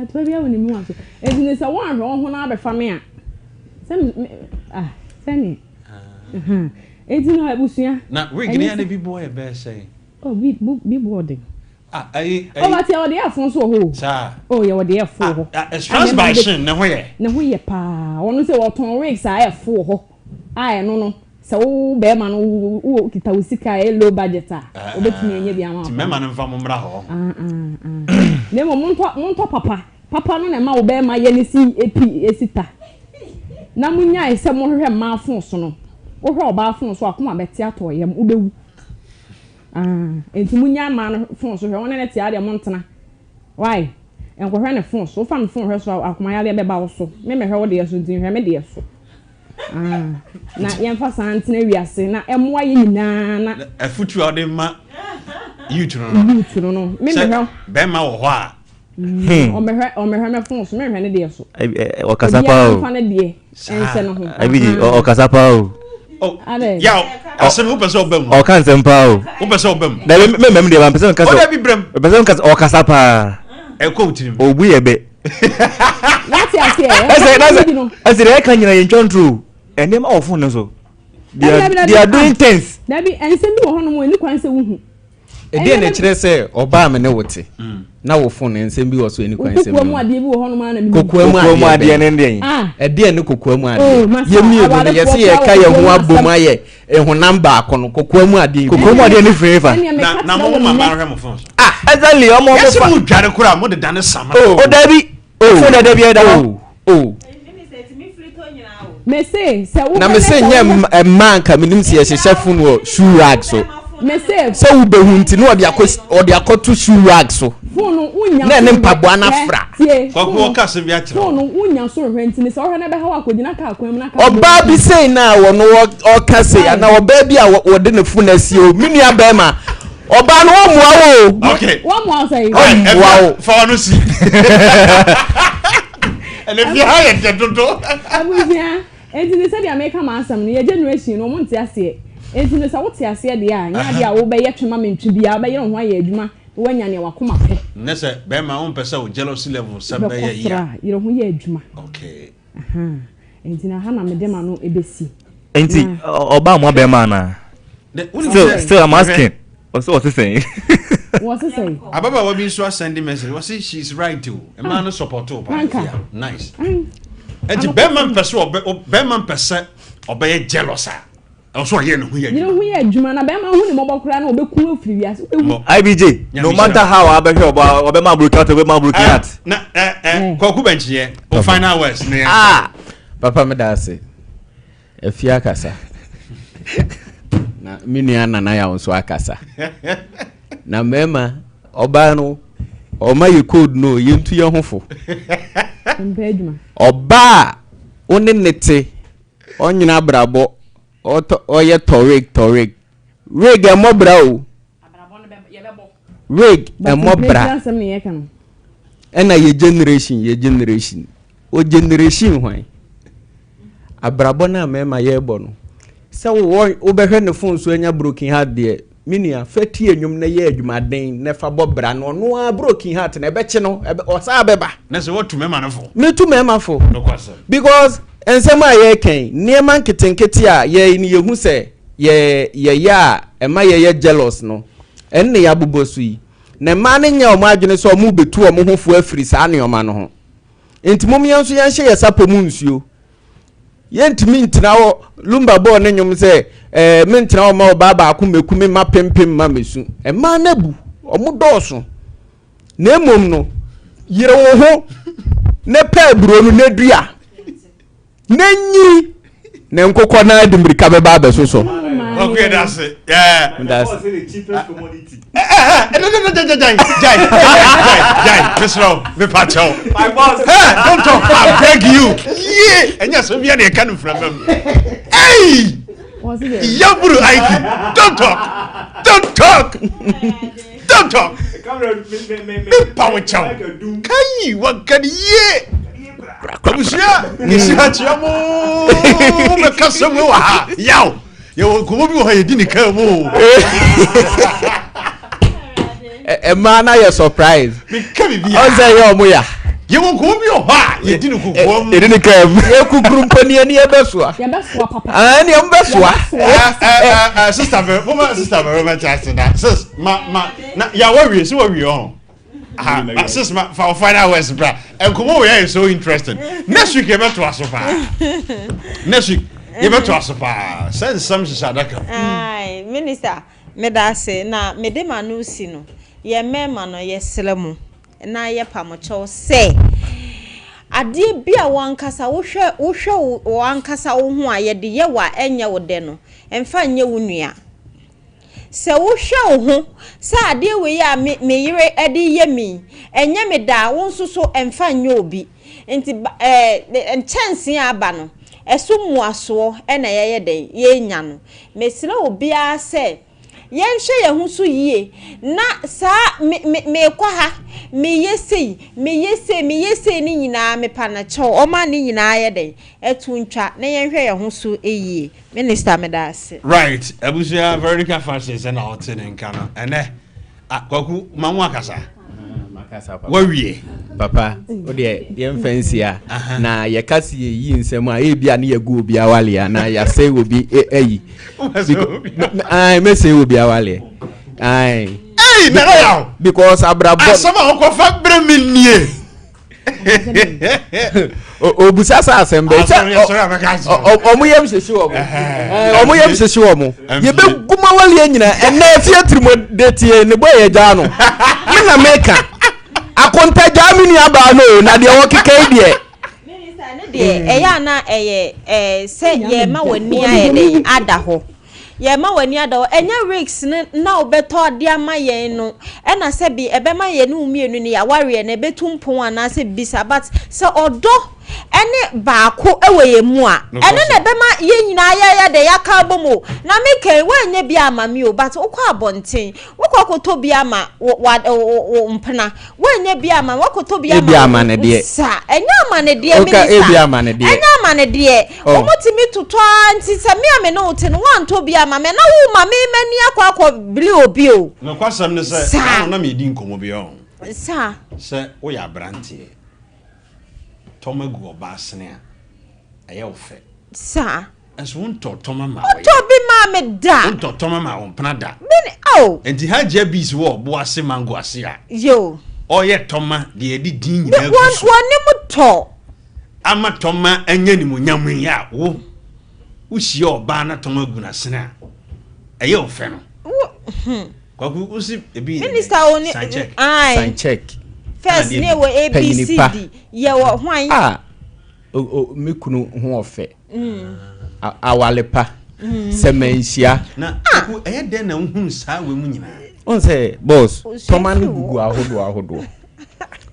etu bia woni mu aso ejina se wo an ho na abefa me a sani ejina abusuya na wig ni na bi boy e be say oh bi boarding ai o ba ti o de afon so ho sa oh ye o de afo ho transmission na ho ye pa wonu se wo ton rigs a afo ho ai no se wo be ma no wo kita wo sika e low budget a obetumi enye bia ma ti mema no mfa mo mra ho ne mo monto papa no na ma wo be ma ye ne si esita na munya ese mo hwehwe ma afon so no wo hwe oba afon so akoma beti ato yem ubewu enti munya ma no fon so hwe wona na ti ade mo ntena why enko hwe ne fon so fa me fon hwe so akoma yale be ba wo so me hwe wo de so ntin hwe me de so na yemfa santena wiase na emwa ye nyina na afutu ode ma youth no me hwe be ma wo ho a o me hwe me fon so me hwe ne de so o kasapa o fa ne de ense no ho abi o kasapa o ya asem wo pese obam o kan sempa o wo pese obam da me de ba pese kan o da bi brem pese kan o kasapa e ko utirim o bu ye be lati ase e kan nyina ye ntwontro enem ofo no so they are doing things da bi ense bi wo hono mo ni kwan se wo hu edi na kire se oba me ne wote na wo fon ense bi wo so ni kwan se kokwa mu ade bi wo hono ma na mi kokwa mu ade ne ndien edi ne kokwa mu ade ye mi ebu ne yesi ye ka ye ho abom aye ehu number akono kokwa mu ade ni freva na mo mama hwe mo fon so exactly o mo yes mu dware kura mo de dane sama o dabi fo da dabi da o me say na me say nye man ka minim se ye hye fun wo shoe rag so me save so wo behu nti no odi akoto shoe rag so phone unya na ne mpaboa na fra kwako ka se bi a kire phone unya so hwe nti ne se ohwe na be ha wa kodina ka akwam na ka oba bi sei na wo no o ka sei na oba bi a wo de ne funu asi o mini abema oba no wo mua wo okay wo mua sei wow fa no si ele bi ha ye de dodo abuzia enti ne se dia make am asam ne ye generation no mo nti ase enti ne se wo ti ase de a nya de a wo be ye twema mentwi bia wo be ye ho aye adwuma wanya ne wakoma pe ne se be ma on pesa o jealousy level se be ye ya ye ho ye adwuma okay enti na ha na me dem ano ebesi enti oba mo be ma na still I'm asking what's he saying what's he saying ababa wa bi so sending message what say she's right too e ma no support o pa nice enti be man pesa obey jealous also here no here you know who here adwuma na be ma hu ni mobokura na obeku ofiri wiase IBJ no matter how abehwe oba ma broke out oba ma broke out na kwaku benchie o final words ne papa me da ase afia kasa na minua nana ya onso akasa na mema oba no o ma ye code no yentu ye hofo mbeduma oba oni nete onyina brabo oye torig rig emo bra o rig emo bra ena ye generation o generation hwan abrabo na mema ye ebo no se wo behwe ne phone so anya broken heart de minia fati enwum na ye adwumaden ne fa bobra no no a broken heart na ebeche no osa beba na se what to mema no fo me to mema fo no kwasa because ensema ye ken niema nketenkete a ye ni yehu se ye ya ema ye jealous no enne ya bobosu yi na ma ne nya o ma adwene so o mu betu o mo hofo afiri sa ne o ma no ho enti mom ye nso ye hye ye sapo mu nsuo yentimi ntina wo lumba bo ne nyum se me ntina wo ma baba akumeku me ma pempem ma mesu e ma na bu omudoso na emom no yire wo ho ne pa buro no na dua nanyi na nkokọ na adimrika be ba so so okay that's it yeah that's the cheapest commodity Jai Mr. Vipacho my boss don't talk I beg you yeah and yes we are the kind from him hey Yaburu Aiki don't talk power chow kai what can ye Kabusia nisia chiamo me kasemo wa yaw yo ko bi wo yedi ni ka mo man na your surprise me ka bi bia on say yo mo ya ye wo ko bi o ha yedi ni kukuo mo yedi ni ka ye kukuru mpani ani e besoa papa ni o besoa sister me chance na sis ma na ya wa wi so wa wi on sis ma for final words bra and come we are so interested next week you better to pa next week you better to pa send some sadaka ai minister me da say na me de manu si no ye mema no ye selemu na ye pamocho say ade bia wankasa wo hwe wankasa wo ho a ye de ye wa enye wo de no emfa nye wo nua se wo hwe wo ho sa ade we ya me yire ade ye mi enye me da wo nsoso emfa nye obi enti chance aba no eso muaso na ye den ye nya no mesira obi a se ye nhwe ye hu so yie na sa me kwa ha me yesei ni nyina me pa na cho o ma ni nyina ye den etu ntwa na ye nhwe ye hu so eyie minister me da ase right abusia very good fashion and out in Ghana and kwaku manwa akasa wawie papa o de ye mfansi a na ye kasi yi nsem a e bia na ye go obi awale na ya say obi eyi ai me say obi awale ai na ya because abrabo asama ko fa bre minnie obusa sa asembe omo yem hyeshi omo ye be guma wale nyina ena afia trimo detie ne boye gya no me na meka akonta jamini aba no na de wo keka die minister ne de eya na eye se ye ma wani aye de ada ho ye ma wani ada enya rigs na obeto de ama ye no e na se bi ebe ma ye no mienu ni ya ware na betumpon ana se bisa but se odo ene baako ewe ye mu a ene na be ma ye nyina ya de ya ka bomo na me kan wanye bi ama mi o but ukwa abonten ukwa koto bi ama mpena wanye bi ama wakoto bi ama ne de sa enya ama ne de minister okay bi ama ne de enya ama ne de omotimi tuto anti se me ame no te no wanto bi ama me na wo ma me mani akwa bili obi o no kwasam ne se na me di nkomo bi o sa se wo ya brantie Tomagu obasne a aye ofe sa enso wonto toma ma wo to bi ma me da wonto toma ma won pena da bini oh enti haja bis wo bo ase mango ase a yo oye toma de edi din nyina ku woni mu to ama toma anya ni munyam ya wo usi oba na Tomagu na sene a aye ofe no kwaku usi ebi minister oni sign check first ne wo ABCD ye wo hwan me kunu ho ofe awalepa semensia na ku den na nhun saa we mu nyina on say boss toman gugu ahodo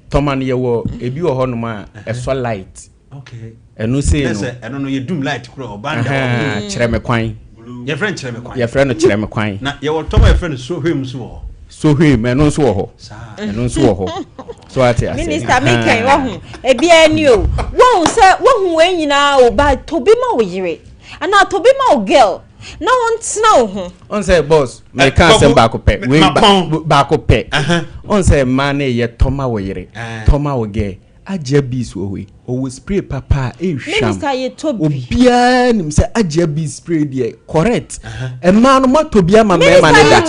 toman ye wo ebi wo ho no ma eso light okay eno say no eno no ye dum light kro obanda kire me kwan ye friend kire me kwan ye friend no kire me kwan na ye wo toman ye friend so hwem so wo so hwem eno so wo ho eno so wo ho so ati ase minister me kan wo hu ebi ani o wo se wo hu we nyina o ba to bi ma wo yire ana to bi ma o girl na won tena wo hu on say boss me kan sem ba ko pe we ba ko pe on say man ye toma wo yire toma wo ge aja bis wo we o spray papa e hwam minister ye tobi obia nim say aja bis spray de correct e man no matobia ma me ma ne da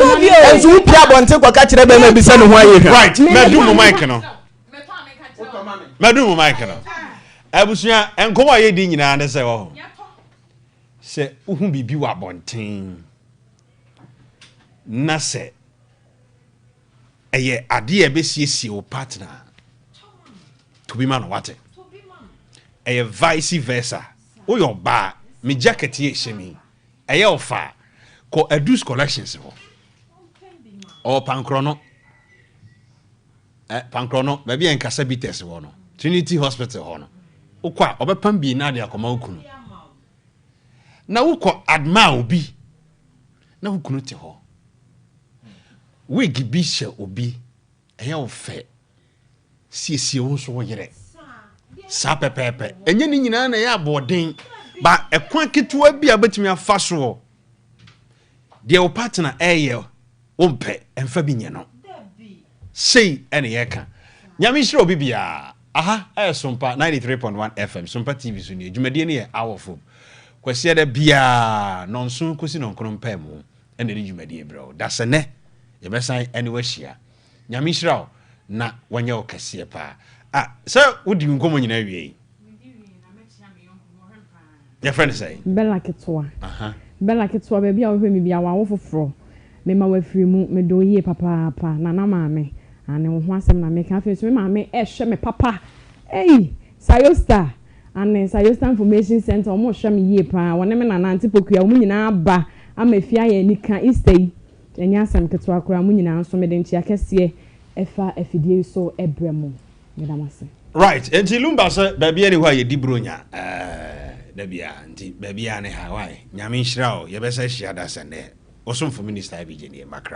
enso wo pia bonte kwa ka kire be ma bisa ne ho aye right medum mic no medum mic no abusuya enkomo aye di nyina ne se wo se uhu bibi wa bonten na se eye ade e be siesie o partner to be man what eye vice versa o your ba me jacket ye shemi eye ofa ko adus collections ho o pankrono pankrono ba bi en kasa bites ho no Trinity Hospital ho no ukwa obepam bi na de akoma ukunu na ukọ adma obi na ukunu te ho wig bi hye obi eye ofe siesie wo so wo yere sa pepepe enye ni nyina na ya aboden ba ekwan ketua bi abetumi afa so de o partner eye wo mpe emfa bi nye no sei ene yeka nyame hire obi bia aha Sompa 93.1 FM Sompa TV so ni dwumadie ne ye awofo kwase da bia nonso kosi nonkron mpam ene ni dwumadie bro da se ne ye besan ene wahia nyame hire na wanye okase pa so wodi nkomo nyina wie your friend say bella ketwa bella ketwa be bia wo hwe mi bia wa wo foforo me ma wa firi mu me do yie papa na na maame ane wo ho asem na me ka fe so me maame hwe me papa sayosta ane sayosta information center o mo hwe me yie pa wona me na nanti pokua o mu nyina ba amafia ye nika istay enya asem ketwa kura mu nyina so me de ntia kese efa afidie so ebremo medamase right enti lumba se babia ni ho ye dibronya da bia enti babia ne Hawaii nyame hira o ye besa hia da sene osomfo minister bi je ne makra